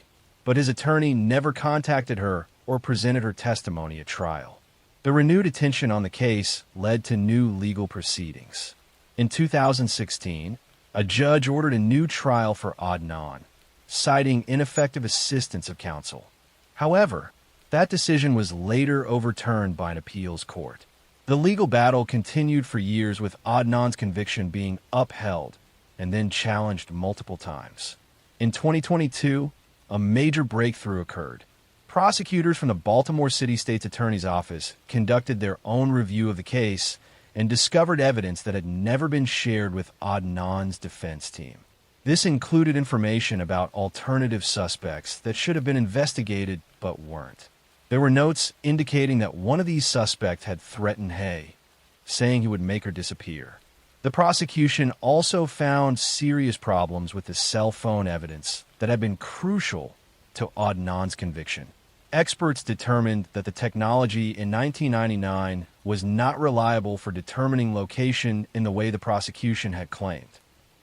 but his attorney never contacted her or presented her testimony at trial. The renewed attention on the case led to new legal proceedings. In 2016, a judge ordered a new trial for Adnan, citing ineffective assistance of counsel. However, that decision was later overturned by an appeals court. The legal battle continued for years, with Adnan's conviction being upheld and then challenged multiple times. In 2022, a major breakthrough occurred. Prosecutors from the Baltimore City State's Attorney's Office conducted their own review of the case and discovered evidence that had never been shared with Adnan's defense team. This included information about alternative suspects that should have been investigated but weren't. There were notes indicating that one of these suspects had threatened Hay, saying he would make her disappear. The prosecution also found serious problems with the cell phone evidence that had been crucial to Adnan's conviction. Experts determined that the technology in 1999 was not reliable for determining location in the way the prosecution had claimed.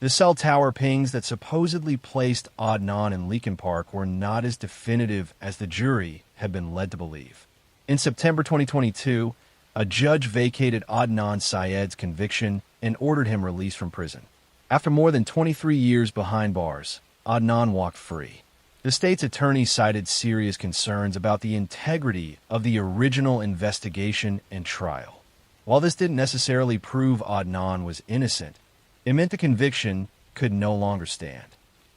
The cell tower pings that supposedly placed Adnan in Leakin Park were not as definitive as the jury had been led to believe. In September 2022, a judge vacated Adnan Syed's conviction and ordered him released from prison. After more than 23 years behind bars, Adnan walked free. The state's attorney cited serious concerns about the integrity of the original investigation and trial. While this didn't necessarily prove Adnan was innocent, it meant the conviction could no longer stand.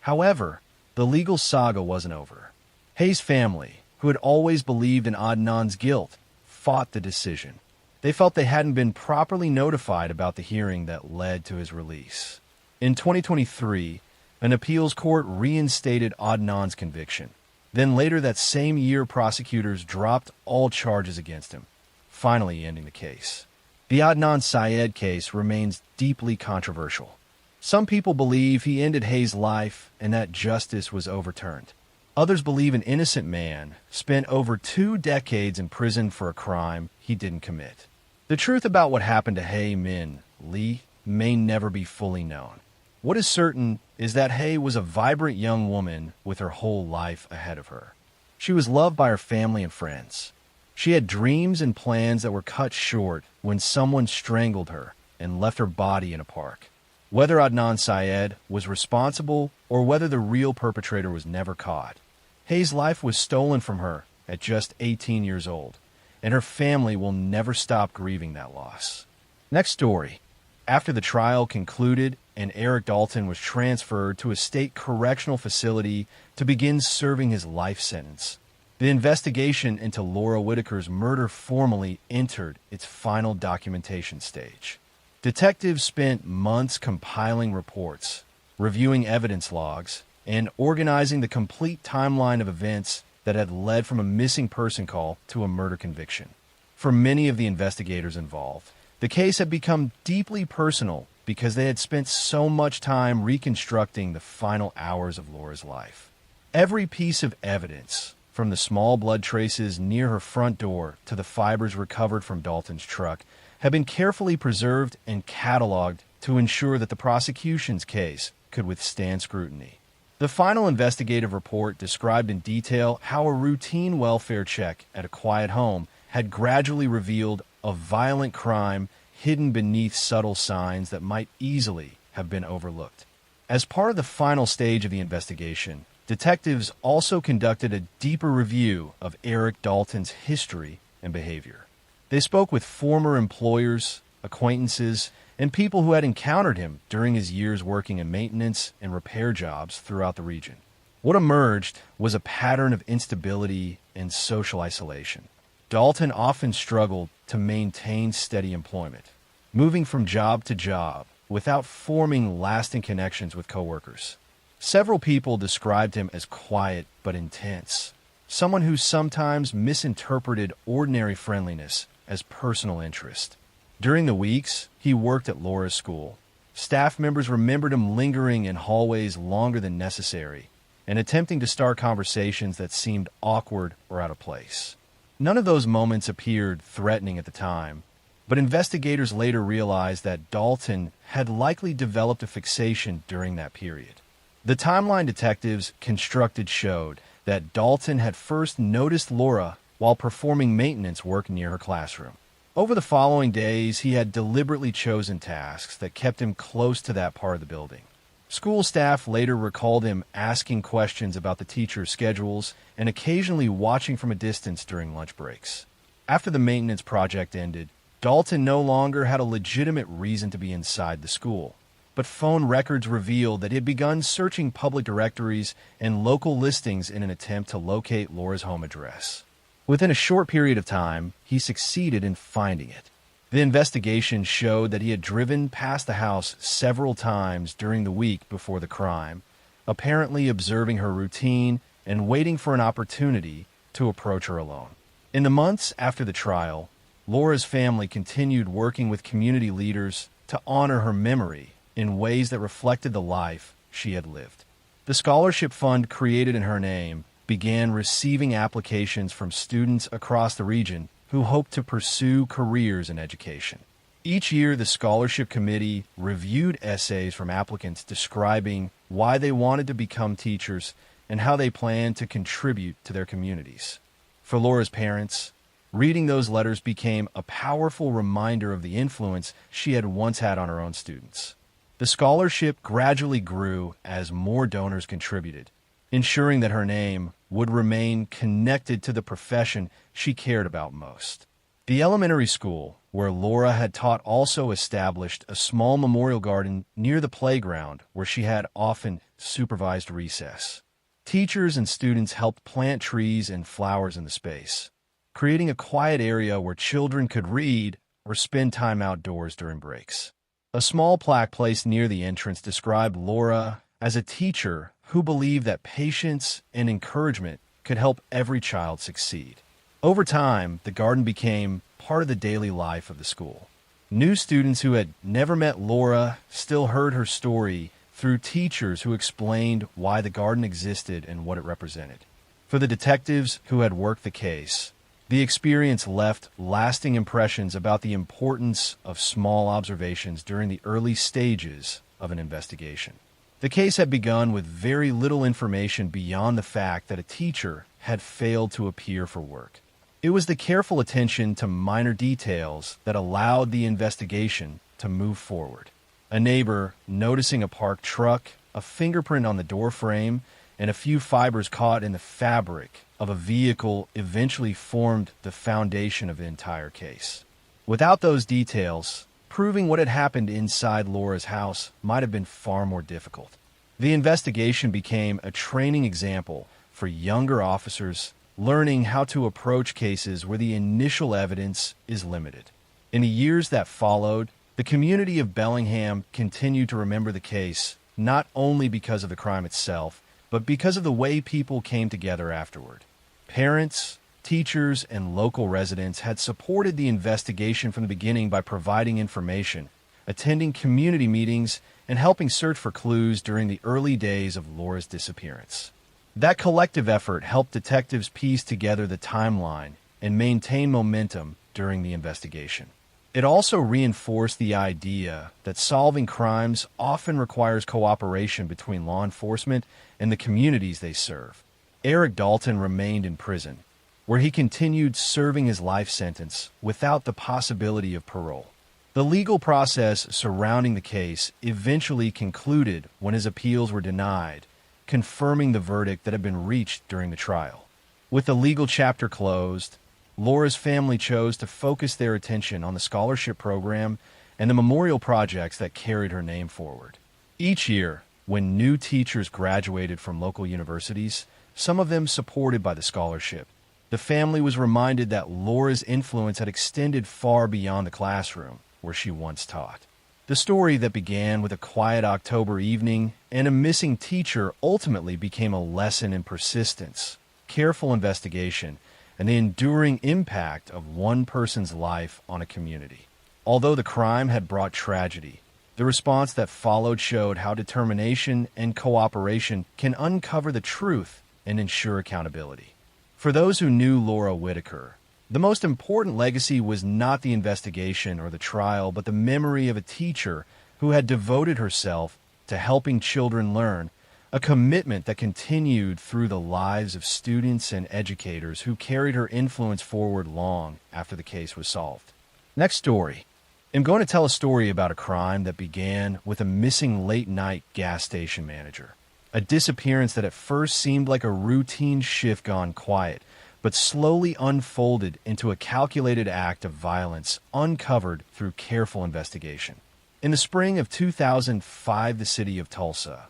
However, the legal saga wasn't over. Hayes' family, who had always believed in Adnan's guilt, fought the decision. They felt they hadn't been properly notified about the hearing that led to his release. In 2023, an appeals court reinstated Adnan's conviction. Then later that same year, prosecutors dropped all charges against him, finally ending the case. The Adnan Syed case remains deeply controversial. Some people believe he ended Hayes' life and that justice was overturned. Others believe an innocent man spent over 2 decades in prison for a crime he didn't commit. The truth about what happened to Hae Min Lee may never be fully known. What is certain is that Hae was a vibrant young woman with her whole life ahead of her. She was loved by her family and friends. She had dreams and plans that were cut short when someone strangled her and left her body in a park. Whether Adnan Syed was responsible or whether the real perpetrator was never caught, Hae's life was stolen from her at just 18 years old, and her family will never stop grieving that loss. Next story. After the trial concluded and Eric Dalton was transferred to a state correctional facility to begin serving his life sentence, the investigation into Laura Whitaker's murder formally entered its final documentation stage. Detectives spent months compiling reports, reviewing evidence logs, and organizing the complete timeline of events that had led from a missing person call to a murder conviction. For many of the investigators involved, the case had become deeply personal because they had spent so much time reconstructing the final hours of Laura's life. Every piece of evidence, from the small blood traces near her front door to the fibers recovered from Dalton's truck, had been carefully preserved and cataloged to ensure that the prosecution's case could withstand scrutiny. The final investigative report described in detail how a routine welfare check at a quiet home had gradually revealed a violent crime hidden beneath subtle signs that might easily have been overlooked. As part of the final stage of the investigation, detectives also conducted a deeper review of Eric Dalton's history and behavior. They spoke with former employers, acquaintances, and people who had encountered him during his years working in maintenance and repair jobs throughout the region. What emerged was a pattern of instability and social isolation. Dalton often struggled to maintain steady employment, moving from job to job without forming lasting connections with coworkers. Several people described him as quiet but intense, someone who sometimes misinterpreted ordinary friendliness as personal interest. During the weeks he worked at Laura's school, staff members remembered him lingering in hallways longer than necessary and attempting to start conversations that seemed awkward or out of place. None of those moments appeared threatening at the time, but investigators later realized that Dalton had likely developed a fixation during that period. The timeline detectives constructed showed that Dalton had first noticed Laura while performing maintenance work near her classroom. Over the following days, he had deliberately chosen tasks that kept him close to that part of the building. School staff later recalled him asking questions about the teachers' schedules and occasionally watching from a distance during lunch breaks. After the maintenance project ended, Dalton no longer had a legitimate reason to be inside the school, but phone records revealed that he had begun searching public directories and local listings in an attempt to locate Laura's home address. Within a short period of time, he succeeded in finding it. The investigation showed that he had driven past the house several times during the week before the crime, apparently observing her routine and waiting for an opportunity to approach her alone. In the months after the trial, Laura's family continued working with community leaders to honor her memory in ways that reflected the life she had lived. The scholarship fund created in her name began receiving applications from students across the region who hoped to pursue careers in education. Each year, the scholarship committee reviewed essays from applicants describing why they wanted to become teachers and how they planned to contribute to their communities. For Laura's parents, reading those letters became a powerful reminder of the influence she had once had on her own students. The scholarship gradually grew as more donors contributed, ensuring that her name would remain connected to the profession she cared about most. The elementary school, where Laura had taught, also established a small memorial garden near the playground where she had often supervised recess. Teachers and students helped plant trees and flowers in the space, creating a quiet area where children could read or spend time outdoors during breaks. A small plaque placed near the entrance described Laura as a teacher who believed that patience and encouragement could help every child succeed. Over time, the garden became part of the daily life of the school. New students who had never met Laura still heard her story through teachers who explained why the garden existed and what it represented. For the detectives who had worked the case, the experience left lasting impressions about the importance of small observations during the early stages of an investigation. The case had begun with very little information beyond the fact that a teacher had failed to appear for work. It was the careful attention to minor details that allowed the investigation to move forward. A neighbor noticing a parked truck, a fingerprint on the door frame, and a few fibers caught in the fabric of a vehicle eventually formed the foundation of the entire case. Without those details, proving what had happened inside Laura's house might have been far more difficult. The investigation became a training example for younger officers learning how to approach cases where the initial evidence is limited. In the years that followed, the community of Bellingham continued to remember the case, not only because of the crime itself, but because of the way people came together afterward. Parents, teachers, and local residents had supported the investigation from the beginning by providing information, attending community meetings, and helping search for clues during the early days of Laura's disappearance. That collective effort helped detectives piece together the timeline and maintain momentum during the investigation. It also reinforced the idea that solving crimes often requires cooperation between law enforcement and the communities they serve. Eric Dalton remained in prison, where he continued serving his life sentence without the possibility of parole. The legal process surrounding the case eventually concluded when his appeals were denied, confirming the verdict that had been reached during the trial. With the legal chapter closed, Laura's family chose to focus their attention on the scholarship program and the memorial projects that carried her name forward. Each year, when new teachers graduated from local universities, some of them supported by the scholarship, the family was reminded that Laura's influence had extended far beyond the classroom where she once taught. The story that began with a quiet October evening and a missing teacher ultimately became a lesson in persistence, careful investigation, and the enduring impact of one person's life on a community. Although the crime had brought tragedy, the response that followed showed how determination and cooperation can uncover the truth and ensure accountability. For those who knew Laura Whitaker, the most important legacy was not the investigation or the trial, but the memory of a teacher who had devoted herself to helping children learn, a commitment that continued through the lives of students and educators who carried her influence forward long after the case was solved. Next story. I'm going to tell a story about a crime that began with a missing late-night gas station manager. A disappearance that at first seemed like a routine shift gone quiet, but slowly unfolded into a calculated act of violence uncovered through careful investigation. In the spring of 2005, the city of Tulsa,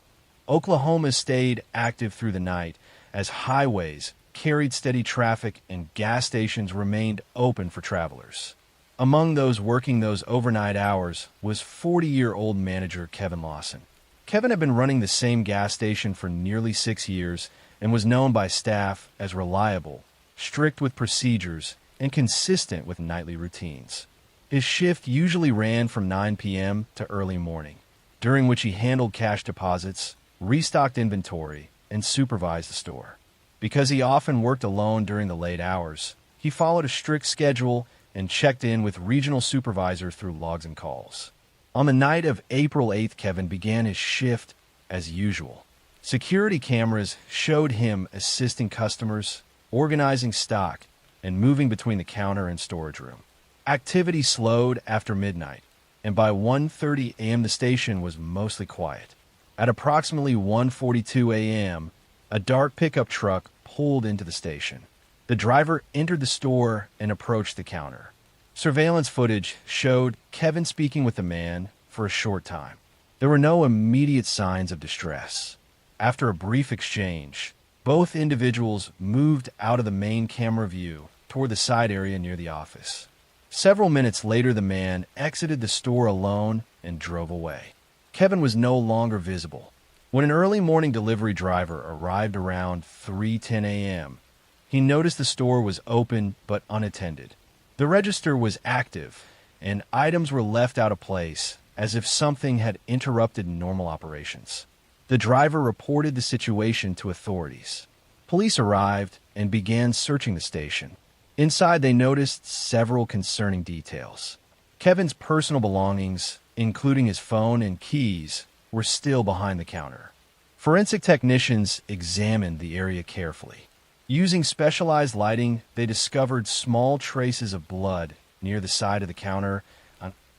Oklahoma stayed active through the night as highways carried steady traffic and gas stations remained open for travelers. Among those working those overnight hours was 40-year-old manager Kevin Lawson. Kevin had been running the same gas station for nearly 6 years and was known by staff as reliable, strict with procedures, and consistent with nightly routines. His shift usually ran from 9 p.m. to early morning, during which he handled cash deposits, restocked inventory, and supervised the store. Because he often worked alone during the late hours, he followed a strict schedule and checked in with regional supervisors through logs and calls. On the night of April 8th, Kevin began his shift as usual. Security cameras showed him assisting customers, organizing stock, and moving between the counter and storage room. Activity slowed after midnight, and by 1:30 a.m. the station was mostly quiet. At approximately 1:42 a.m., a dark pickup truck pulled into the station. The driver entered the store and approached the counter. Surveillance footage showed Kevin speaking with the man for a short time. There were no immediate signs of distress. After a brief exchange, both individuals moved out of the main camera view toward the side area near the office. Several minutes later, the man exited the store alone and drove away. Kevin was no longer visible. When an early morning delivery driver arrived around 3:10 a.m., he noticed the store was open but unattended. The register was active, and items were left out of place as if something had interrupted normal operations. The driver reported the situation to authorities. Police arrived and began searching the station. Inside, they noticed several concerning details. Kevin's personal belongings, including his phone and keys, were still behind the counter. Forensic technicians examined the area carefully. Using specialized lighting, they discovered small traces of blood near the side of the counter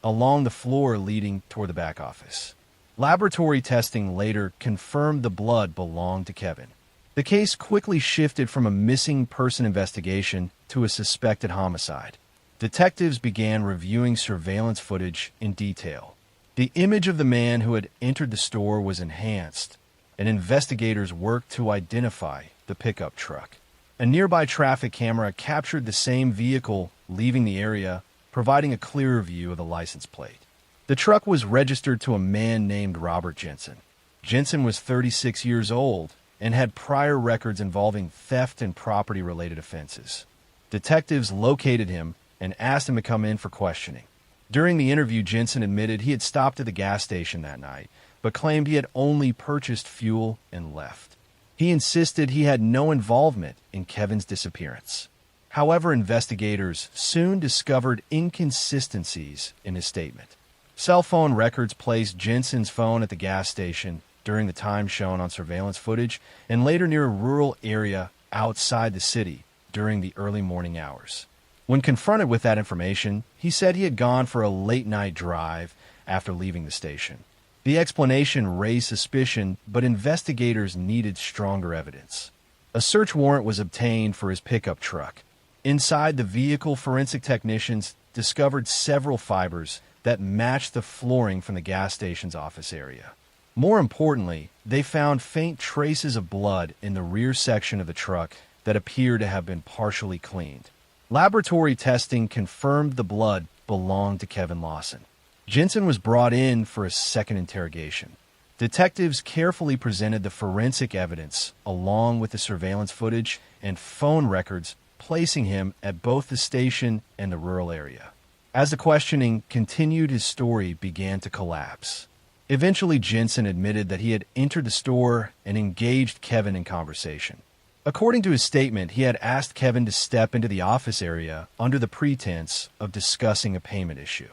along the floor leading toward the back office. Laboratory testing later confirmed the blood belonged to Kevin. The case quickly shifted from a missing person investigation to a suspected homicide. Detectives began reviewing surveillance footage in detail. The image of the man who had entered the store was enhanced, and investigators worked to identify the pickup truck. A nearby traffic camera captured the same vehicle leaving the area, providing a clearer view of the license plate. The truck was registered to a man named Robert Jensen. Jensen was 36 years old and had prior records involving theft and property-related offenses. Detectives located him and asked him to come in for questioning. During the interview, Jensen admitted he had stopped at the gas station that night, but claimed he had only purchased fuel and left. He insisted he had no involvement in Kevin's disappearance. However, investigators soon discovered inconsistencies in his statement. Cell phone records placed Jensen's phone at the gas station during the time shown on surveillance footage and later near a rural area outside the city during the early morning hours. When confronted with that information, he said he had gone for a late-night drive after leaving the station. The explanation raised suspicion, but investigators needed stronger evidence. A search warrant was obtained for his pickup truck. Inside the vehicle, forensic technicians discovered several fibers that matched the flooring from the gas station's office area. More importantly, they found faint traces of blood in the rear section of the truck that appeared to have been partially cleaned. Laboratory testing confirmed the blood belonged to Kevin Lawson. Jensen was brought in for a second interrogation. Detectives carefully presented the forensic evidence along with the surveillance footage and phone records, placing him at both the station and the rural area. As the questioning continued, his story began to collapse. Eventually, Jensen admitted that he had entered the store and engaged Kevin in conversation. According to his statement, he had asked Kevin to step into the office area under the pretense of discussing a payment issue.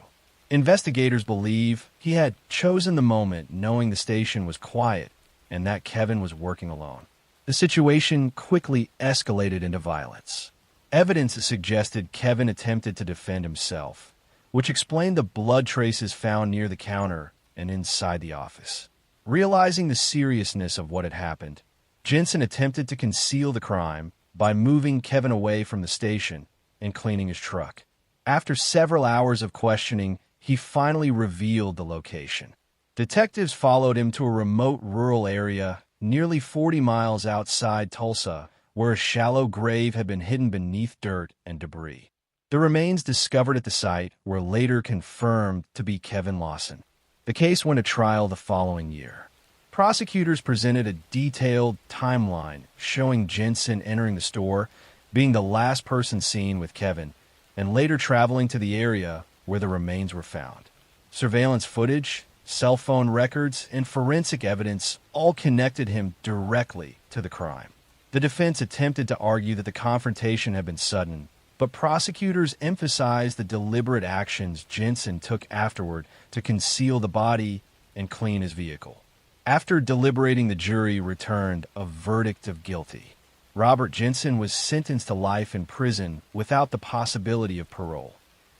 Investigators believe he had chosen the moment knowing the station was quiet and that Kevin was working alone. The situation quickly escalated into violence. Evidence suggested Kevin attempted to defend himself, which explained the blood traces found near the counter and inside the office. Realizing the seriousness of what had happened, Jensen attempted to conceal the crime by moving Kevin away from the station and cleaning his truck. After several hours of questioning, he finally revealed the location. Detectives followed him to a remote rural area nearly 40 miles outside Tulsa, where a shallow grave had been hidden beneath dirt and debris. The remains discovered at the site were later confirmed to be Kevin Lawson. The case went to trial the following year. Prosecutors presented a detailed timeline showing Jensen entering the store, being the last person seen with Kevin, and later traveling to the area where the remains were found. Surveillance footage, cell phone records, and forensic evidence all connected him directly to the crime. The defense attempted to argue that the confrontation had been sudden, but prosecutors emphasized the deliberate actions Jensen took afterward to conceal the body and clean his vehicle. After deliberating, the jury returned a verdict of guilty. Robert Jensen was sentenced to life in prison without the possibility of parole.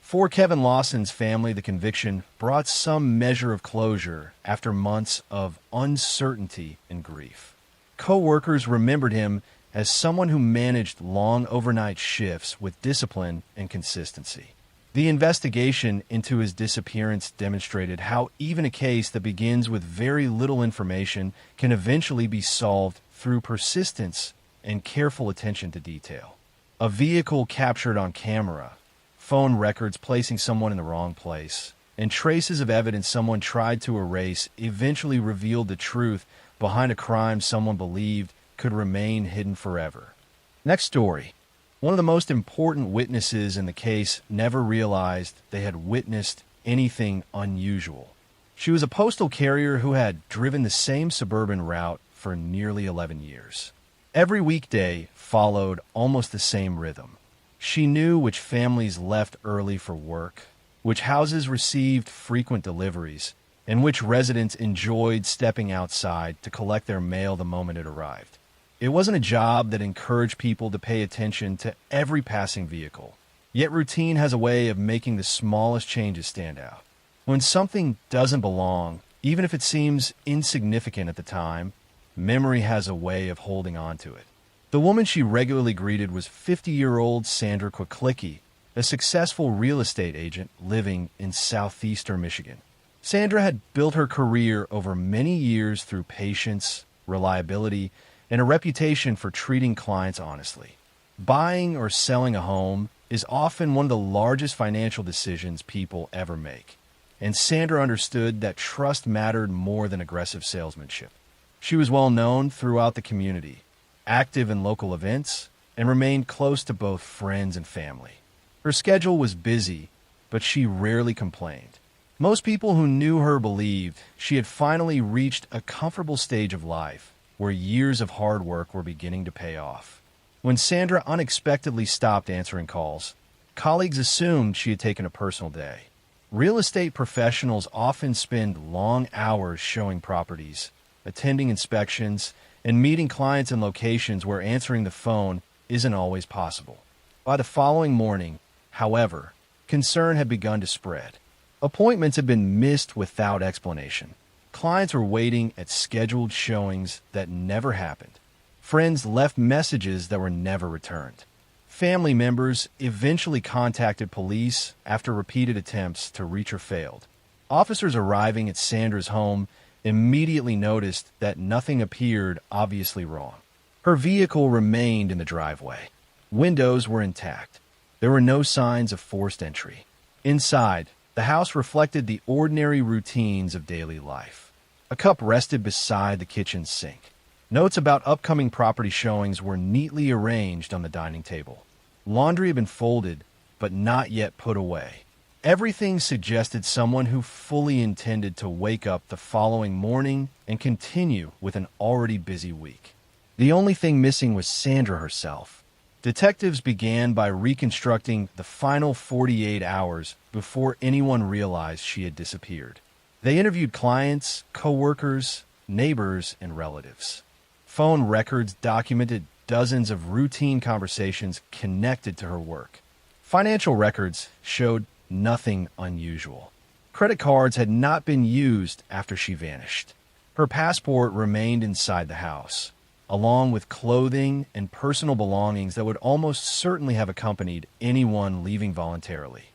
For Kevin Lawson's family, the conviction brought some measure of closure after months of uncertainty and grief. Co-workers remembered him as someone who managed long overnight shifts with discipline and consistency. The investigation into his disappearance demonstrated how even a case that begins with very little information can eventually be solved through persistence and careful attention to detail. A vehicle captured on camera, phone records placing someone in the wrong place, and traces of evidence someone tried to erase eventually revealed the truth behind a crime someone believed could remain hidden forever. Next story. One of the most important witnesses in the case never realized they had witnessed anything unusual. She was a postal carrier who had driven the same suburban route for nearly 11 years. Every weekday followed almost the same rhythm. She knew which families left early for work, which houses received frequent deliveries, and which residents enjoyed stepping outside to collect their mail the moment it arrived. It wasn't a job that encouraged people to pay attention to every passing vehicle, yet routine has a way of making the smallest changes stand out. When something doesn't belong, even if it seems insignificant at the time, memory has a way of holding on to it. The woman she regularly greeted was 50-year-old Sandra Kwiklicki, a successful real estate agent living in southeastern Michigan. Sandra had built her career over many years through patience, reliability, and a reputation for treating clients honestly. Buying or selling a home is often one of the largest financial decisions people ever make, and Sandra understood that trust mattered more than aggressive salesmanship. She was well known throughout the community, active in local events, and remained close to both friends and family. Her schedule was busy, but she rarely complained. Most people who knew her believed she had finally reached a comfortable stage of life where years of hard work were beginning to pay off. When Sandra unexpectedly stopped answering calls, colleagues assumed she had taken a personal day. Real estate professionals often spend long hours showing properties, attending inspections, and meeting clients in locations where answering the phone isn't always possible. By the following morning, however, concern had begun to spread. Appointments had been missed without explanation. Clients were waiting at scheduled showings that never happened. Friends left messages that were never returned. Family members eventually contacted police after repeated attempts to reach her failed. Officers arriving at Sandra's home immediately noticed that nothing appeared obviously wrong. Her vehicle remained in the driveway. Windows were intact. There were no signs of forced entry. Inside, the house reflected the ordinary routines of daily life. A cup rested beside the kitchen sink. Notes about upcoming property showings were neatly arranged on the dining table. Laundry had been folded, but not yet put away. Everything suggested someone who fully intended to wake up the following morning and continue with an already busy week. The only thing missing was Sandra herself. Detectives began by reconstructing the final 48 hours before anyone realized she had disappeared. They interviewed clients, co-workers, neighbors, and relatives. Phone records documented dozens of routine conversations connected to her work. Financial records showed nothing unusual. Credit cards had not been used after she vanished. Her passport remained inside the house, along with clothing and personal belongings that would almost certainly have accompanied anyone leaving voluntarily.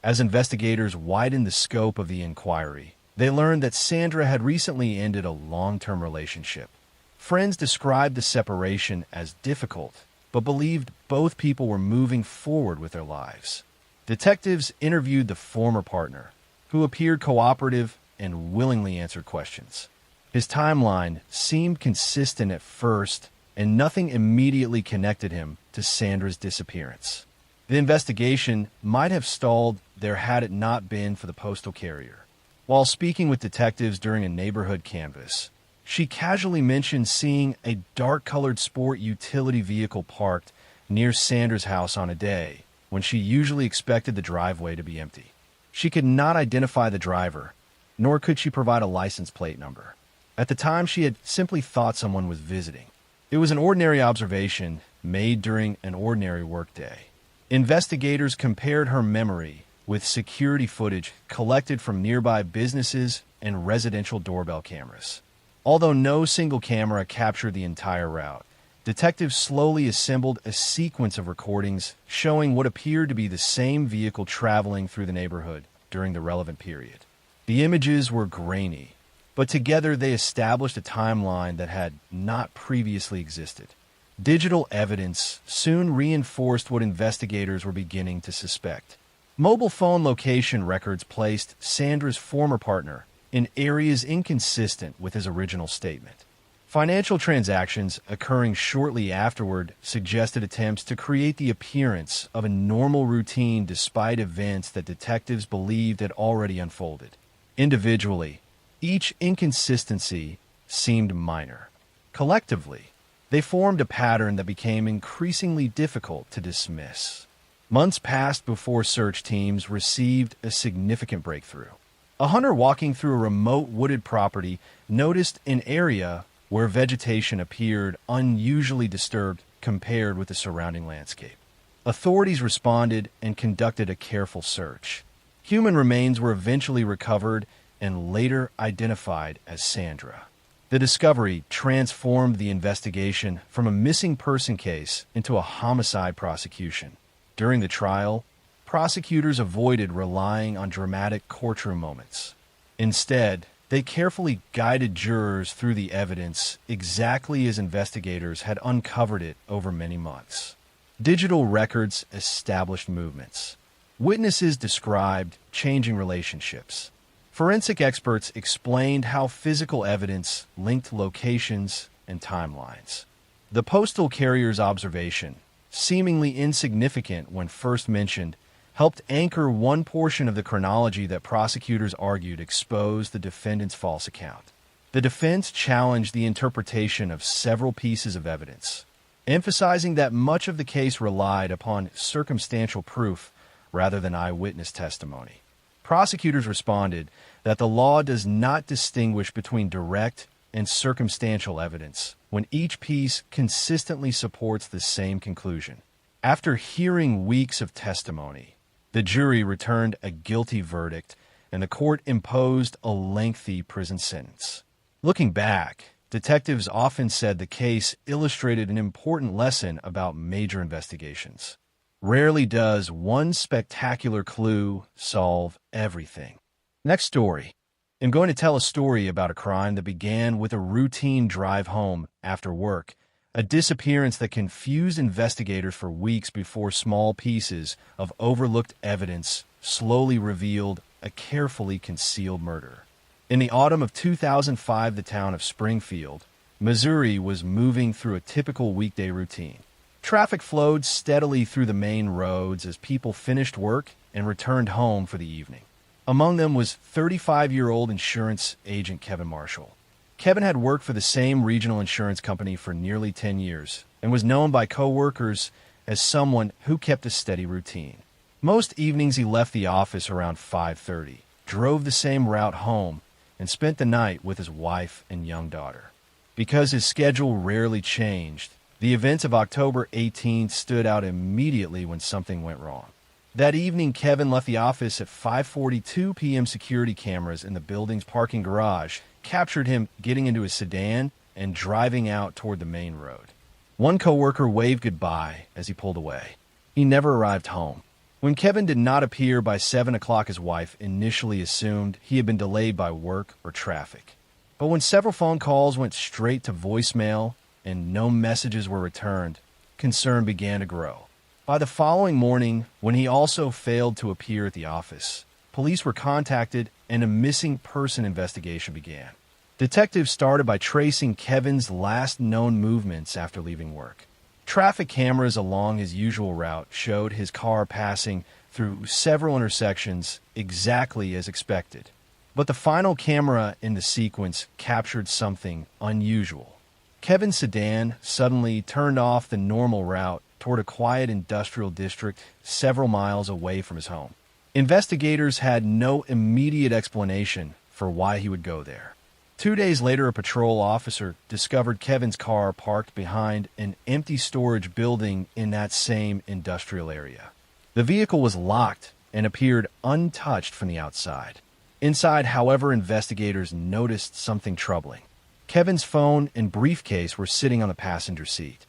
As investigators widened the scope of the inquiry, they learned that Sandra had recently ended a long-term relationship. Friends described the separation as difficult, but believed both people were moving forward with their lives. Detectives interviewed the former partner, who appeared cooperative and willingly answered questions. His timeline seemed consistent at first, and nothing immediately connected him to Sandra's disappearance. The investigation might have stalled there had it not been for the postal carrier. While speaking with detectives during a neighborhood canvass, she casually mentioned seeing a dark-colored sport utility vehicle parked near Sandra's house on a day when she usually expected the driveway to be empty. She could not identify the driver, nor could she provide a license plate number. At the time, she had simply thought someone was visiting. It was an ordinary observation made during an ordinary workday. Investigators compared her memory with security footage collected from nearby businesses and residential doorbell cameras. Although no single camera captured the entire route, detectives slowly assembled a sequence of recordings showing what appeared to be the same vehicle traveling through the neighborhood during the relevant period. The images were grainy, but together they established a timeline that had not previously existed. Digital evidence soon reinforced what investigators were beginning to suspect. Mobile phone location records placed Sandra's former partner in areas inconsistent with his original statement. Financial transactions occurring shortly afterward suggested attempts to create the appearance of a normal routine despite events that detectives believed had already unfolded. Individually, each inconsistency seemed minor. Collectively, they formed a pattern that became increasingly difficult to dismiss. Months passed before search teams received a significant breakthrough. A hunter walking through a remote wooded property noticed an area where vegetation appeared unusually disturbed compared with the surrounding landscape. Authorities responded and conducted a careful search. Human remains were eventually recovered and later identified as Sandra. The discovery transformed the investigation from a missing person case into a homicide prosecution. During the trial, prosecutors avoided relying on dramatic courtroom moments. Instead, they carefully guided jurors through the evidence exactly as investigators had uncovered it over many months. Digital records established movements. Witnesses described changing relationships. Forensic experts explained how physical evidence linked locations and timelines. The postal carrier's observation, seemingly insignificant when first mentioned, helped anchor one portion of the chronology that prosecutors argued exposed the defendant's false account. The defense challenged the interpretation of several pieces of evidence, emphasizing that much of the case relied upon circumstantial proof rather than eyewitness testimony. Prosecutors responded that the law does not distinguish between direct and circumstantial evidence when each piece consistently supports the same conclusion. After hearing weeks of testimony, the jury returned a guilty verdict and the court imposed a lengthy prison sentence. Looking back, detectives often said the case illustrated an important lesson about major investigations. Rarely does one spectacular clue solve everything. Next story. I'm going to tell a story about a crime that began with a routine drive home after work, a disappearance that confused investigators for weeks before small pieces of overlooked evidence slowly revealed a carefully concealed murder. In the autumn of 2005, the town of Springfield, Missouri, was moving through a typical weekday routine. Traffic flowed steadily through the main roads as people finished work and returned home for the evening. Among them was 35-year-old insurance agent Kevin Marshall. Kevin had worked for the same regional insurance company for nearly 10 years and was known by coworkers as someone who kept a steady routine. Most evenings he left the office around 5:30, drove the same route home, and spent the night with his wife and young daughter. Because his schedule rarely changed, the events of October 18th stood out immediately when something went wrong. That evening, Kevin left the office at 5:42 p.m. Security cameras in the building's parking garage captured him getting into a sedan and driving out toward the main road. One coworker waved goodbye as he pulled away. He never arrived home. When Kevin did not appear by 7 o'clock, his wife initially assumed he had been delayed by work or traffic. But when several phone calls went straight to voicemail and no messages were returned, concern began to grow. By the following morning, when he also failed to appear at the office, police were contacted and a missing person investigation began. Detectives started by tracing Kevin's last known movements after leaving work. Traffic cameras along his usual route showed his car passing through several intersections exactly as expected. But the final camera in the sequence captured something unusual. Kevin's sedan suddenly turned off the normal route toward a quiet industrial district several miles away from his home. Investigators had no immediate explanation for why he would go there. 2 days later, a patrol officer discovered Kevin's car parked behind an empty storage building in that same industrial area. The vehicle was locked and appeared untouched from the outside. Inside, however, investigators noticed something troubling. Kevin's phone and briefcase were sitting on the passenger seat.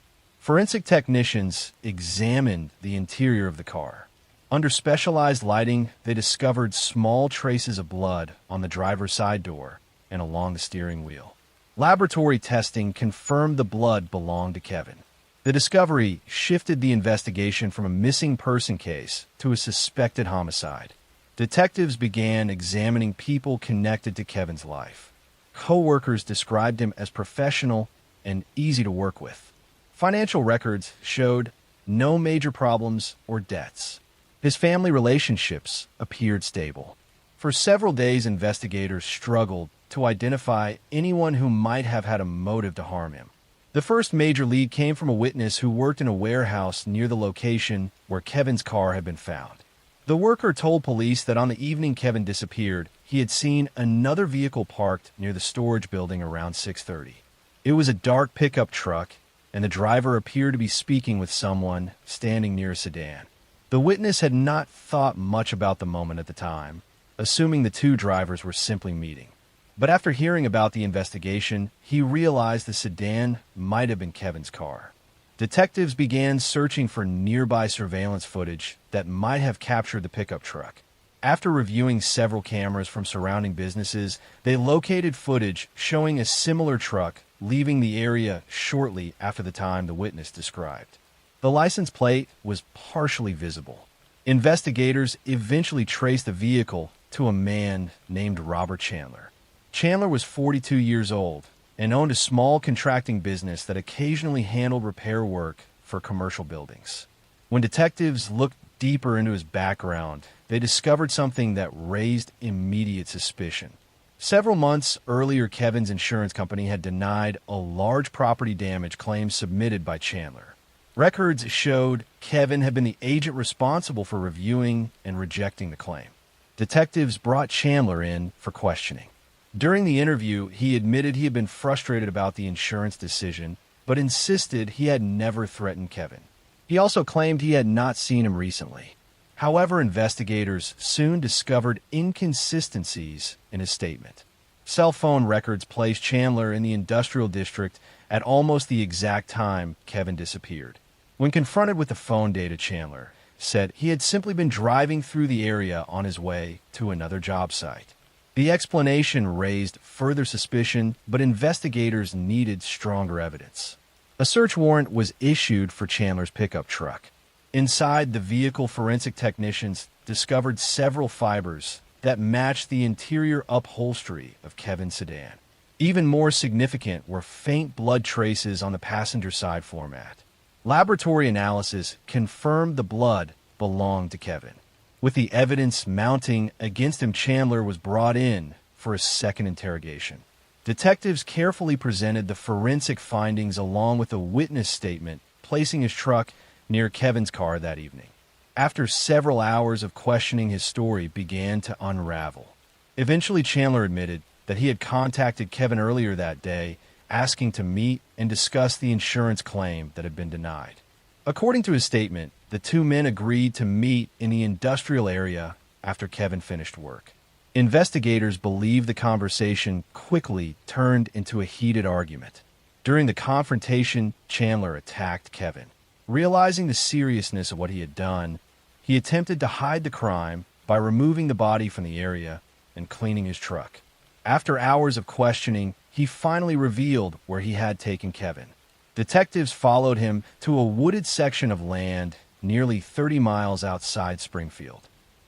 Forensic technicians examined the interior of the car. Under specialized lighting, they discovered small traces of blood on the driver's side door and along the steering wheel. Laboratory testing confirmed the blood belonged to Kevin. The discovery shifted the investigation from a missing person case to a suspected homicide. Detectives began examining people connected to Kevin's life. Co-workers described him as professional and easy to work with. Financial records showed no major problems or debts. His family relationships appeared stable. For several days, investigators struggled to identify anyone who might have had a motive to harm him. The first major lead came from a witness who worked in a warehouse near the location where Kevin's car had been found. The worker told police that on the evening Kevin disappeared, he had seen another vehicle parked near the storage building around 6:30. It was a dark pickup truck, and the driver appeared to be speaking with someone standing near a sedan. The witness had not thought much about the moment at the time, assuming the two drivers were simply meeting. But after hearing about the investigation, he realized the sedan might have been Kevin's car. Detectives began searching for nearby surveillance footage that might have captured the pickup truck. After reviewing several cameras from surrounding businesses, they located footage showing a similar truck leaving the area shortly after the time the witness described. The license plate was partially visible. Investigators eventually traced the vehicle to a man named Robert Chandler. Chandler was 42 years old and owned a small contracting business that occasionally handled repair work for commercial buildings. When detectives looked deeper into his background, they discovered something that raised immediate suspicion. Several months earlier, Kevin's insurance company had denied a large property damage claim submitted by Chandler. Records showed Kevin had been the agent responsible for reviewing and rejecting the claim. Detectives brought Chandler in for questioning. During the interview, he admitted he had been frustrated about the insurance decision, but insisted he had never threatened Kevin. He also claimed he had not seen him recently. However, investigators soon discovered inconsistencies in his statement. Cell phone records placed Chandler in the industrial district at almost the exact time Kevin disappeared. When confronted with the phone data, Chandler said he had simply been driving through the area on his way to another job site. The explanation raised further suspicion, but investigators needed stronger evidence. A search warrant was issued for Chandler's pickup truck. Inside the vehicle, forensic technicians discovered several fibers that matched the interior upholstery of Kevin's sedan. Even more significant were faint blood traces on the passenger side floor mat. Laboratory analysis confirmed the blood belonged to Kevin. With the evidence mounting against him, Chandler was brought in for a second interrogation. Detectives carefully presented the forensic findings along with a witness statement, placing his truck near Kevin's car that evening. After several hours of questioning, his story began to unravel. Eventually, Chandler admitted that he had contacted Kevin earlier that day, asking to meet and discuss the insurance claim that had been denied. According to his statement, the two men agreed to meet in the industrial area after Kevin finished work. Investigators believe the conversation quickly turned into a heated argument. During the confrontation, Chandler attacked Kevin. Realizing the seriousness of what he had done, he attempted to hide the crime by removing the body from the area and cleaning his truck. After hours of questioning, he finally revealed where he had taken Kevin. Detectives followed him to a wooded section of land nearly 30 miles outside Springfield.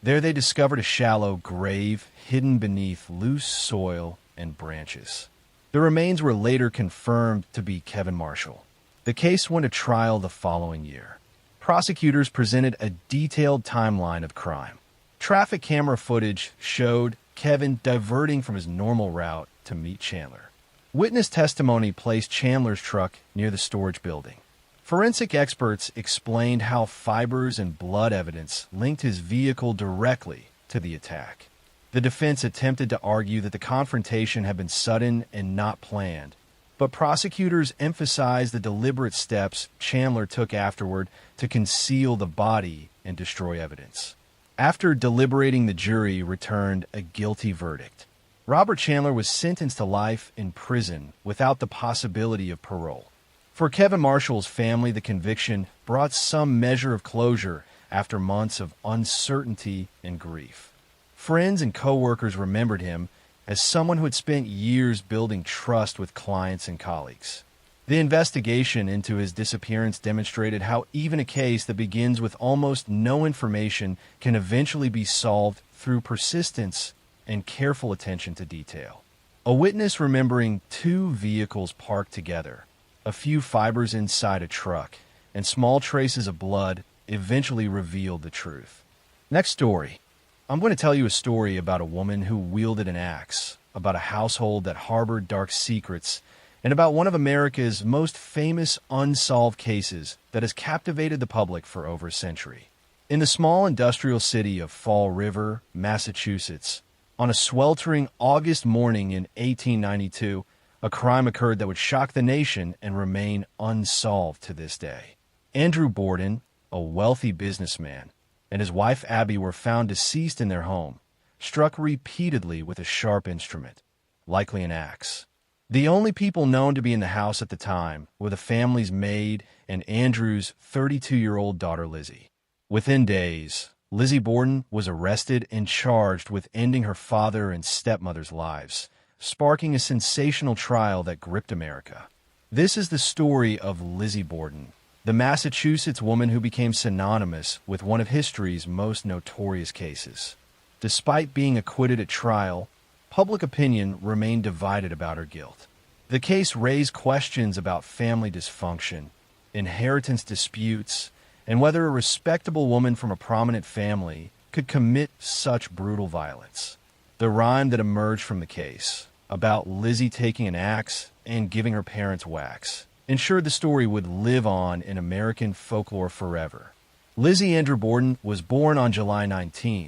There they discovered a shallow grave hidden beneath loose soil and branches. The remains were later confirmed to be Kevin Marshall. The case went to trial the following year. Prosecutors presented a detailed timeline of crime. Traffic camera footage showed Kevin diverting from his normal route to meet Chandler. Witness testimony placed Chandler's truck near the storage building. Forensic experts explained how fibers and blood evidence linked his vehicle directly to the attack. The defense attempted to argue that the confrontation had been sudden and not planned, but prosecutors emphasized the deliberate steps Chandler took afterward to conceal the body and destroy evidence. After deliberating, the jury returned a guilty verdict. Robert Chandler was sentenced to life in prison without the possibility of parole. For Kevin Marshall's family, the conviction brought some measure of closure after months of uncertainty and grief. Friends and coworkers remembered him as someone who had spent years building trust with clients and colleagues. The investigation into his disappearance demonstrated how even a case that begins with almost no information can eventually be solved through persistence and careful attention to detail. A witness remembering two vehicles parked together, a few fibers inside a truck, and small traces of blood eventually revealed the truth. Next story. I'm going to tell you a story about a woman who wielded an axe, about a household that harbored dark secrets, and about one of America's most famous unsolved cases that has captivated the public for over a century. In the small industrial city of Fall River, Massachusetts, on a sweltering August morning in 1892, a crime occurred that would shock the nation and remain unsolved to this day. Andrew Borden, a wealthy businessman, and his wife Abby were found deceased in their home, struck repeatedly with a sharp instrument, likely an axe. The only people known to be in the house at the time were the family's maid and Andrew's 32-year-old daughter Lizzie. Within days, Lizzie Borden was arrested and charged with ending her father and stepmother's lives, sparking a sensational trial that gripped America. This is the story of Lizzie Borden, the Massachusetts woman who became synonymous with one of history's most notorious cases. Despite being acquitted at trial, public opinion remained divided about her guilt. The case raised questions about family dysfunction, inheritance disputes, and whether a respectable woman from a prominent family could commit such brutal violence. The rhyme that emerged from the case, about Lizzie taking an axe and giving her parents wax, ensured the story would live on in American folklore forever. Lizzie Andrew Borden was born on July 19,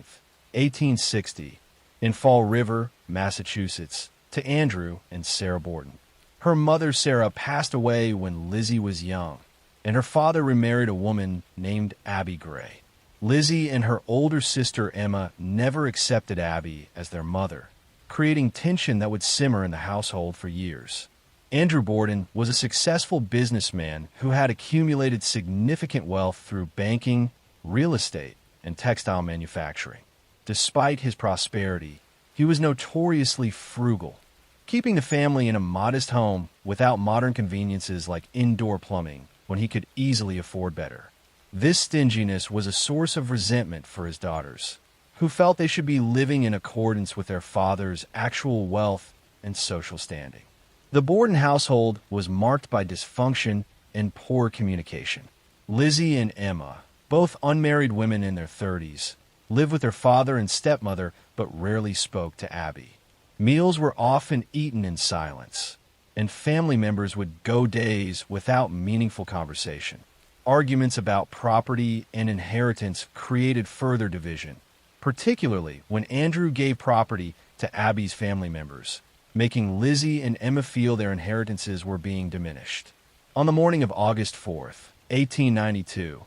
1860, in Fall River, Massachusetts, to Andrew and Sarah Borden. Her mother, Sarah, passed away when Lizzie was young, and her father remarried a woman named Abby Gray. Lizzie and her older sister Emma never accepted Abby as their mother, creating tension that would simmer in the household for years. Andrew Borden was a successful businessman who had accumulated significant wealth through banking, real estate, and textile manufacturing. Despite his prosperity, he was notoriously frugal, keeping the family in a modest home without modern conveniences like indoor plumbing when he could easily afford better. This stinginess was a source of resentment for his daughters, who felt they should be living in accordance with their father's actual wealth and social standing. The Borden household was marked by dysfunction and poor communication. Lizzie and Emma, both unmarried women in their 30s, lived with their father and stepmother but rarely spoke to Abby. Meals were often eaten in silence, and family members would go days without meaningful conversation. Arguments about property and inheritance created further division, particularly when Andrew gave property to Abby's family members, making Lizzie and Emma feel their inheritances were being diminished. On the morning of August 4th, 1892,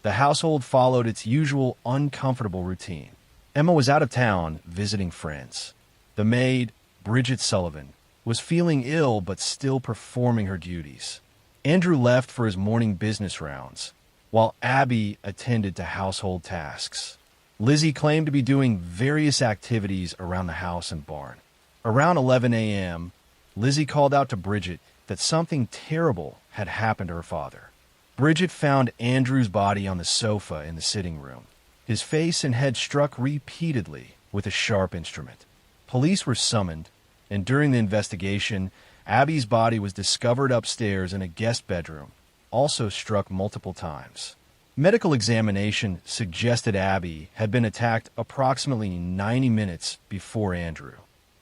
the household followed its usual uncomfortable routine. Emma was out of town visiting friends. The maid, Bridget Sullivan, was feeling ill but still performing her duties. Andrew left for his morning business rounds, while Abby attended to household tasks. Lizzie claimed to be doing various activities around the house and barn. Around 11 a.m., Lizzie called out to Bridget that something terrible had happened to her father. Bridget found Andrew's body on the sofa in the sitting room, his face and head struck repeatedly with a sharp instrument. Police were summoned, and during the investigation, Abby's body was discovered upstairs in a guest bedroom, also struck multiple times. Medical examination suggested Abby had been attacked approximately 90 minutes before Andrew.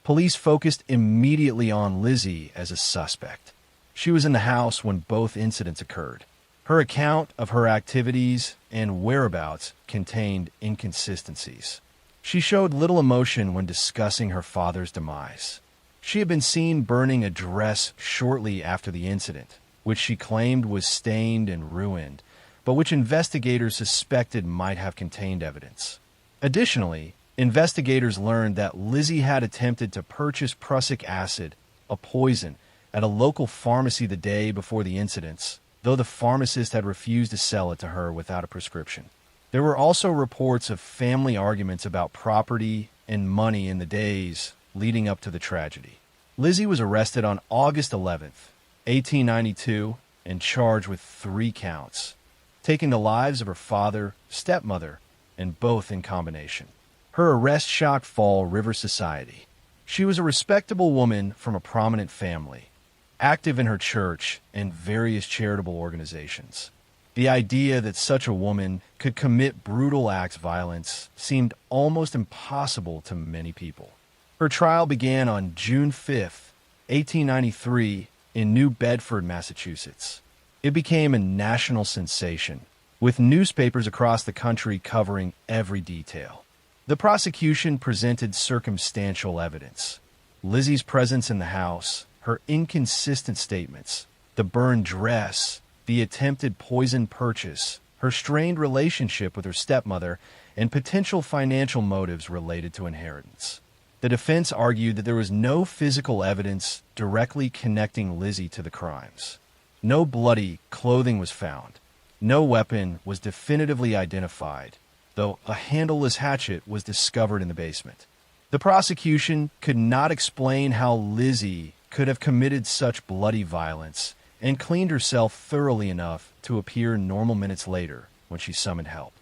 Police focused immediately on Lizzie as a suspect. She was in the house when both incidents occurred. Her account of her activities and whereabouts contained inconsistencies. She showed little emotion when discussing her father's demise. She had been seen burning a dress shortly after the incident, which she claimed was stained and ruined, but which investigators suspected might have contained evidence. Additionally, investigators learned that Lizzie had attempted to purchase prussic acid, a poison, at a local pharmacy the day before the incidents, though the pharmacist had refused to sell it to her without a prescription. There were also reports of family arguments about property and money in the days leading up to the tragedy. Lizzie was arrested on August 11th, 1892, and charged with 3 counts, taking the lives of her father, stepmother, and both in combination. Her arrest shocked Fall River society. She was a respectable woman from a prominent family, active in her church and various charitable organizations. The idea that such a woman could commit brutal acts of violence seemed almost impossible to many people. Her trial began on June 5th, 1893, in New Bedford, Massachusetts. It became a national sensation, with newspapers across the country covering every detail. The prosecution presented circumstantial evidence: Lizzie's presence in the house, her inconsistent statements, the burned dress, the attempted poison purchase, her strained relationship with her stepmother, and potential financial motives related to inheritance. The defense argued that there was no physical evidence directly connecting Lizzie to the crimes. No bloody clothing was found. No weapon was definitively identified, though a handleless hatchet was discovered in the basement. The prosecution could not explain how Lizzie could have committed such bloody violence and cleaned herself thoroughly enough to appear normal minutes later when she summoned help.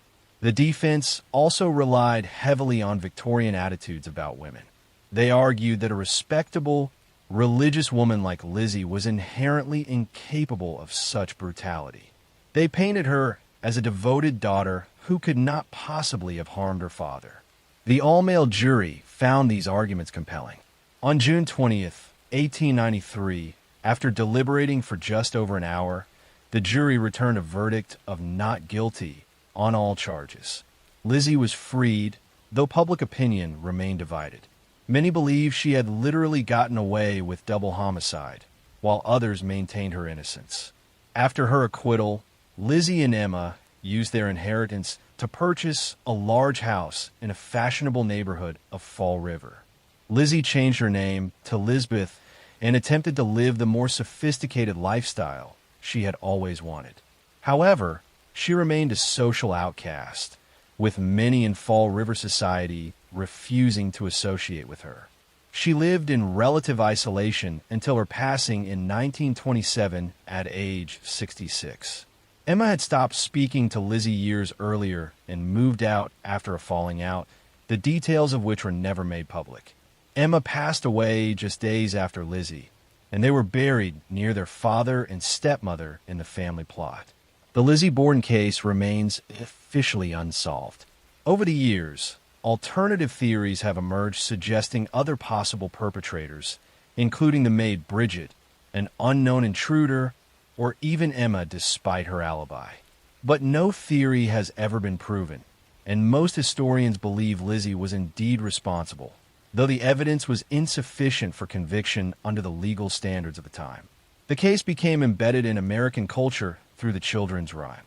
The defense also relied heavily on Victorian attitudes about women. They argued that a respectable, religious woman like Lizzie was inherently incapable of such brutality. They painted her as a devoted daughter who could not possibly have harmed her father. The all-male jury found these arguments compelling. On June 20th, 1893, after deliberating for just over an hour, the jury returned a verdict of not guilty on all charges. Lizzie was freed, though public opinion remained divided. Many believed she had literally gotten away with double homicide, while others maintained her innocence. After her acquittal, Lizzie and Emma used their inheritance to purchase a large house in a fashionable neighborhood of Fall River. Lizzie changed her name to Lisbeth and attempted to live the more sophisticated lifestyle she had always wanted. However, she remained a social outcast, with many in Fall River society refusing to associate with her. She lived in relative isolation until her passing in 1927 at age 66. Emma had stopped speaking to Lizzie years earlier and moved out after a falling out, the details of which were never made public. Emma passed away just days after Lizzie, and they were buried near their father and stepmother in the family plot. The Lizzie Borden case remains officially unsolved. Over the years, alternative theories have emerged suggesting other possible perpetrators, including the maid Bridget, an unknown intruder, or even Emma despite her alibi. But no theory has ever been proven, and most historians believe Lizzie was indeed responsible, though the evidence was insufficient for conviction under the legal standards of the time. The case became embedded in American culture through the children's rhyme.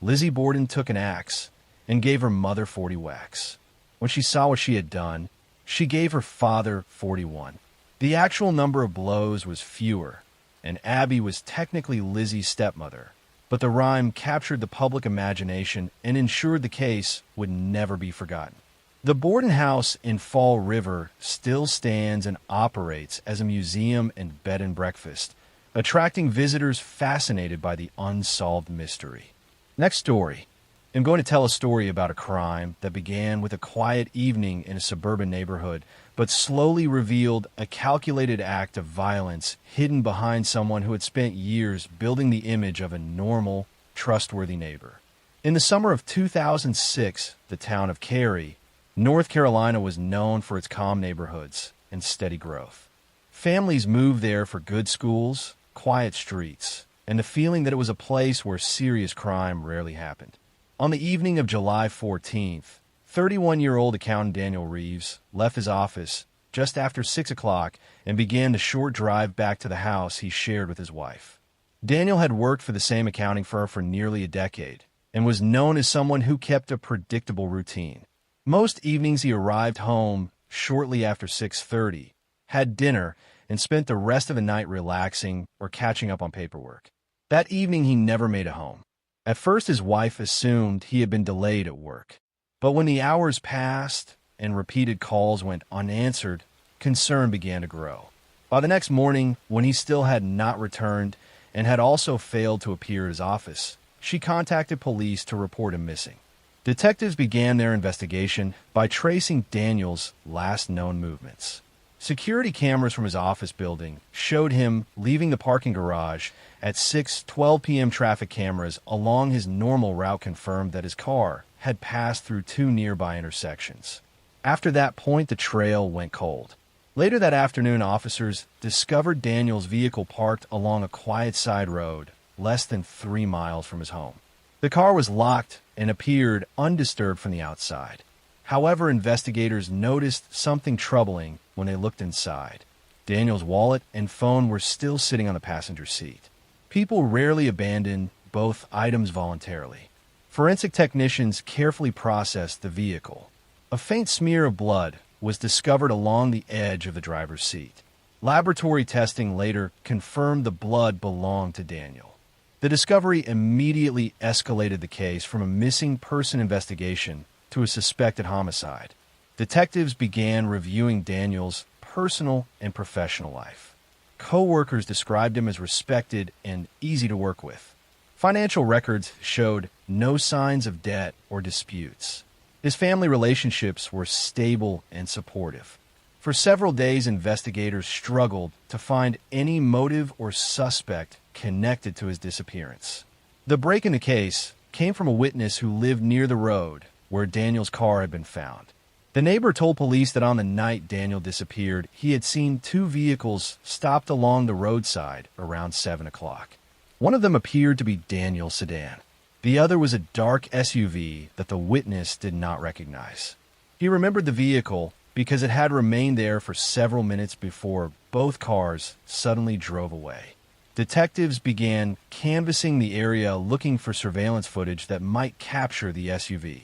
Lizzie Borden took an axe and gave her mother 40 whacks. When she saw what she had done, she gave her father 41. The actual number of blows was fewer, and Abby was technically Lizzie's stepmother, but the rhyme captured the public imagination and ensured the case would never be forgotten. The Borden House in Fall River still stands and operates as a museum and bed and breakfast, attracting visitors fascinated by the unsolved mystery. Next story. I'm going to tell a story about a crime that began with a quiet evening in a suburban neighborhood, but slowly revealed a calculated act of violence hidden behind someone who had spent years building the image of a normal, trustworthy neighbor. In the summer of 2006, the town of Cary, North Carolina, was known for its calm neighborhoods and steady growth. Families moved there for good schools, quiet streets, and the feeling that it was a place where serious crime rarely happened. On the evening of July 14th, 31-year-old accountant Daniel Reeves left his office just after 6 o'clock and began the short drive back to the house he shared with his wife. Daniel had worked for the same accounting firm for nearly a decade and was known as someone who kept a predictable routine. Most evenings he arrived home shortly after 6:30, had dinner, and spent the rest of the night relaxing or catching up on paperwork. That evening, he never made it home. At first, his wife assumed he had been delayed at work. But when the hours passed and repeated calls went unanswered, concern began to grow. By the next morning, when he still had not returned and had also failed to appear at his office, she contacted police to report him missing. Detectives began their investigation by tracing Daniel's last known movements. Security cameras from his office building showed him leaving the parking garage at 6:12 p.m. Traffic cameras along his normal route confirmed that his car had passed through two nearby intersections. After that point, the trail went cold. Later that afternoon, officers discovered Daniel's vehicle parked along a quiet side road less than 3 miles from his home. The car was locked and appeared undisturbed from the outside. However, investigators noticed something troubling when they looked inside. Daniel's wallet and phone were still sitting on the passenger seat. People rarely abandon both items voluntarily. Forensic technicians carefully processed the vehicle. A faint smear of blood was discovered along the edge of the driver's seat. Laboratory testing later confirmed the blood belonged to Daniel. The discovery immediately escalated the case from a missing person investigation to a suspected homicide. Detectives began reviewing Daniel's personal and professional life. Co-workers described him as respected and easy to work with. Financial records showed no signs of debt or disputes. His family relationships were stable and supportive. For several days, investigators struggled to find any motive or suspect connected to his disappearance. The break in the case came from a witness who lived near the road where Daniel's car had been found. The neighbor told police that on the night Daniel disappeared, he had seen two vehicles stopped along the roadside around 7 o'clock. One of them appeared to be Daniel's sedan. The other was a dark SUV that the witness did not recognize. He remembered the vehicle because it had remained there for several minutes before both cars suddenly drove away. Detectives began canvassing the area looking for surveillance footage that might capture the SUV.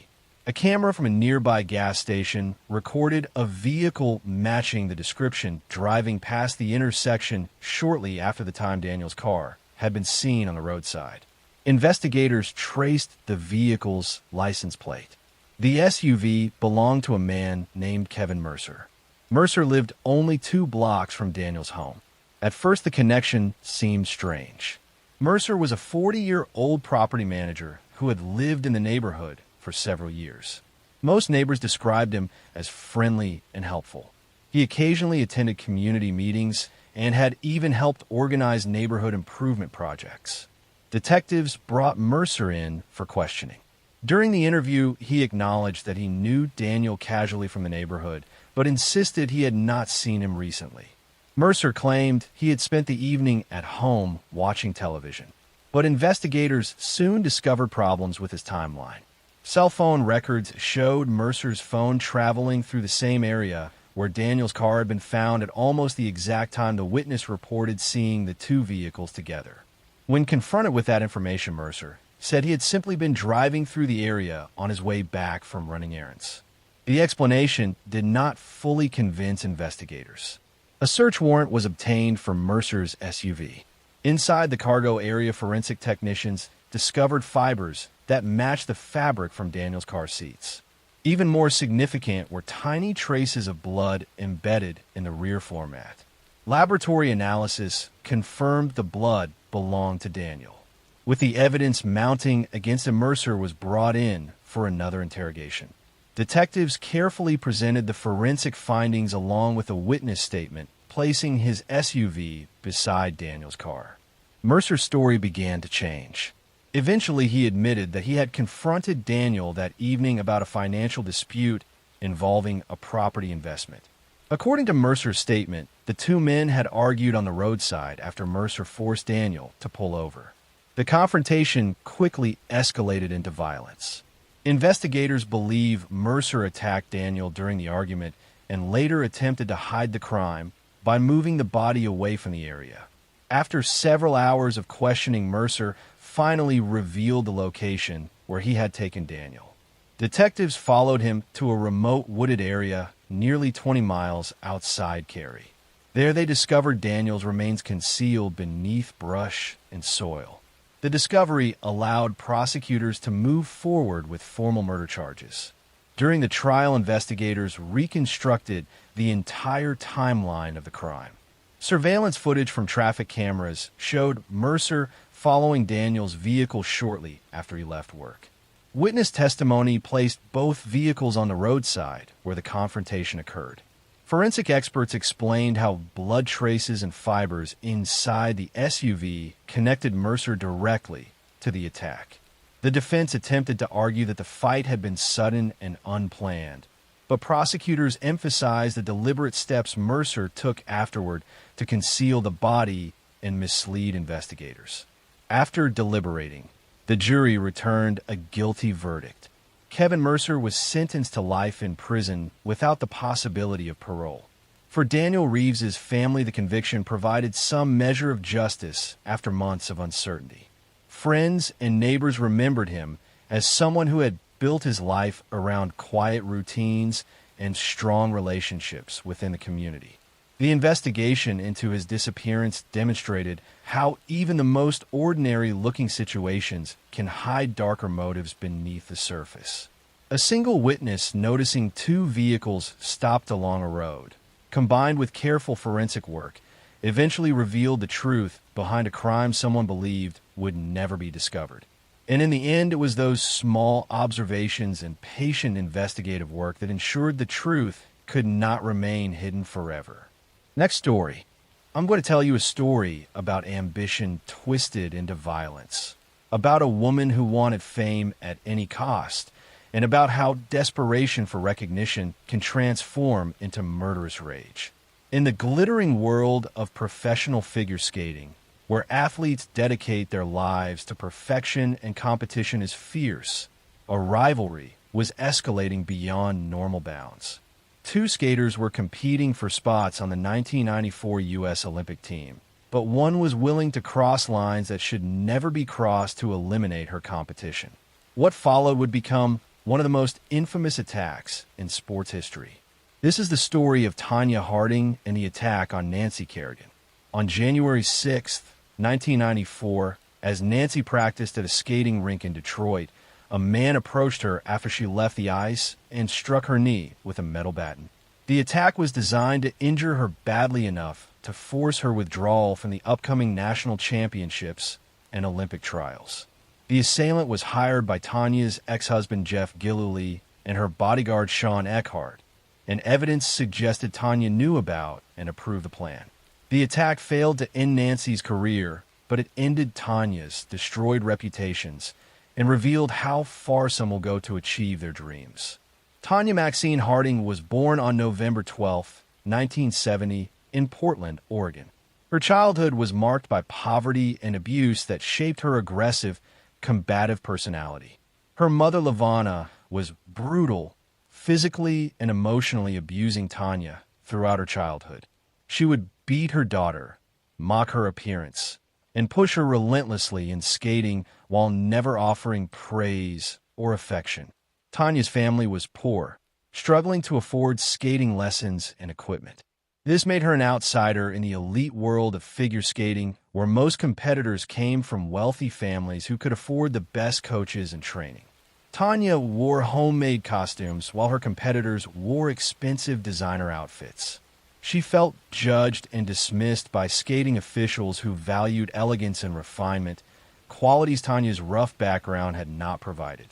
A camera from a nearby gas station recorded a vehicle matching the description driving past the intersection shortly after the time Daniel's car had been seen on the roadside. Investigators traced the vehicle's license plate. The SUV belonged to a man named Kevin Mercer. Mercer lived only 2 blocks from Daniel's home. At first, the connection seemed strange. Mercer was a 40-year-old property manager who had lived in the neighborhood for several years. Most neighbors described him as friendly and helpful. He occasionally attended community meetings and had even helped organize neighborhood improvement projects. Detectives brought Mercer in for questioning. During the interview, he acknowledged that he knew Daniel casually from the neighborhood, but insisted he had not seen him recently. Mercer claimed he had spent the evening at home watching television, but investigators soon discovered problems with his timeline. Cell phone records showed Mercer's phone traveling through the same area where Daniel's car had been found at almost the exact time the witness reported seeing the two vehicles together. When confronted with that information, Mercer said he had simply been driving through the area on his way back from running errands. The explanation did not fully convince investigators. A search warrant was obtained for Mercer's SUV. Inside the cargo area, forensic technicians discovered fibers that matched the fabric from Daniel's car seats. Even more significant were tiny traces of blood embedded in the rear floor mat. Laboratory analysis confirmed the blood belonged to Daniel. With the evidence mounting against him, Mercer was brought in for another interrogation. Detectives carefully presented the forensic findings along with a witness statement, placing his SUV beside Daniel's car. Mercer's story began to change. Eventually, he admitted that he had confronted Daniel that evening about a financial dispute involving a property investment. According to Mercer's statement, the two men had argued on the roadside after Mercer forced Daniel to pull over. The confrontation quickly escalated into violence. Investigators believe Mercer attacked Daniel during the argument and later attempted to hide the crime by moving the body away from the area. After several hours of questioning, Mercer finally revealed the location where he had taken Daniel. Detectives followed him to a remote wooded area nearly 20 miles outside Cary. There they discovered Daniels' remains concealed beneath brush and soil. The discovery allowed prosecutors to move forward with formal murder charges. During the trial, investigators reconstructed the entire timeline of the crime. Surveillance footage from traffic cameras showed Mercer following Daniels' vehicle shortly after he left work. Witness testimony placed both vehicles on the roadside where the confrontation occurred. Forensic experts explained how blood traces and fibers inside the SUV connected Mercer directly to the attack. The defense attempted to argue that the fight had been sudden and unplanned, but prosecutors emphasized the deliberate steps Mercer took afterward to conceal the body and mislead investigators. After deliberating, the jury returned a guilty verdict. Kevin Mercer was sentenced to life in prison without the possibility of parole. For Daniel Reeves's family, the conviction provided some measure of justice after months of uncertainty. Friends and neighbors remembered him as someone who had built his life around quiet routines and strong relationships within the community. The investigation into his disappearance demonstrated how even the most ordinary-looking situations can hide darker motives beneath the surface. A single witness noticing two vehicles stopped along a road, combined with careful forensic work, eventually revealed the truth behind a crime someone believed would never be discovered. And in the end, it was those small observations and patient investigative work that ensured the truth could not remain hidden forever. Next story. I'm going to tell you a story about ambition twisted into violence, about a woman who wanted fame at any cost, and about how desperation for recognition can transform into murderous rage. In the glittering world of professional figure skating, where athletes dedicate their lives to perfection and competition is fierce, a rivalry was escalating beyond normal bounds. Two skaters were competing for spots on the 1994 U.S. Olympic team, but one was willing to cross lines that should never be crossed to eliminate her competition. What followed would become one of the most infamous attacks in sports history. This is the story of Tanya Harding and the attack on Nancy Kerrigan. On January 6, 1994, as Nancy practiced at a skating rink in Detroit, a man approached her after she left the ice and struck her knee with a metal baton. The attack was designed to injure her badly enough to force her withdrawal from the upcoming national championships and Olympic trials. The assailant was hired by Tanya's ex-husband Jeff Gillooly and her bodyguard Sean Eckhart, and evidence suggested Tanya knew about and approved the plan. The attack failed to end Nancy's career, but it ended Tanya's destroyed reputations and revealed how far some will go to achieve their dreams. Tanya Maxine Harding was born on November 12, 1970, in Portland, Oregon. Her childhood was marked by poverty and abuse that shaped her aggressive, combative personality. Her mother, Lavana, was brutal, physically and emotionally abusing Tanya throughout her childhood. She would beat her daughter, mock her appearance, and push her relentlessly in skating while never offering praise or affection. Tanya's family was poor, struggling to afford skating lessons and equipment. This made her an outsider in the elite world of figure skating, where most competitors came from wealthy families who could afford the best coaches and training. Tanya wore homemade costumes while her competitors wore expensive designer outfits. She felt judged and dismissed by skating officials who valued elegance and refinement, qualities Tanya's rough background had not provided.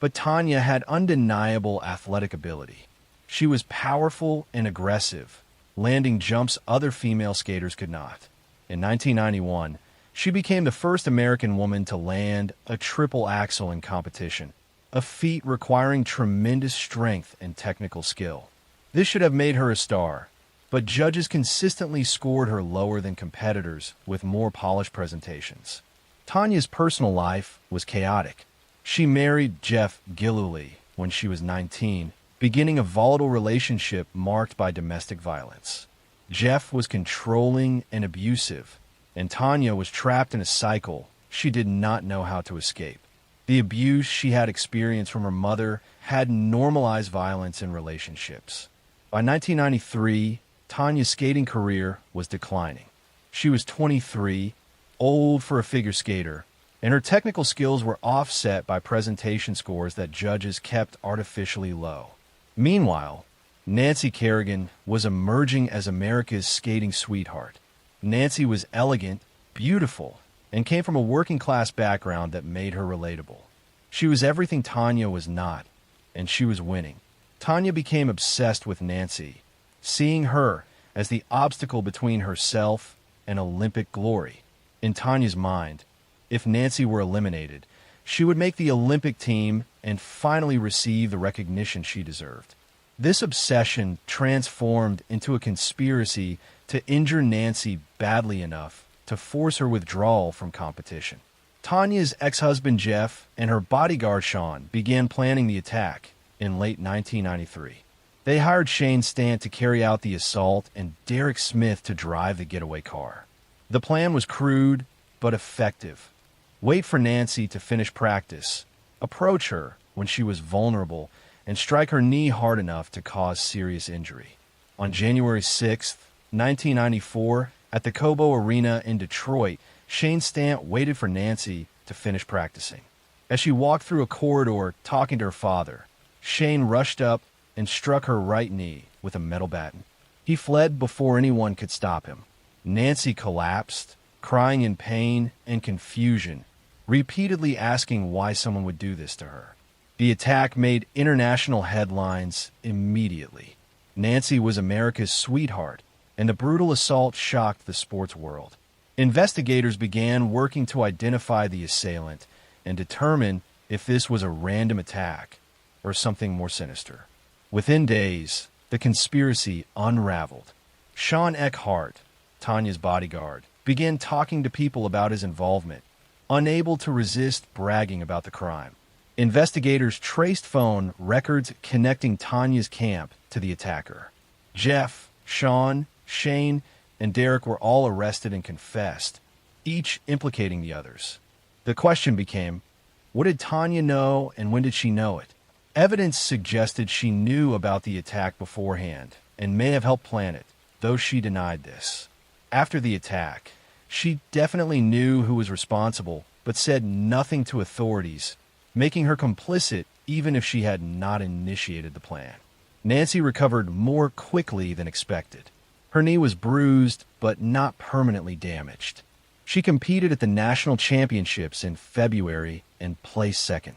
But Tanya had undeniable athletic ability. She was powerful and aggressive, landing jumps other female skaters could not. In 1991, she became the first American woman to land a triple axel in competition, a feat requiring tremendous strength and technical skill. This should have made her a star, but judges consistently scored her lower than competitors with more polished presentations. Tanya's personal life was chaotic. She married Jeff Gillooly when she was 19, beginning a volatile relationship marked by domestic violence. Jeff was controlling and abusive, and Tanya was trapped in a cycle she did not know how to escape. The abuse she had experienced from her mother had normalized violence in relationships. By 1993, Tanya's skating career was declining. She was 23, old for a figure skater, and her technical skills were offset by presentation scores that judges kept artificially low. Meanwhile, Nancy Kerrigan was emerging as America's skating sweetheart. Nancy was elegant, beautiful, and came from a working-class background that made her relatable. She was everything Tanya was not, and she was winning. Tanya became obsessed with Nancy, seeing her as the obstacle between herself and Olympic glory. In Tanya's mind, if Nancy were eliminated, she would make the Olympic team and finally receive the recognition she deserved. This obsession transformed into a conspiracy to injure Nancy badly enough to force her withdrawal from competition. Tanya's ex-husband Jeff and her bodyguard Sean began planning the attack in late 1993. They hired Shane Stant to carry out the assault and Derek Smith to drive the getaway car. The plan was crude but effective. Wait for Nancy to finish practice, approach her when she was vulnerable, and strike her knee hard enough to cause serious injury. On January 6, 1994, at the Cobo Arena in Detroit, Shane Stant waited for Nancy to finish practicing. As she walked through a corridor talking to her father, Shane rushed up and struck her right knee with a metal baton. He fled before anyone could stop him. Nancy collapsed, crying in pain and confusion, repeatedly asking why someone would do this to her. The attack made international headlines immediately. Nancy was America's sweetheart, and the brutal assault shocked the sports world. Investigators began working to identify the assailant and determine if this was a random attack or something more sinister. Within days, the conspiracy unraveled. Sean Eckhart, Tanya's bodyguard, began talking to people about his involvement, unable to resist bragging about the crime. Investigators traced phone records connecting Tanya's camp to the attacker. Jeff, Sean, Shane, and Derek were all arrested and confessed, each implicating the others. The question became, what did Tanya know and when did she know it? Evidence suggested she knew about the attack beforehand and may have helped plan it, though she denied this. After the attack, she definitely knew who was responsible, but said nothing to authorities, making her complicit even if she had not initiated the plan. Nancy recovered more quickly than expected. Her knee was bruised, but not permanently damaged. She competed at the national championships in February and placed second.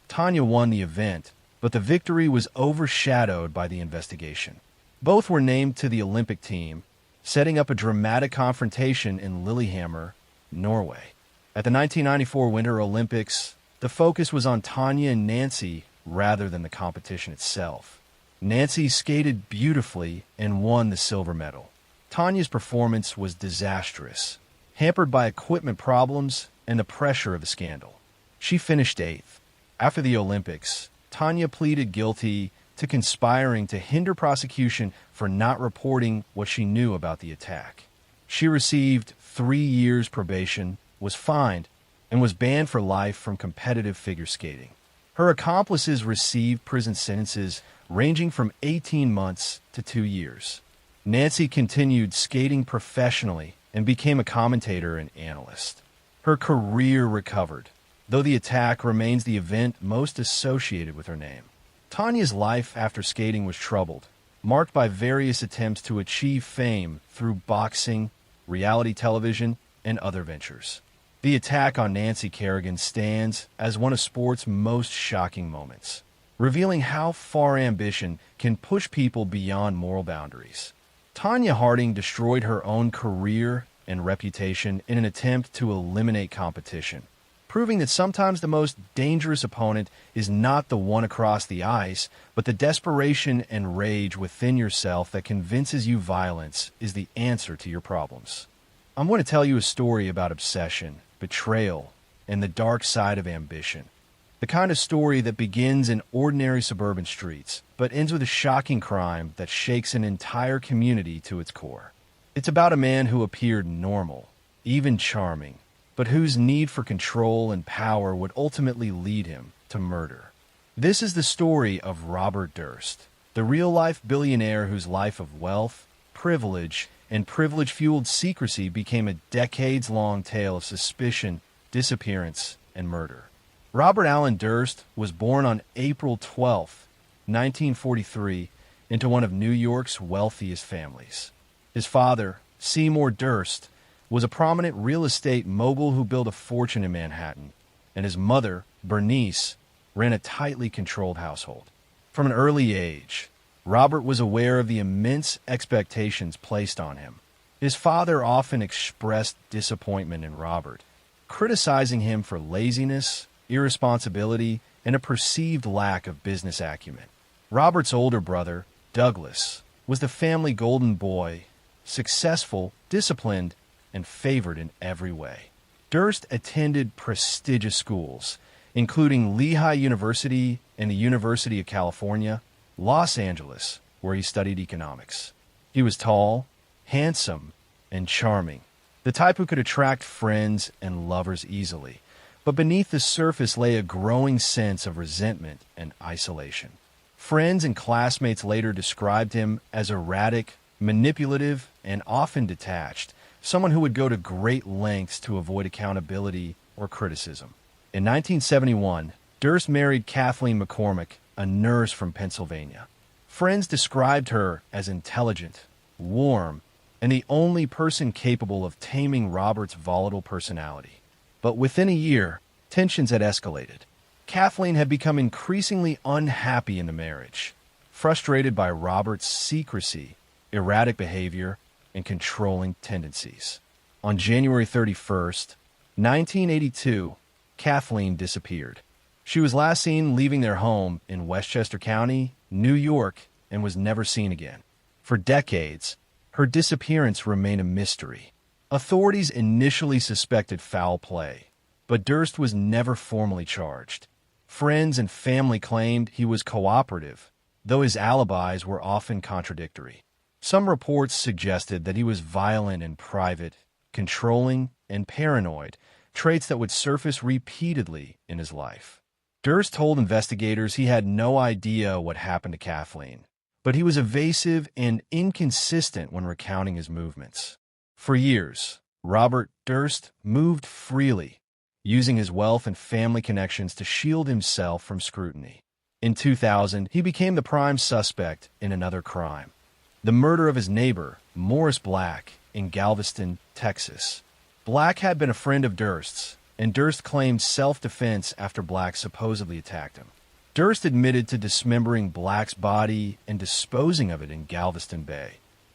Tanya won the event, but the victory was overshadowed by the investigation. Both were named to the Olympic team, setting up a dramatic confrontation in Lillehammer, Norway. At the 1994 Winter Olympics, the focus was on Tanya and Nancy rather than the competition itself. Nancy skated beautifully and won the silver medal. Tanya's performance was disastrous, hampered by equipment problems and the pressure of the scandal. She finished 8th. After the Olympics, Tanya pleaded guilty to conspiring to hinder prosecution for not reporting what she knew about the attack. She received 3 years probation, was fined, and was banned for life from competitive figure skating. Her accomplices received prison sentences ranging from 18 months to 2 years. Nancy continued skating professionally and became a commentator and analyst. Her career recovered, though the attack remains the event most associated with her name. Tanya's life after skating was troubled, marked by various attempts to achieve fame through boxing, reality television, and other ventures. The attack on Nancy Kerrigan stands as one of sport's most shocking moments, revealing how far ambition can push people beyond moral boundaries. Tanya Harding destroyed her own career and reputation in an attempt to eliminate competition, proving that sometimes the most dangerous opponent is not the one across the ice, but the desperation and rage within yourself that convinces you violence is the answer to your problems. I'm going to tell you a story about obsession, betrayal, and the dark side of ambition. The kind of story that begins in ordinary suburban streets, but ends with a shocking crime that shakes an entire community to its core. It's about a man who appeared normal, even charming, but whose need for control and power would ultimately lead him to murder. This is the story of Robert Durst, the real-life billionaire whose life of wealth, privilege, and privilege-fueled secrecy became a decades-long tale of suspicion, disappearance, and murder. Robert Allen Durst was born on April 12, 1943, into one of New York's wealthiest families. His father, Seymour Durst, was a prominent real estate mogul who built a fortune in Manhattan, and his mother, Bernice, ran a tightly controlled household. From an early age, Robert was aware of the immense expectations placed on him. His father often expressed disappointment in Robert, criticizing him for laziness, irresponsibility, and a perceived lack of business acumen. Robert's older brother, Douglas, was the family golden boy, successful, disciplined, and favored in every way. Durst attended prestigious schools, including Lehigh University and the University of California, Los Angeles, where he studied economics. He was tall, handsome, and charming, the type who could attract friends and lovers easily. But beneath the surface lay a growing sense of resentment and isolation. Friends and classmates later described him as erratic, manipulative, and often detached, someone who would go to great lengths to avoid accountability or criticism. In 1971, Durst married Kathleen McCormick, a nurse from Pennsylvania. Friends described her as intelligent, warm, and the only person capable of taming Robert's volatile personality. But within a year, tensions had escalated. Kathleen had become increasingly unhappy in the marriage, frustrated by Robert's secrecy, erratic behavior, and controlling tendencies. On January 31st, 1982, Kathleen disappeared. She was last seen leaving their home in Westchester County, New York, and was never seen again. For decades, her disappearance remained a mystery. Authorities initially suspected foul play, but Durst was never formally charged. Friends and family claimed he was cooperative, though his alibis were often contradictory. Some reports suggested that he was violent in private, controlling, and paranoid, traits that would surface repeatedly in his life. Durst told investigators he had no idea what happened to Kathleen, but he was evasive and inconsistent when recounting his movements. For years, Robert Durst moved freely, using his wealth and family connections to shield himself from scrutiny. In 2000, he became the prime suspect in another crime, the murder of his neighbor, Morris Black, in Galveston, Texas. Black had been a friend of Durst's, and Durst claimed self-defense after Black supposedly attacked him. Durst admitted to dismembering Black's body and disposing of it in Galveston Bay,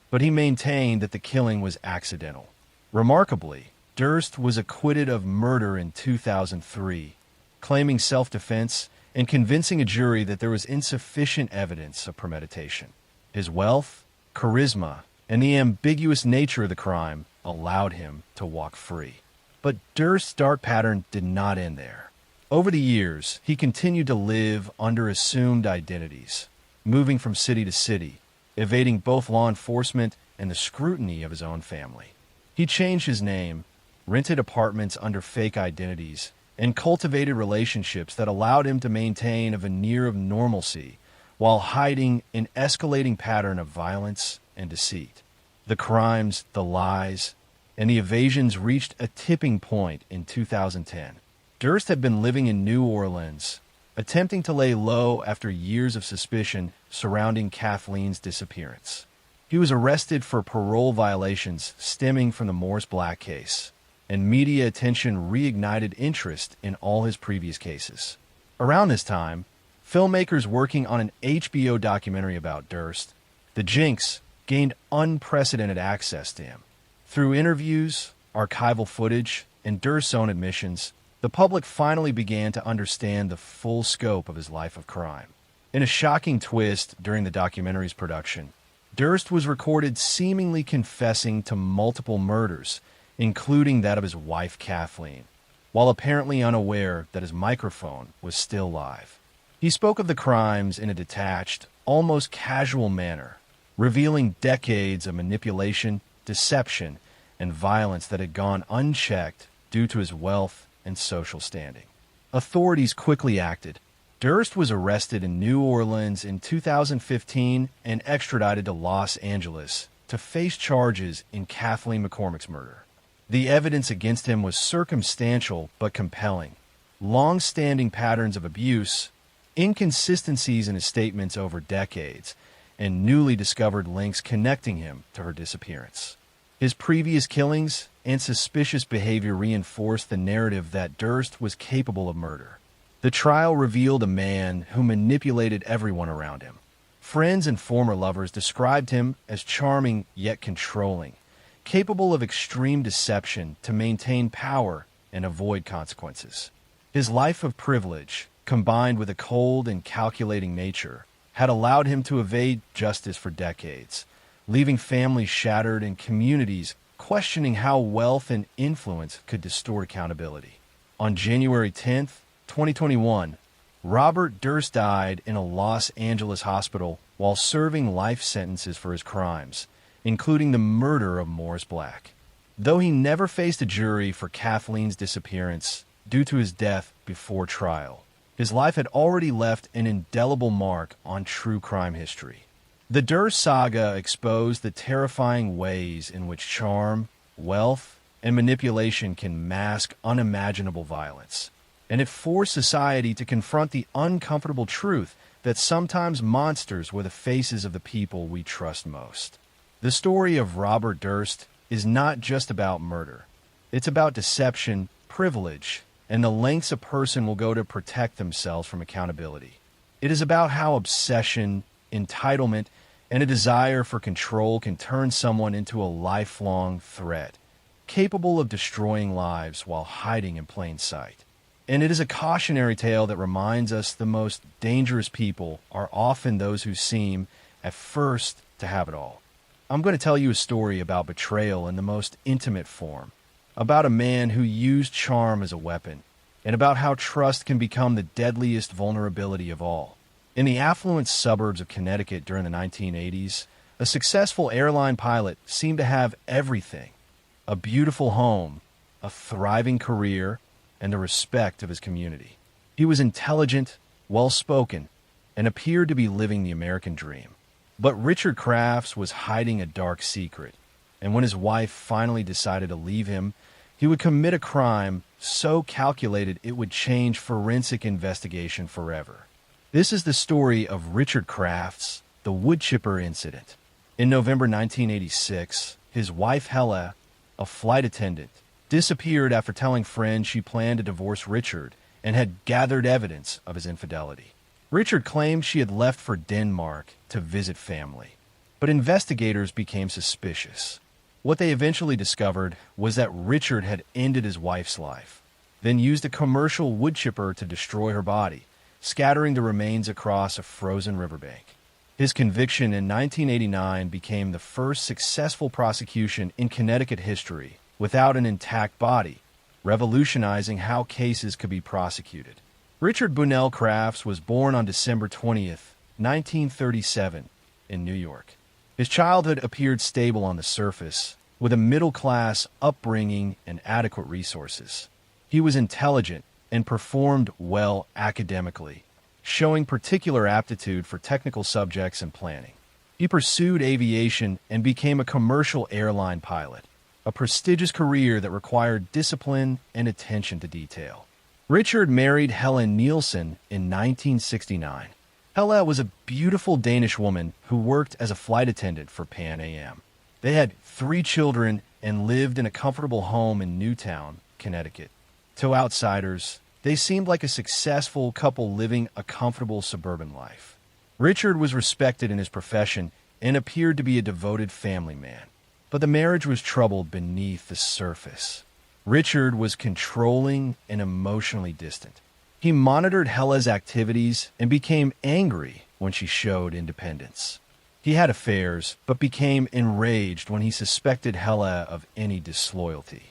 but he maintained that the killing was accidental. Remarkably, Durst was acquitted of murder in 2003, claiming self-defense and convincing a jury that there was insufficient evidence of premeditation. His wealth, charisma, and the ambiguous nature of the crime allowed him to walk free. But Durst's dark pattern did not end there. Over the years, he continued to live under assumed identities, moving from city to city, evading both law enforcement and the scrutiny of his own family. He changed his name, rented apartments under fake identities, and cultivated relationships that allowed him to maintain a veneer of normalcy while hiding an escalating pattern of violence and deceit. The crimes, the lies, and the evasions reached a tipping point in 2010. Durst had been living in New Orleans, attempting to lay low after years of suspicion surrounding Kathleen's disappearance. He was arrested for parole violations stemming from the Morris Black case, and media attention reignited interest in all his previous cases. Around this time, filmmakers working on an HBO documentary about Durst, The Jinx, gained unprecedented access to him. Through interviews, archival footage, and Durst's own admissions, the public finally began to understand the full scope of his life of crime. In a shocking twist during the documentary's production, Durst was recorded seemingly confessing to multiple murders, including that of his wife Kathleen, while apparently unaware that his microphone was still live. He spoke of the crimes in a detached, almost casual manner, revealing decades of manipulation, deception, and violence that had gone unchecked due to his wealth and social standing. Authorities quickly acted. Durst was arrested in New Orleans in 2015 and extradited to Los Angeles to face charges in Kathleen McCormick's murder. The evidence against him was circumstantial but compelling. Long-standing patterns of abuse, inconsistencies in his statements over decades, and newly discovered links connecting him to her disappearance. His previous killings and suspicious behavior reinforced the narrative that Durst was capable of murder. The trial revealed a man who manipulated everyone around him. Friends and former lovers described him as charming yet controlling, capable of extreme deception to maintain power and avoid consequences. His life of privilege, combined with a cold and calculating nature, had allowed him to evade justice for decades, leaving families shattered and communities questioning how wealth and influence could distort accountability. On January 10th, 2021, Robert Durst died in a Los Angeles hospital while serving life sentences for his crimes, including the murder of Morris Black. Though he never faced a jury for Kathleen's disappearance due to his death before trial, his life had already left an indelible mark on true crime history. The Durst saga exposed the terrifying ways in which charm, wealth, and manipulation can mask unimaginable violence. And it forced society to confront the uncomfortable truth that sometimes monsters were the faces of the people we trust most. The story of Robert Durst is not just about murder. It's about deception, privilege, and the lengths a person will go to protect themselves from accountability. It is about how obsession, entitlement, and a desire for control can turn someone into a lifelong threat, capable of destroying lives while hiding in plain sight. And it is a cautionary tale that reminds us the most dangerous people are often those who seem, at first, to have it all. I'm going to tell you a story about betrayal in the most intimate form, about a man who used charm as a weapon, and about how trust can become the deadliest vulnerability of all. In the affluent suburbs of Connecticut during the 1980s, a successful airline pilot seemed to have everything: a beautiful home, a thriving career, and the respect of his community. He was intelligent, well-spoken, and appeared to be living the American dream. But Richard Crafts was hiding a dark secret, and when his wife finally decided to leave him, he would commit a crime so calculated it would change forensic investigation forever. This is the story of Richard Crafts, the wood chipper incident. In November 1986, his wife Hella, a flight attendant, disappeared after telling friends she planned to divorce Richard and had gathered evidence of his infidelity. Richard claimed she had left for Denmark to visit family, but investigators became suspicious. What they eventually discovered was that Richard had ended his wife's life, then used a commercial wood chipper to destroy her body, scattering the remains across a frozen riverbank. His conviction in 1989 became the first successful prosecution in Connecticut history without an intact body, revolutionizing how cases could be prosecuted. Richard Bunnell Crafts was born on December 20th, 1937, in New York. His childhood appeared stable on the surface, with a middle-class upbringing and adequate resources. He was intelligent and performed well academically, showing particular aptitude for technical subjects and planning. He pursued aviation and became a commercial airline pilot, a prestigious career that required discipline and attention to detail. Richard married Helen Nielsen in 1969. Hella was a beautiful Danish woman who worked as a flight attendant for Pan Am. They had 3 children and lived in a comfortable home in Newtown, Connecticut. To outsiders, they seemed like a successful couple living a comfortable suburban life. Richard was respected in his profession and appeared to be a devoted family man. But the marriage was troubled beneath the surface. Richard was controlling and emotionally distant. He monitored Hella's activities and became angry when she showed independence. He had affairs, but became enraged when he suspected Hella of any disloyalty.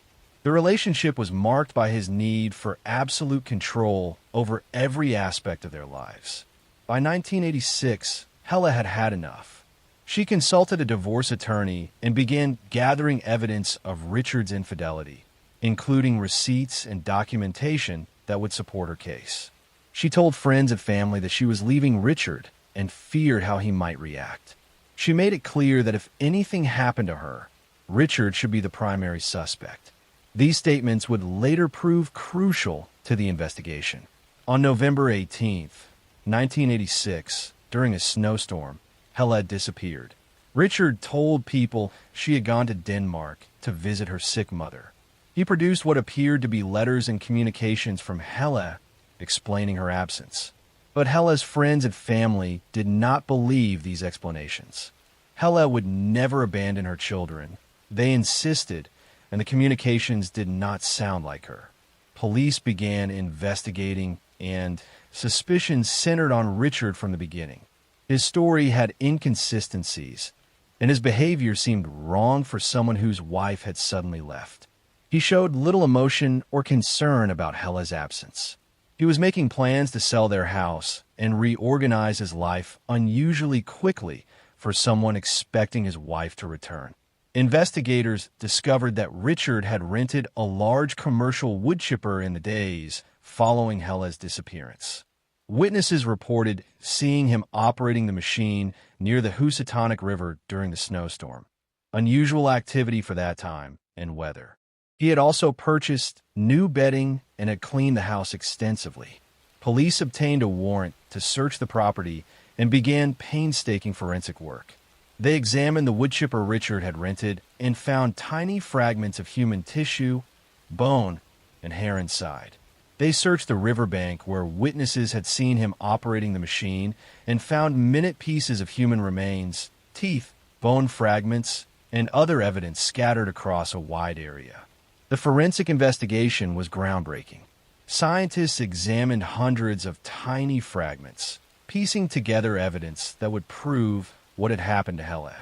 The relationship was marked by his need for absolute control over every aspect of their lives. By 1986, Hella had had enough. She consulted a divorce attorney and began gathering evidence of Richard's infidelity, including receipts and documentation that would support her case. She told friends and family that she was leaving Richard and feared how he might react. She made it clear that if anything happened to her, Richard should be the primary suspect. These statements would later prove crucial to the investigation. On November 18th, 1986, during a snowstorm, Hella disappeared. Richard told people she had gone to Denmark to visit her sick mother. He produced what appeared to be letters and communications from Hella explaining her absence. But Hella's friends and family did not believe these explanations. Hella would never abandon her children. They insisted, and the communications did not sound like her. Police began investigating, and suspicions centered on Richard from the beginning. His story had inconsistencies, and his behavior seemed wrong for someone whose wife had suddenly left. He showed little emotion or concern about Hella's absence. He was making plans to sell their house and reorganize his life unusually quickly for someone expecting his wife to return. Investigators discovered that Richard had rented a large commercial wood chipper in the days following Hella's disappearance. Witnesses reported seeing him operating the machine near the Housatonic River during the snowstorm, unusual activity for that time and weather. He had also purchased new bedding and had cleaned the house extensively. Police obtained a warrant to search the property and began painstaking forensic work. They examined the wood chipper Richard had rented and found tiny fragments of human tissue, bone, and hair inside. They searched the riverbank where witnesses had seen him operating the machine and found minute pieces of human remains, teeth, bone fragments, and other evidence scattered across a wide area. The forensic investigation was groundbreaking. Scientists examined hundreds of tiny fragments, piecing together evidence that would prove what had happened to Hella.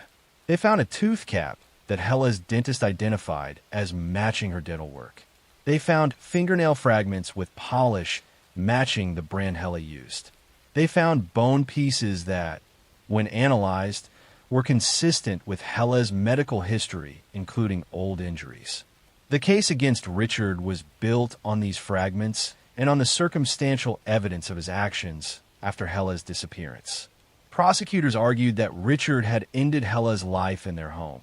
They found a tooth cap that Hella's dentist identified as matching her dental work. They found fingernail fragments with polish matching the brand Hella used. They found bone pieces that, when analyzed, were consistent with Hella's medical history, including old injuries. The case against Richard was built on these fragments and on the circumstantial evidence of his actions after Hella's disappearance. Prosecutors argued that Richard had ended Hella's life in their home,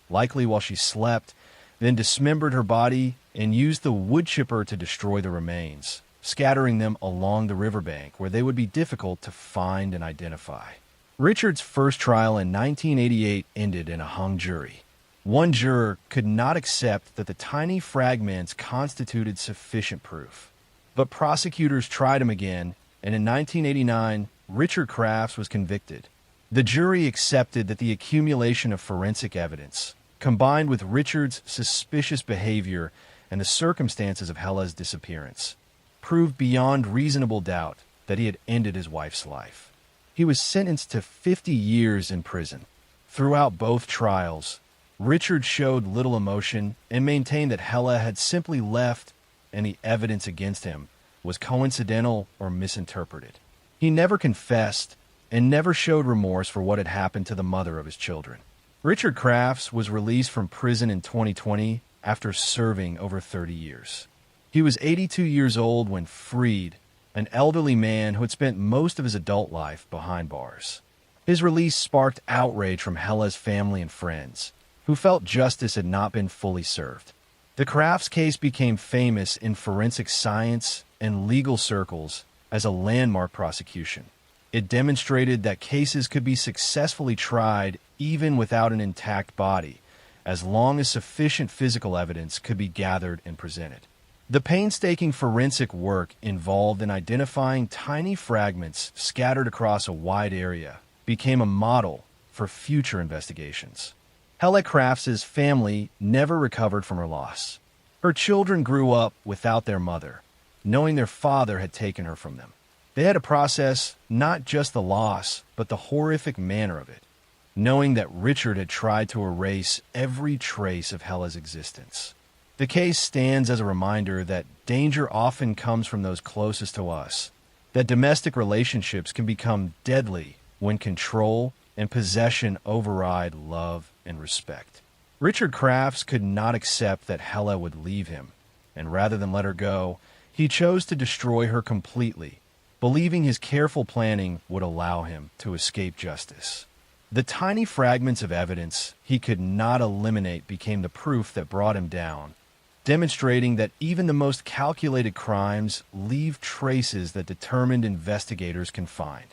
likely while she slept, then dismembered her body and used the wood chipper to destroy the remains, scattering them along the riverbank where they would be difficult to find and identify. Richard's first trial in 1988 ended in a hung jury. One juror could not accept that the tiny fragments constituted sufficient proof. But prosecutors tried him again, and in 1989, Richard Crafts was convicted. The jury accepted that the accumulation of forensic evidence, combined with Richard's suspicious behavior and the circumstances of Hella's disappearance, proved beyond reasonable doubt that he had ended his wife's life. He was sentenced to 50 years in prison. Throughout both trials, Richard showed little emotion and maintained that Hella had simply left and the evidence against him was coincidental or misinterpreted. He never confessed and never showed remorse for what had happened to the mother of his children. Richard Crafts was released from prison in 2020 after serving over 30 years. He was 82 years old when freed, an elderly man who had spent most of his adult life behind bars. His release sparked outrage from Hella's family and friends, who felt justice had not been fully served. The Crafts case became famous in forensic science and legal circles as a landmark prosecution. It demonstrated that cases could be successfully tried even without an intact body, as long as sufficient physical evidence could be gathered and presented. The painstaking forensic work involved in identifying tiny fragments scattered across a wide area became a model for future investigations. Hella Crafts' family never recovered from her loss. Her children grew up without their mother, knowing their father had taken her from them. They had to process not just the loss, but the horrific manner of it, knowing that Richard had tried to erase every trace of Hella's existence. The case stands as a reminder that danger often comes from those closest to us, that domestic relationships can become deadly when control and possession override love and respect. Richard Crafts could not accept that Hella would leave him, and rather than let her go, he chose to destroy her completely, believing his careful planning would allow him to escape justice. The tiny fragments of evidence he could not eliminate became the proof that brought him down, demonstrating that even the most calculated crimes leave traces that determined investigators can find.